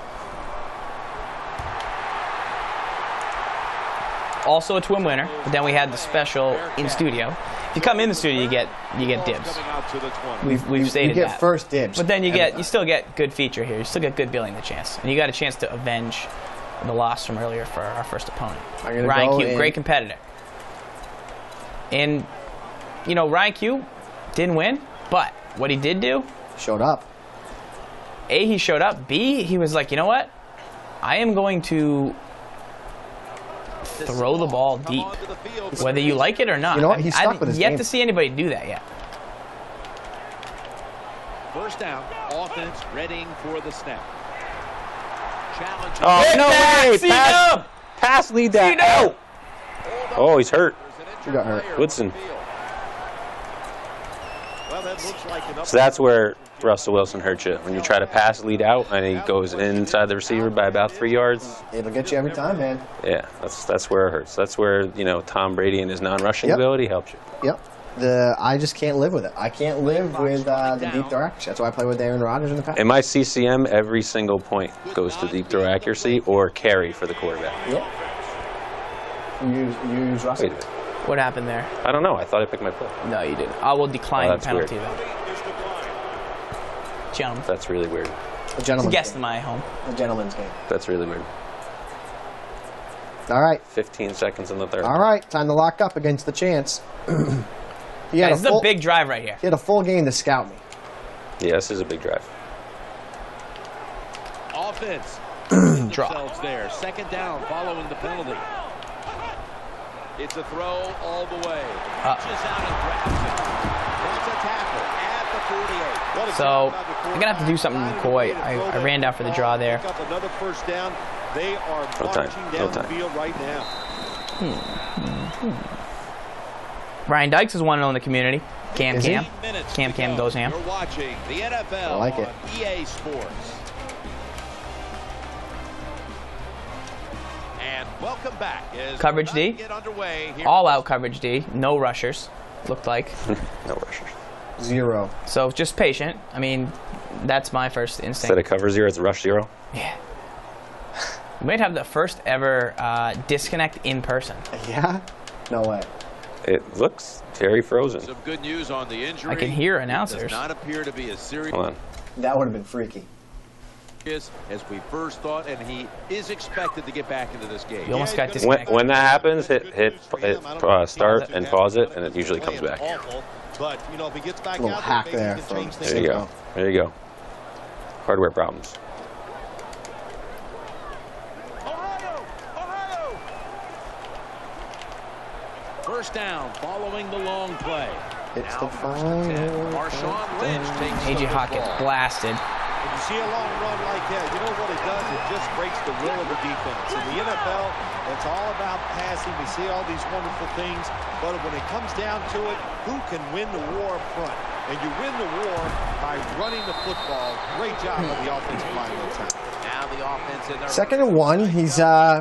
Also a twin winner, but then we had the special in studio. If you come in the studio, you get dibs. We've stated that. You get first dibs. But then you still get good feature here. You still get good billing the chance, and you got a chance to avenge the loss from earlier for our first opponent. Ryan Q, great competitor. And you know, Ryan Q didn't win, but what he did do, showed up. A, he showed up. B, he was like, you know what? I am going to throw the ball deep, whether you like it or not. You know what? He's stuck with his game. Yet to see anybody do that yet. First down, offense readying for the snap. Challenge. Oh, no way! Pass lead that out. Oh, he's hurt. Who got hurt? Woodson. So that's where Russell Wilson hurts you. When you try to pass lead out and he goes inside the receiver by about 3 yards. It'll get you every time, man. Yeah, that's where it hurts. That's where, you know, Tom Brady and his non-rushing ability helps you. Yep. I just can't live with it. I can't live with the deep throw accuracy. That's why I play with Aaron Rodgers in the past. In my CCM, every single point goes to deep throw accuracy or carry for the quarterback. Yep. You use Russell. Wait. What happened there? I don't know. I thought I picked my play. No, you didn't. I will decline the penalty, weird. though. Gentlemen. That's really weird. The gentleman's guest game. in my home. The gentleman's game. That's really weird. All right. 15 seconds in the third. All right. Time to lock up against the chance. This is a big drive right here. He had a full game to scout me. Yeah, this is a big drive. Offense. Draw. There. 2nd down following the penalty. It's a throw all the way. Reaches out and grabs it. That's a tackle at the 48. So I'm gonna have to do something coy. I ran down for the draw there. Another first down. They are marching down the field right now. Ryan Dykes is 1-0 in the community. Cam goes ham. You're watching the NFL I like it. on EA Sports. And welcome back. Coverage D. All out coverage D. No rushers. Looked like. No rushers. 0. So just patient. I mean, that's my first instinct. Instead of cover 0, it's rush 0. Yeah. We might have the first ever disconnect in person. Yeah? No way. It looks very frozen. Some good news on the injury. I can hear announcers. Does not appear to be a serious. Hold on. That would have been freaky. As we first thought, and he is expected to get back into this game. You almost got disconnected. When that happens, hit start and pause it, and it usually comes back. But you know, if he gets back A little hack there. There you go. There you go. Hardware problems. First down, following the long play. It's the final. Marshawn Lynch takes A.J. Hawk gets blasted. When you see a long run like that, you know what it does? It just breaks the will of the defense. In the NFL, it's all about passing. We see all these wonderful things, but when it comes down to it, who can win the war up front? And you win the war by running the football. Great job of the offensive line that time. Now the offense in there. 2nd and 1. He's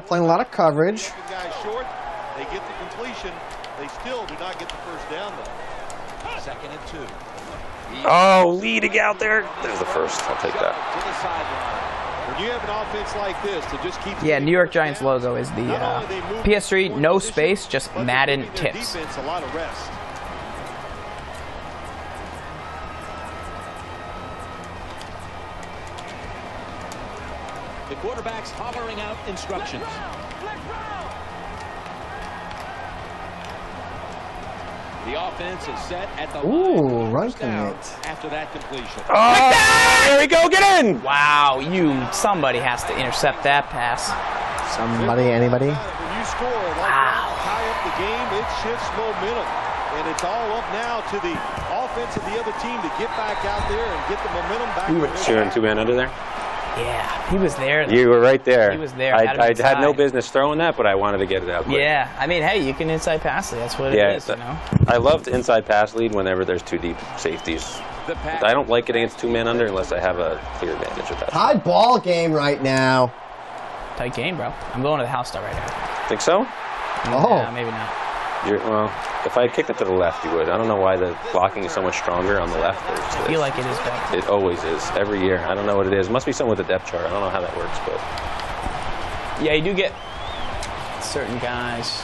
playing a lot of coverage. Guys short, they get the completion. They still do not get the first down, though. 2nd and 2. Oh, leading out there. There's the first. I'll take that. To the sideline. When you have an offense like this to just keep. Yeah, New York Giants logo is the PS3, no space, just Madden Tips. Defense, a lot of rest. The quarterback's hollering out instructions. The offense is set at the Ooh, run down commit. after that completion. Oh, here we go. Get in. Wow, somebody has to intercept that pass. Somebody, anybody? When you score like that, tie up the game, it shifts momentum. And it's all up now to the offense of the other team to get back out there and get the momentum back. You were shooting 2-man under there? Yeah, he was there. You were right there. He was there. I had no business throwing that, but I wanted to get it out quick. Yeah, I mean, hey, you can inside pass it. That's what it is, you know? I love the inside pass lead whenever there's two deep safeties. I don't like it against 2-man under unless I have a clear advantage of that. High ball game right now. Tight game, bro. I'm going to the house start right now. Think so? Oh. Yeah, maybe not. Well, if I had kicked it to the left, you would. I don't know why the blocking is so much stronger on the left. I feel like it is better. It always is, every year. I don't know what it is. It must be something with the depth chart. I don't know how that works, but... Yeah, you do get certain guys.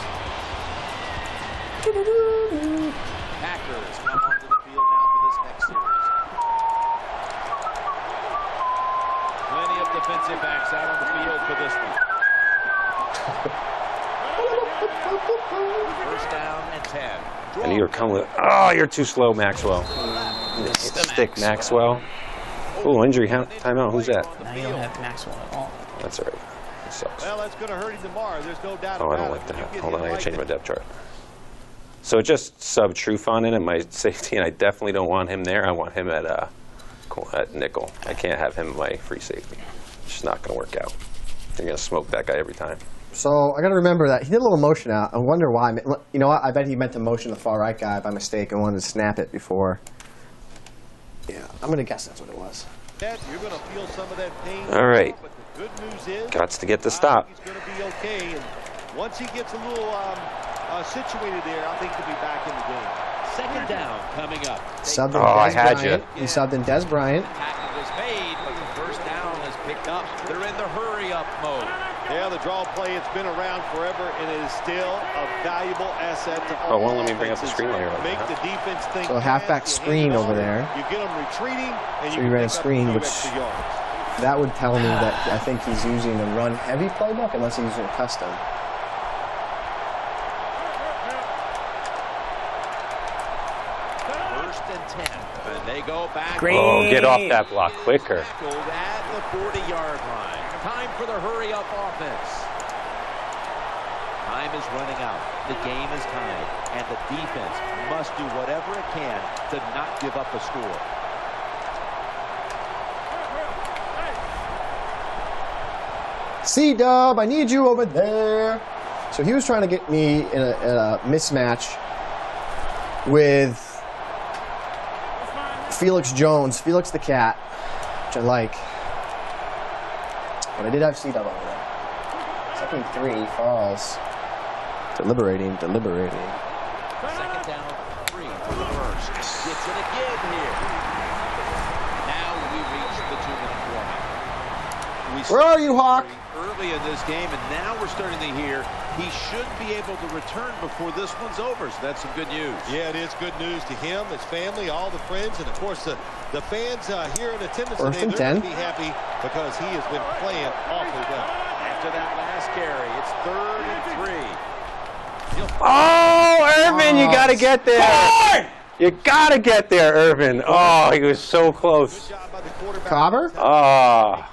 Packers come onto the field now for this next series. Plenty of defensive backs out on the field for this one. First down and 10. And you were coming with... Oh, you're too slow, Maxwell. Stick Maxwell. Oh, injury timeout. Who's that? Now you don't have Maxwell at all. That's all right. It sucks. Well, that's going to hurt him tomorrow. There's no doubt Oh, I about don't it. like that. Hold on, I gotta change my depth chart. So it just sub Trufant in at my safety, and I definitely don't want him there. I want him at nickel. I can't have him at my free safety. It's just not going to work out. They're going to smoke that guy every time. So I got to remember that he did a little motion out. I wonder why. You know what? I bet he meant to motion the far right guy by mistake and wanted to snap it before. Yeah, I'm going to guess that's what it was. You're going to feel some of that pain. All right. But the good news is, Gots to get the stop. He's going to be okay. And once he gets a little situated there, I think he'll be back in the game. Second down coming up. Subbed in I Des had Bryant. you. He subbed in Des Bryant. Tackle was made, but the first down is picked up. They're in the hurry-up mode. Yeah, the draw play, it's been around forever, and it is still a valuable asset to all. Oh, won't let me bring up the screen while you're on Make that. the defense think. So a halfback screen over there. You get them retreating, and So you he ran a pick up screen, few which extra yards. that would tell me that I think he's using a run-heavy playbook unless he's using a custom. First and 10. And they go back. Great. Oh, get off that block quicker. Tackled at the 40-yard line. Time for the hurry-up offense. Time is running out. The game is tied. And the defense must do whatever it can to not give up a score. C-Dub, I need you over there. So he was trying to get me in a mismatch with Felix Jones, Felix the Cat, which I like. But I did have C-Dub over there. Second 3, Falls. Deliberating. Second down, 3 for the first. Gets it again here. Now we reach the 2-minute warning. Where are you, Hawk? Early in this game, and now we're starting to hear he should be able to return before this one's over. So that's some good news. Yeah, it is good news to him, his family, all the friends, and of course the fans here in attendance First today. and They're 10. going to be happy because he has been playing awfully well. After that last carry, it's 3rd and 3. Oh, Irvin, you got to get there. You got to get there, Irvin. Oh, he was so close. Good job by the quarterback. Cobber? Oh.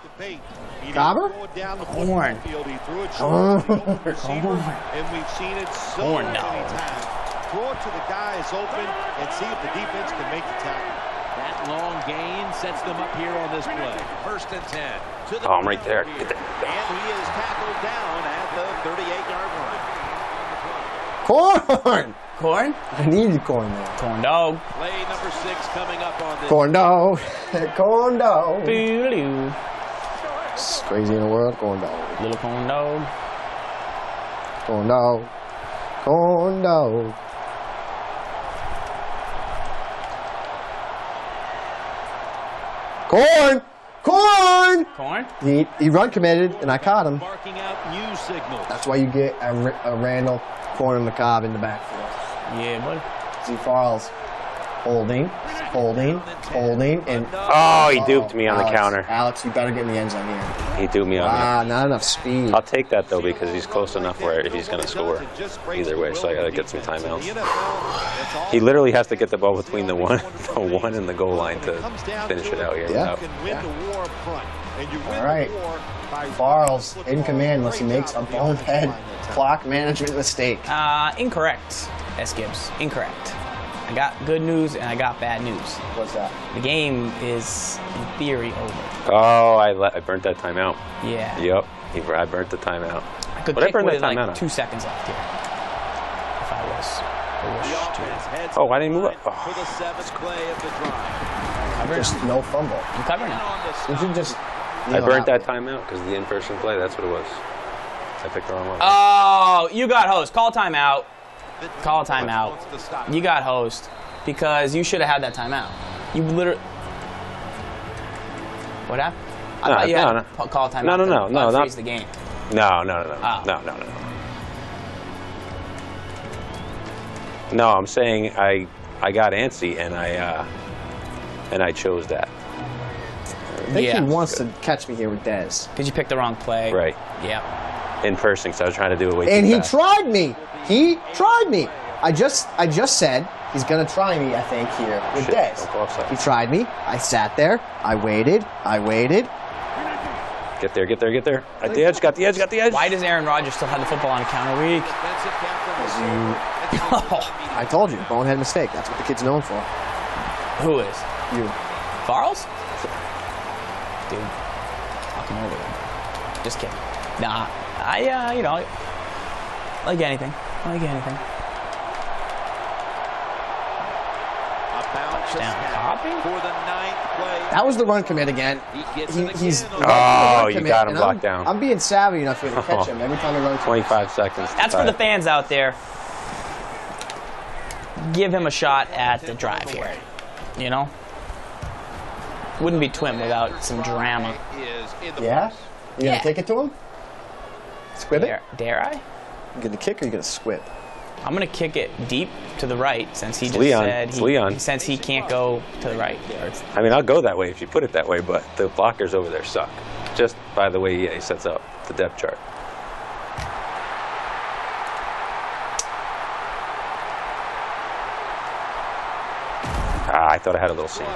Cobber? Horn. He threw it short to the open receiver, and we've seen it so Horn, many no. times. Throw it to the guy that's open and see if the defense can make the tackle. That long gain sets them up here on this play. 1st and 10. To the Oh, I'm right there. Get there. And he is tackled down at the 38-yard line. Corn! Corn? I needed corn there. Corn dog. Play number 6 coming up on this. Corn dog. Corn dog. Boo-doo. It's crazy in the world. Corn dog. Little corn dog. Corn dog. Corn dog. Corn! Corn! Corn? He run committed, and I caught him. Barking out new signals. That's why you get a Randall, Corn, and McCobb in the backfield. Yeah, buddy. Z. Farles. Holding, and Oh, he duped me on the Alex, counter. Alex, you better get in the end zone here. He duped me on that. Not enough speed. I'll take that though because he's close enough where he's going to score either way. So I got to get some timeouts. He literally has to get the ball between the one and the goal line to finish it out here. Yeah. All right. Farles in command unless he makes a bonehead clock management mistake. Incorrect, S. Gibbs. Incorrect. I got good news and I got bad news. What's that? The game is, in theory, over. Oh, I burnt that timeout. Yeah. Yep. I burnt the timeout. I could But I kick burned that with like timeout. 2 seconds left here. If I wish to. Oh, I didn't move up. For the 7th play of the drive. Just no fumble. I'm covering it. You should just. I burnt that timeout because the in-person play, that's what it was. I picked the wrong one. Oh, you got host. Call timeout. Call a timeout. You got host because you should have had that timeout. You literally. What happened? I thought you had to call a timeout. No, freeze the game. No. Oh. No. No, I'm saying I got antsy and I chose that. I think he wants to catch me here with Dez. Because you picked the wrong play. Right. Yeah. In person, because I was trying to do it way And too he fast. tried me. He tried me. I just said he's gonna try me. I think here with Shit, Dez. don't go offside. He tried me. I sat there. I waited. Get there. At the edge, got the edge. Why does Aaron Rodgers still have the football on a counter week? I told you, bonehead mistake. That's what the kid's known for. Who is? You. Farles? Dude, knock him over there. Just kidding. Nah, like anything. Touchdown copy? For the 9th play. That was the run commit again. He's. Oh, you got him blocked down. I'm being savvy enough here to catch him every time I run. 25 seconds. That's for the fans out there. Give him a shot at the drive here. You know? Wouldn't be Twim without some drama. Yeah? You gonna take it to him? Squib it? Dare I? You gonna kick or you gonna squib? I'm gonna kick it deep to the right since he just Leon. said since he can't go to the right. I mean, I'll go that way if you put it that way, but the blockers over there suck. Just by the way he sets up the depth chart. I thought I had a little seam.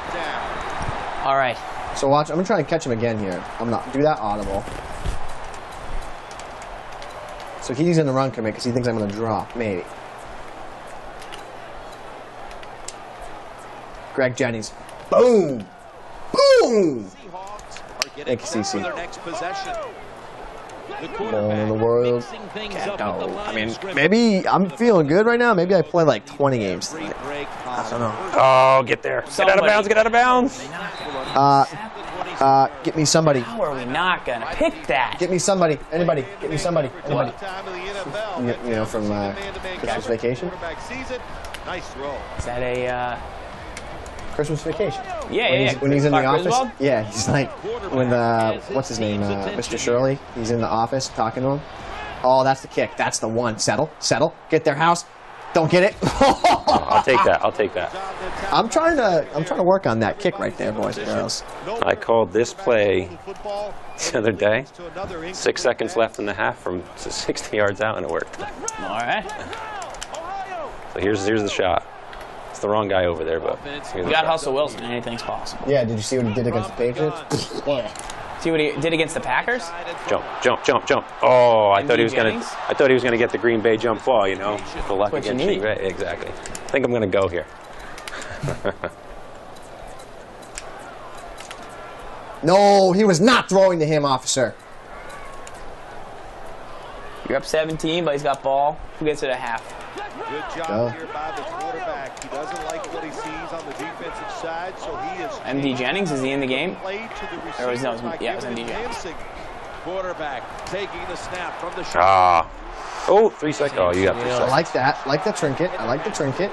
All right. So watch, I'm gonna try and catch him again here. I'm not do that audible. So he's in the run commit because he thinks I'm gonna drop, maybe. Greg Jennings. Boom! Boom! Thank you, CC. Ball in the world. I mean, maybe I'm feeling good right now. Maybe I play like 20 games tonight. I don't know. Oh, get there. Get out of bounds. Get me somebody. How are we not gonna pick that? Get me somebody. Anybody. Get me somebody. Anybody. You know, from Christmas Vacation? Nice throw. Is that a Christmas Vacation. Yeah. When he's in the Clark office. Griswold? Yeah, he's like, when what's his name? Mr. Shirley. He's in the office talking to him. Oh, that's the kick. That's the one. Settle. Get their house. Don't get it. I'll take that. I'm trying to work on that kick right there, boys and girls. I called this play the other day. 6 seconds left in the half from 60 yards out, and it worked. All right. So here's the shot. It's the wrong guy over there, but You got Hustle Wilson. Anything's possible. Yeah, did you see what he did against the Patriots? Yeah. See what he did against the Packers? Jump. Oh, I MD thought he was Jennings? gonna get the Green Bay jump ball, you know. The luck What you against need. you. Right, exactly. I think I'm gonna go here. No, he was not throwing to him, officer. You're up 17, but he's got ball. Who gets it at half? Good job here by the quarterback. He doesn't like what he sees on the defensive side, so he is MD Jennings, is he in the game? played to the Or was- no, receiver by yeah, it was giving MD him hand Jennings. signal. Quarterback taking the snap from the shot. Oh, 3 seconds. Oh, you got 3 I seconds. like that. Like the trinket. I like the trinket.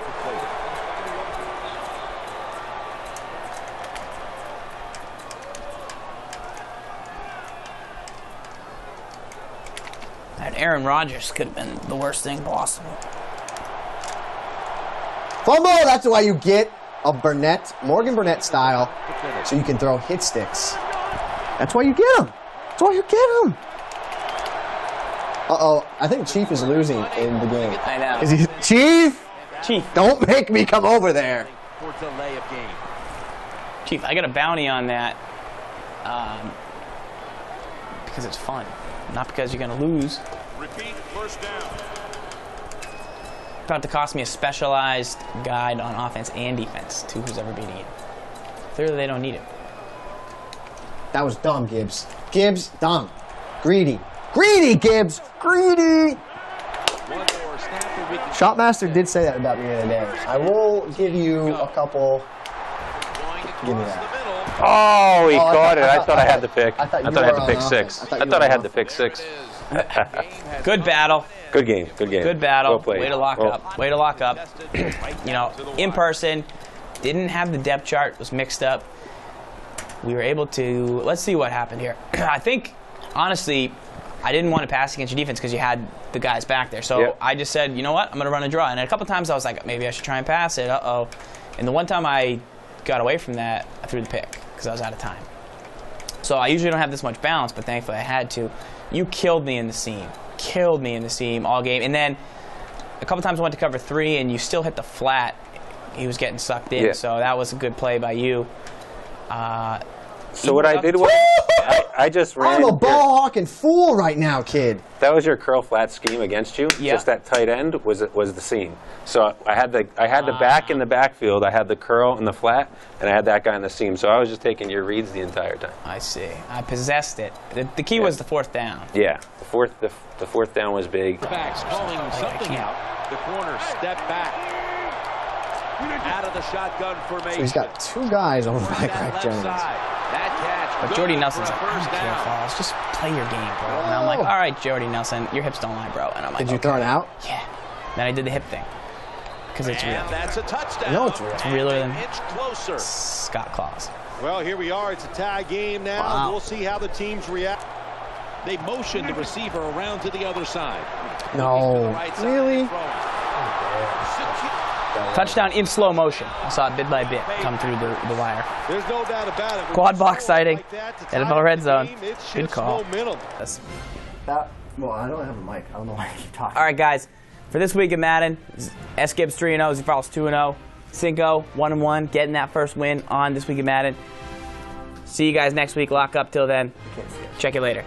That Aaron Rodgers could have been the worst thing possible. Fumble. That's why you get a Morgan Burnett style, so you can throw hit sticks. That's why you get them. That's why you get them. Uh-oh, I think Chief is losing in the game. I know. Is he? Chief, don't make me come over there. For delay of game. Chief, I got a bounty on that because it's fun, not because you're going to lose. Repeat, first down. About to cost me a specialized guide on offense and defense to who's ever beating it. Clearly, they don't need it. That was dumb, Gibbs. Gibbs, dumb. Greedy. Greedy, Gibbs. Greedy. One more snap for Ricky. Shotmaster did say that about me the other day. I will give you a couple. Give me that. Oh, he caught it. I thought I had the pick. I thought I had the pick six. I I thought I had the pick six. Good battle. Good game. Good game. Good battle. Well played. Way to lock up. Way to lock up. You know, in person, didn't have the depth chart. Was mixed up. We were able to. Let's see what happened here. I think, honestly, I didn't want to pass against your defense because you had the guys back there. So I just said, you know what? I'm going to run a draw. And a couple times I was like, maybe I should try and pass it. Uh-oh. And the one time I got away from that, I threw the pick because I was out of time. So I usually don't have this much balance, but thankfully I had to. You killed me in the seam. Killed me in the seam all game. And then a couple times I went to cover 3, and you still hit the flat. He was getting sucked in. So that was a good play by you. So what I did was I just ran. I'm a ball hawking fool right now, kid. That was your curl flat scheme against you. Yeah. Just that tight end was the seam. So I had the back in the backfield. I had the curl and the flat, and I had that guy in the seam. So I was just taking your reads the entire time. I see. I possessed it. The key was the 4th down. Yeah, the fourth down was big. Backs calling something out. The corner step back. Out of the shotgun formation. So he's got 2 guys over by Greg Jones. That catch. But Jordy Nelson's like, I don't care, Falls. Just play your game, bro. And I'm like, all right, Jordy Nelson, your hips don't lie, bro. And I'm like, Did you throw it out? Yeah. Then I did the hip thing. Because it's real. And that's a touchdown. No, it's real. It's realer than Inch closer. Scott Claus. Well, here we are. It's a tie game now. Wow. We'll see how the teams react. They motion the receiver around to the other side. No. Really? Touchdown in slow motion. I saw it bit by bit come through the wire. There's no doubt about it. Quad box sighting. NFL red zone. Good call. Momentum. Well, I don't have a mic. I don't know why I keep talking. All right, guys. For this week of Madden, S. Gibbs 3-0, Z Falls 2-0, Cinco 1-1, getting that first win on this week of Madden. See you guys next week. Lock up till then. Check you later.